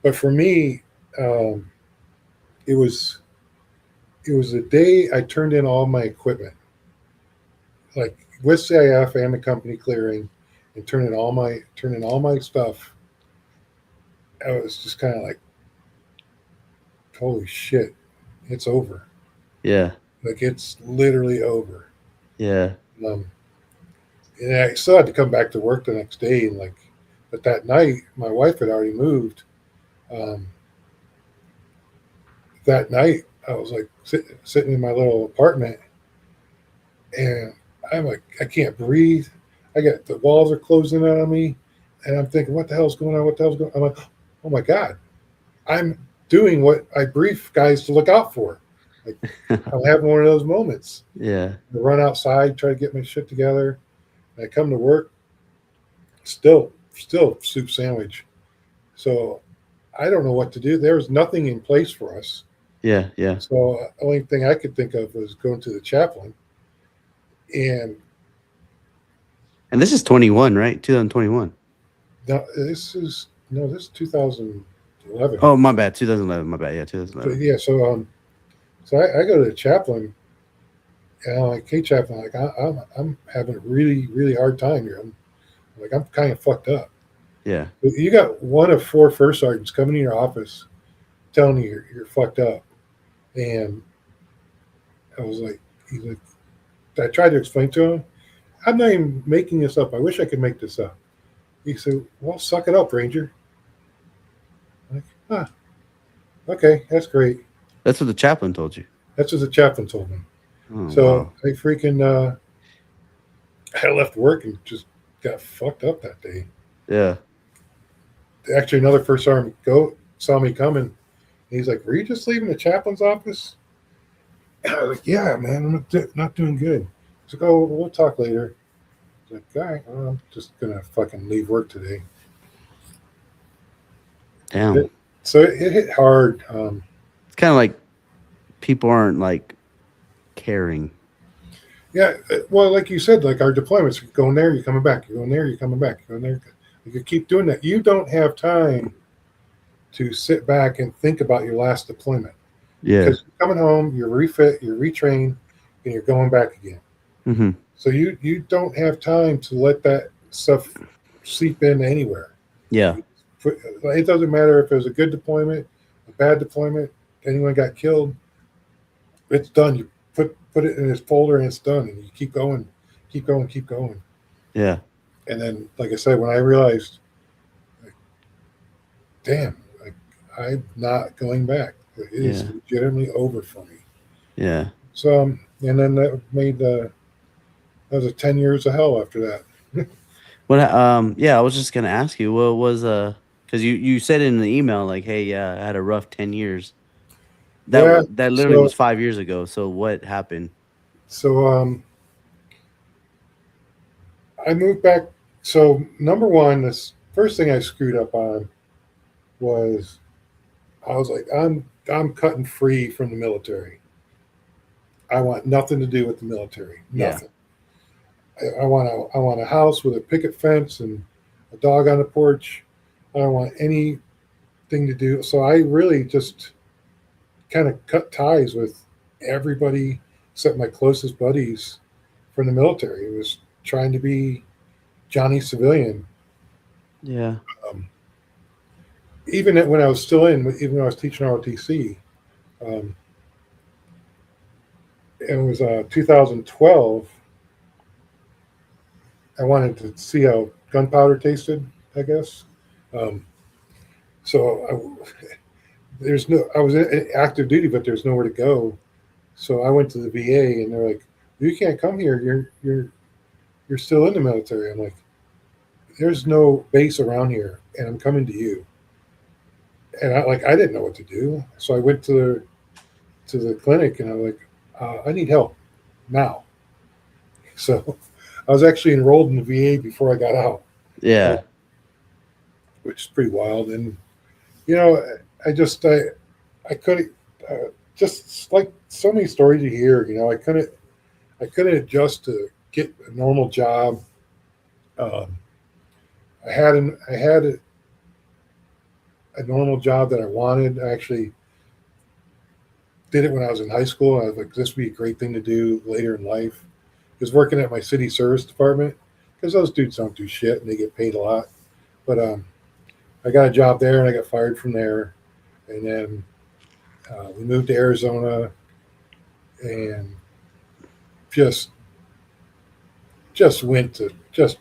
but for me, um, it was the day I turned in all my equipment, like with CIF and the company clearing, and turning all my stuff. I was just kind of like, holy shit, it's over. Yeah. Like, it's literally over. Yeah. Um, and I still had to come back to work the next day, and like, but that night my wife had already moved. Um, that night I was like sitting in my little apartment, and I'm like, I can't breathe. I got the walls are closing in on me, and I'm thinking, what the hell's going on? What the hell's going on? I'm like, oh my god, I'm doing what I brief guys to look out for. Like, I'm having one of those moments. Yeah. I run outside, try to get my shit together, and I come to work, still soup sandwich. So I don't know what to do. There was nothing in place for us. Yeah, yeah. So the only thing I could think of was going to the chaplain. And And this is 21, right? 2021. now this is no, this is 2011. Oh, my bad. 2011. My bad. Yeah, So 2011. yeah, so I go to the chaplain, and I'm like, hey, chaplain, like I'm having a really really hard time here. I'm kind of fucked up. Yeah. You got one of four first sergeants coming to your office telling you you're fucked up, and I was like, he's like, I tried to explain to him, I'm not even making this up. I wish I could make this up. He said, well, suck it up, Ranger. I'm like, huh, okay, that's great. That's what the chaplain told you. That's what the chaplain told me. Oh, So wow. I freaking I left work and just got fucked up that day. Yeah. Actually, another first sergeant go saw me coming. He's like, "Were you just leaving the chaplain's office?" I was like, "Yeah, man, I'm not doing good." He's like, "Oh, we'll talk later." I was like, "All right, well, I'm just gonna fucking leave work today." Damn. So it hit hard. It's kind of like people aren't like caring. Yeah, well, like you said, like our deployments, you're going there, you're coming back, you're going there, you're coming back, you're going there. You could keep doing that. You don't have time to sit back and think about your last deployment Yeah. because you're coming home, you're refit, you're retrained, and you're going back again. Mm-hmm. So you don't have time to let that stuff seep in anywhere. Yeah. It doesn't matter if it was a good deployment, a bad deployment, anyone got killed. It's done. You put it in this folder and it's done, and you keep going, keep going, keep going. Yeah. And then, like I said, when I realized, like, damn, like I'm not going back. It is Yeah. legitimately over for me. Yeah. So, and then that made that was a 10 years of hell after that. What yeah, I was just gonna ask you what was because you said in the email like, hey, yeah, I had a rough 10 years. Yeah. That literally So was 5 years ago. So what happened? so I moved back. So number one, this first thing I screwed up on was I was like, I'm cutting free from the military. I want nothing to do with the military. Yeah. Nothing. I want a house with a picket fence and a dog on the porch. I don't want anything to do. So I really just kind of cut ties with everybody except my closest buddies from the military. It was trying to be Johnny Civilian. Yeah. Um, Even when I was still even when I was teaching ROTC, um, it was 2012. I wanted to see how gunpowder tasted, I guess. Um, so there's no, I was in active duty, but there's nowhere to go. So I went to the VA, and they're like, "You can't come here. You're still in the military." I'm like, "There's no base around here, and I'm coming to you." And I didn't know what to do, so I went to the clinic, and I'm like, "I need help now." So I was actually enrolled in the VA before I got out, uh, Yeah. which is pretty wild. And you know, I just I couldn't just like so many stories you hear. You know, I couldn't adjust to get a normal job. Um, I had a normal job that I wanted. I actually did it when I was in high school. I was like, this would be a great thing to do later in life. Was working at my city service department because those dudes don't do shit and they get paid a lot. But I got a job there and I got fired from there. And then we moved to Arizona and just just went to just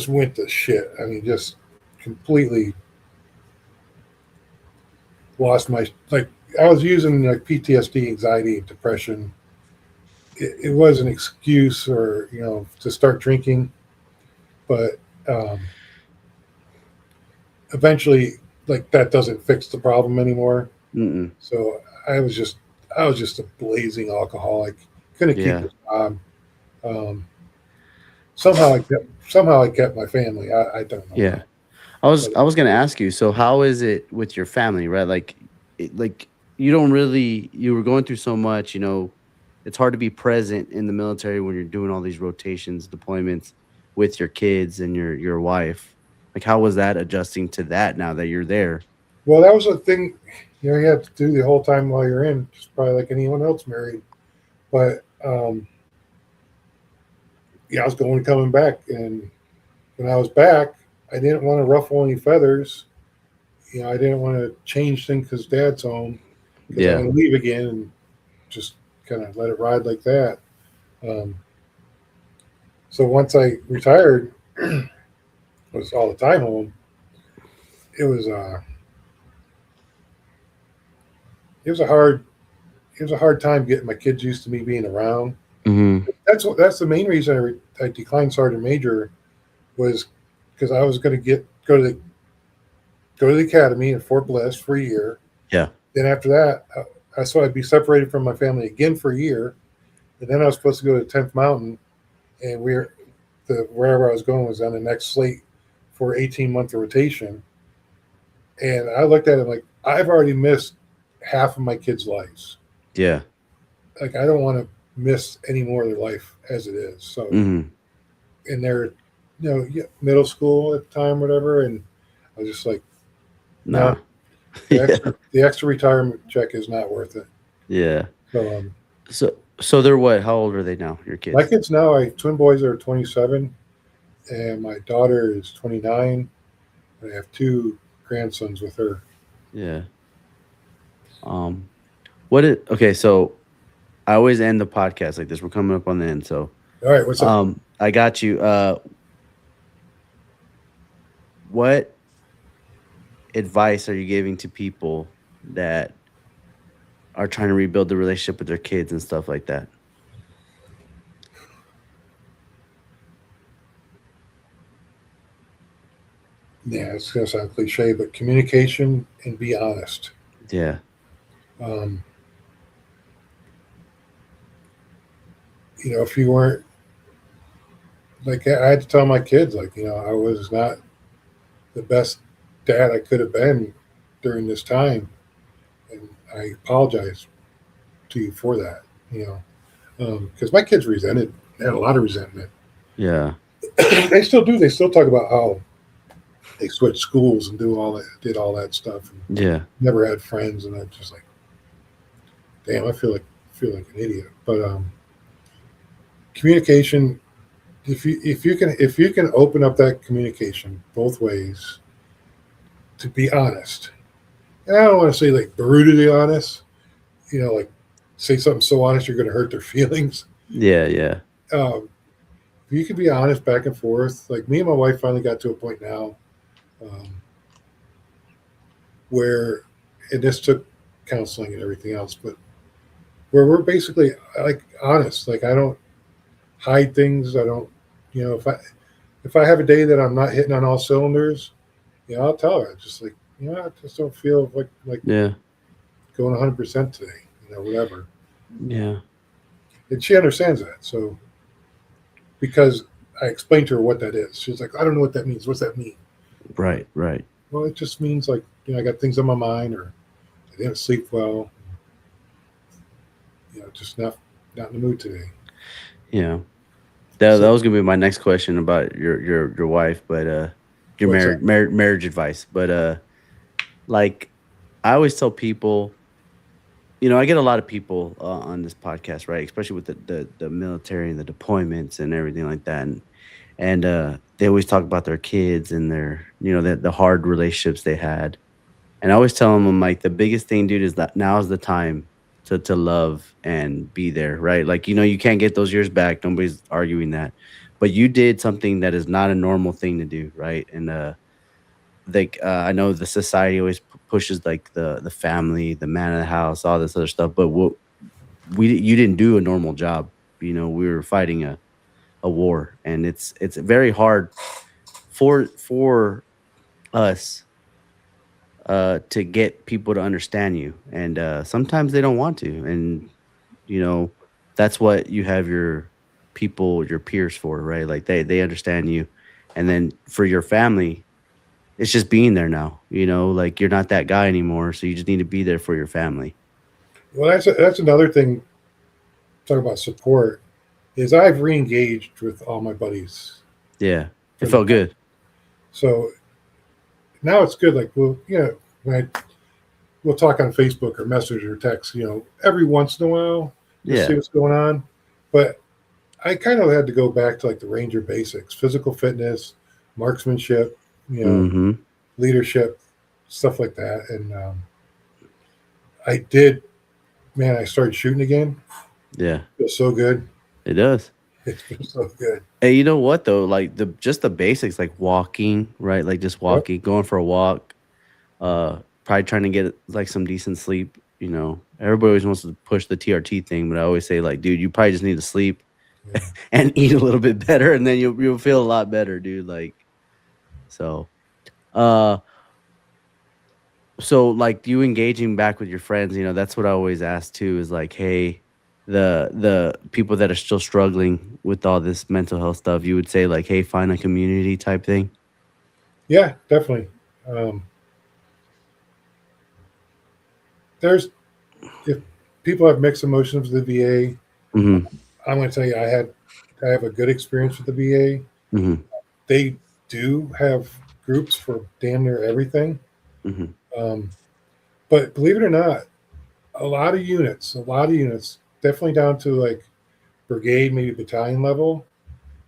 went to shit. I mean, just completely lost my like. I was using like PTSD, anxiety, depression. It was an excuse, or to start drinking, but um, eventually, like that doesn't fix the problem anymore. Mm-mm. So I was just I was just a blazing alcoholic. Couldn't keep Yeah. a job. Um, somehow I kept my family. I don't know Yeah. how. I was gonna ask you. So how is it with your family, right? Like, like you don't really you were going through so much. It's hard to be present in the military when you're doing all these rotations, deployments with your kids and your wife. Like, how was that adjusting to that now that you're there? Well, that was a thing, you have to do the whole time while you're in, just probably like anyone else married. But yeah, I was going and coming back, and when I was back, I didn't want to ruffle any feathers. I didn't want to change things because Dad's home, because I Yeah, would leave again and just kind of let it ride like that. Um, so once I retired, was all the time home. It was it was a hard it was a hard time getting my kids used to me being around. hmm, That's the main reason I declined sergeant major, was because I was going to get go to the academy in Fort Bliss for a year. yeah, Then after that, I saw I'd be separated from my family again for a year, and then I was supposed to go to 10th Mountain, and wherever I was going was on the next slate for 18-month rotation. And I looked at it like, I've already missed half of my kids' lives. yeah, Like, I don't want to miss any more of their life as it is. So, hmm, and they're, yeah, middle school at the time, whatever. And I was just like, no, nah, yeah, the extra retirement check is not worth it. yeah. So, So they're what? How old are they now? Your my kids? kids now, I twin boys are 27, and my daughter is 29. I have two grandsons with her. Yeah. Um. Okay, so I always end the podcast like this. We're coming up on the end, so All right, what's up? I got you. What advice are you giving to people that are trying to rebuild the relationship with their kids and stuff like that? Yeah, it's gonna sound cliche, but communication and be honest. Yeah. Um, if you weren't, like, I had to tell my kids, like, I was not the best dad I could have been during this time, and I apologize to you for that. Because my kids had a lot of resentment. Yeah. They still do. They still talk about how they switched schools and did all that stuff, and Yeah. never had friends. And I'm just like, damn, I feel like an idiot. But communication, if you can open up that communication both ways, to be honest, and I don't want to say like brutally honest, like say something so honest you're going to hurt their feelings. Yeah. Yeah. Um, if you can be honest back and forth, like me and my wife finally got to a point now, um, where, and this took counseling and everything else, but where we're basically like honest. Like, I don't hide things. I don't, if I have a day that I'm not hitting on all cylinders, I'll tell her, just like, I just don't feel like Yeah. going 100% today, whatever. Yeah. And she understands that. So, because I explained to her what that is, she's like, I don't know what that means. What's that mean? Right. Right. Well, it just means, like, I got things on my mind, or I didn't sleep well, just not in the mood today. Yeah. That So, was gonna be my next question about your wife, but your what's that? marriage advice. But like I always tell people, I get a lot of people on this podcast, right? Especially with the military and the deployments and everything like that, and they always talk about their kids and their the hard relationships they had. And I always tell them, I'm like, the biggest thing, dude, is that now is the time to love and be there, right? Like, you can't get those years back. Nobody's arguing that. But you did something that is not a normal thing to do, right? And like I know the society always pushes like the family, the man of the house, all this other stuff. But what you didn't do a normal job. We were fighting a war, and it's very hard for us to get people to understand you, and sometimes they don't want to, and you know that's what you have your peers for, right? Like they understand you, and then for your family, it's just being there now, like you're not that guy anymore, so you just need to be there for your family. Well, that's another thing. Talk about support. Is I've re-engaged with all my buddies Yeah, it from the felt past. good. So now it's good. Like, well, when we'll talk on Facebook or message or text, every once in a while, just see Yeah. what's going on. But I kind of had to go back to like the Ranger basics: physical fitness, marksmanship, you know, Mm-hmm. leadership, stuff like that. And I did, man. I started shooting again. Yeah, It feels so good. it does. It feels so good. Hey, you know what though? Like the basics, like walking, right? Like just Yep. walking, going for a walk, probably trying to get like some decent sleep. Everybody always wants to push the TRT thing, but I always say like, dude, you probably just need to sleep Yeah. and eat a little bit better, and then you'll feel a lot better, dude. Like so. Uh, so like you engaging back with your friends, that's what I always ask too. Is like, hey, the people that are still struggling with all this mental health stuff, you would say like, hey, find a community type thing. Yeah, definitely. Um, there's if people have mixed emotions with the VA, Mm-hmm. I'm going to tell you, I have a good experience with the VA. Mm-hmm. They do have groups for damn near everything. Mm-hmm. Um, but believe it or not, a lot of units, definitely down to like brigade, maybe battalion level,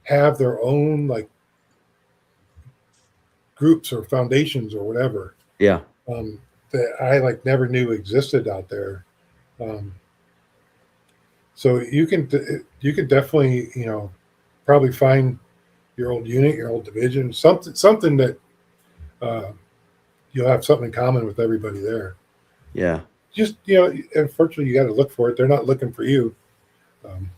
have their own like groups or foundations or whatever, Yeah. um, that I like never knew existed out there. Um, so you can definitely probably find your old unit, your old division, something that uh, you'll have something in common with everybody there. Yeah. Just unfortunately, you got to look for it. They're not looking for you. Um,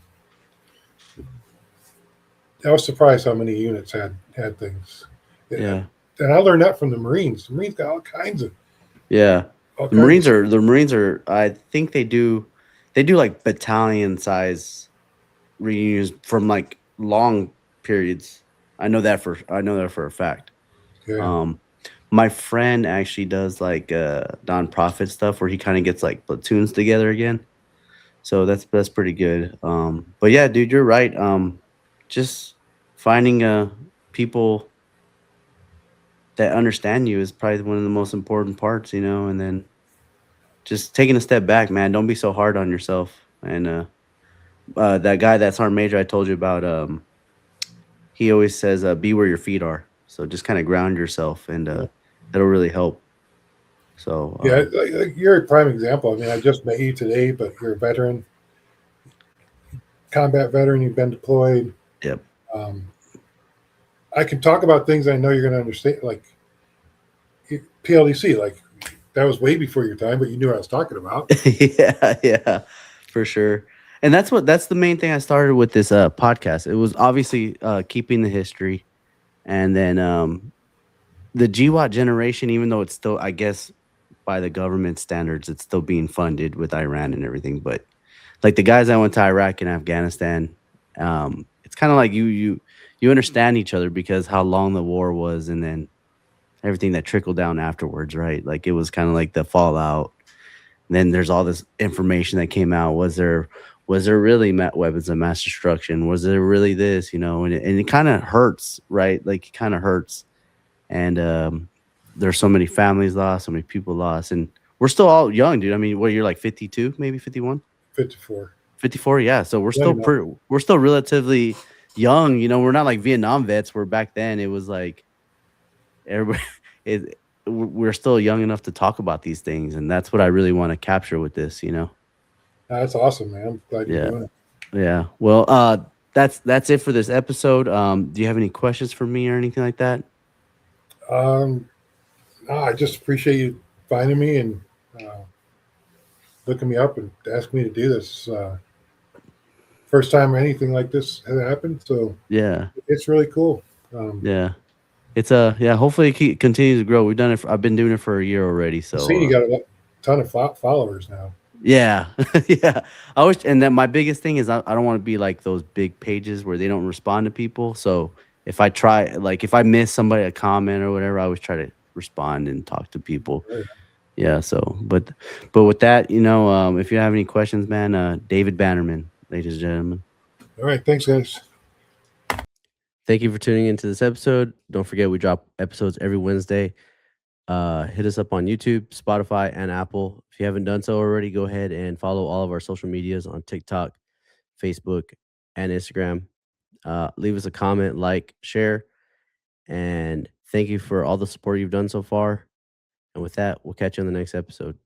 I was surprised how many units had things. Yeah, Yeah. and I learned that from the Marines. The Marines got Yeah. all The kinds of Marines stuff. are the Marines are I think they do like battalion size reunions from like long periods. I know that for a fact. Yeah, Um my friend actually does like nonprofit stuff where he kind of gets like platoons together again. So that's pretty good. But yeah, dude, you're right. Just finding people that understand you is probably one of the most important parts, and then just taking a step back, man. Don't be so hard on yourself. And that guy that's our major I told you about, he always says, "Be where your feet are." So just kind of ground yourself, and yeah, that'll really help. So yeah. Like you're a prime example. I mean, I just met you today, but you're a veteran, combat veteran. You've been deployed. yep, Um, I can talk about things I know you're going to understand, like PLDC. Like that was way before your time, but you knew what I was talking about. yeah, yeah, for sure. And that's the main thing I started with this podcast. It was obviously keeping the history, and then the GWOT generation, even though it's still, I guess, by the government standards, it's still being funded with Iran and everything. But like the guys that went to Iraq and Afghanistan, it's kind of like you understand each other because how long the war was, and then everything that trickled down afterwards, right? Like it was kind of like the fallout. Then there's all this information that came out. Was there really weapons of mass destruction? Was there really this? And it kind of hurts, right? Like it kind of hurts, and there's so many families lost, so many people lost, and we're still all young, dude. I mean, what, you're like 52, maybe 51, 54. 54? Yeah, so we're Young still enough. we're still relatively young. We're not like Vietnam vets where back then it was like everybody we're still young enough to talk about these things, and that's what I really want to capture with this. That's awesome, man. I'm glad you're Yeah. doing it. Yeah. Well, that's it for this episode. Do you have any questions for me or anything like that? Um, no, I just appreciate you finding me and looking me up and asking me to do this. First time anything like this has happened, so Yeah. it's really cool. Um, Yeah. It's yeah, hopefully it continues to grow. I've been doing it for a year already, I've so seen you got a ton of followers now. yeah. Yeah. And then my biggest thing is I don't want to be like those big pages where they don't respond to people. So if I try, like if I miss somebody a comment or whatever, I always try to respond and talk to people. Right. Yeah. So, but with that, if you have any questions, man, David Bannerman, ladies and gentlemen. All right. Thanks, guys. Thank you for tuning into this episode. Don't forget we drop episodes every Wednesday. Hit us up on YouTube, Spotify, and Apple. If you haven't done so already, go ahead and follow all of our social medias on TikTok, Facebook, and Instagram. Leave us a comment, like, share, and thank you for all the support you've done so far. And with that, we'll catch you on the next episode.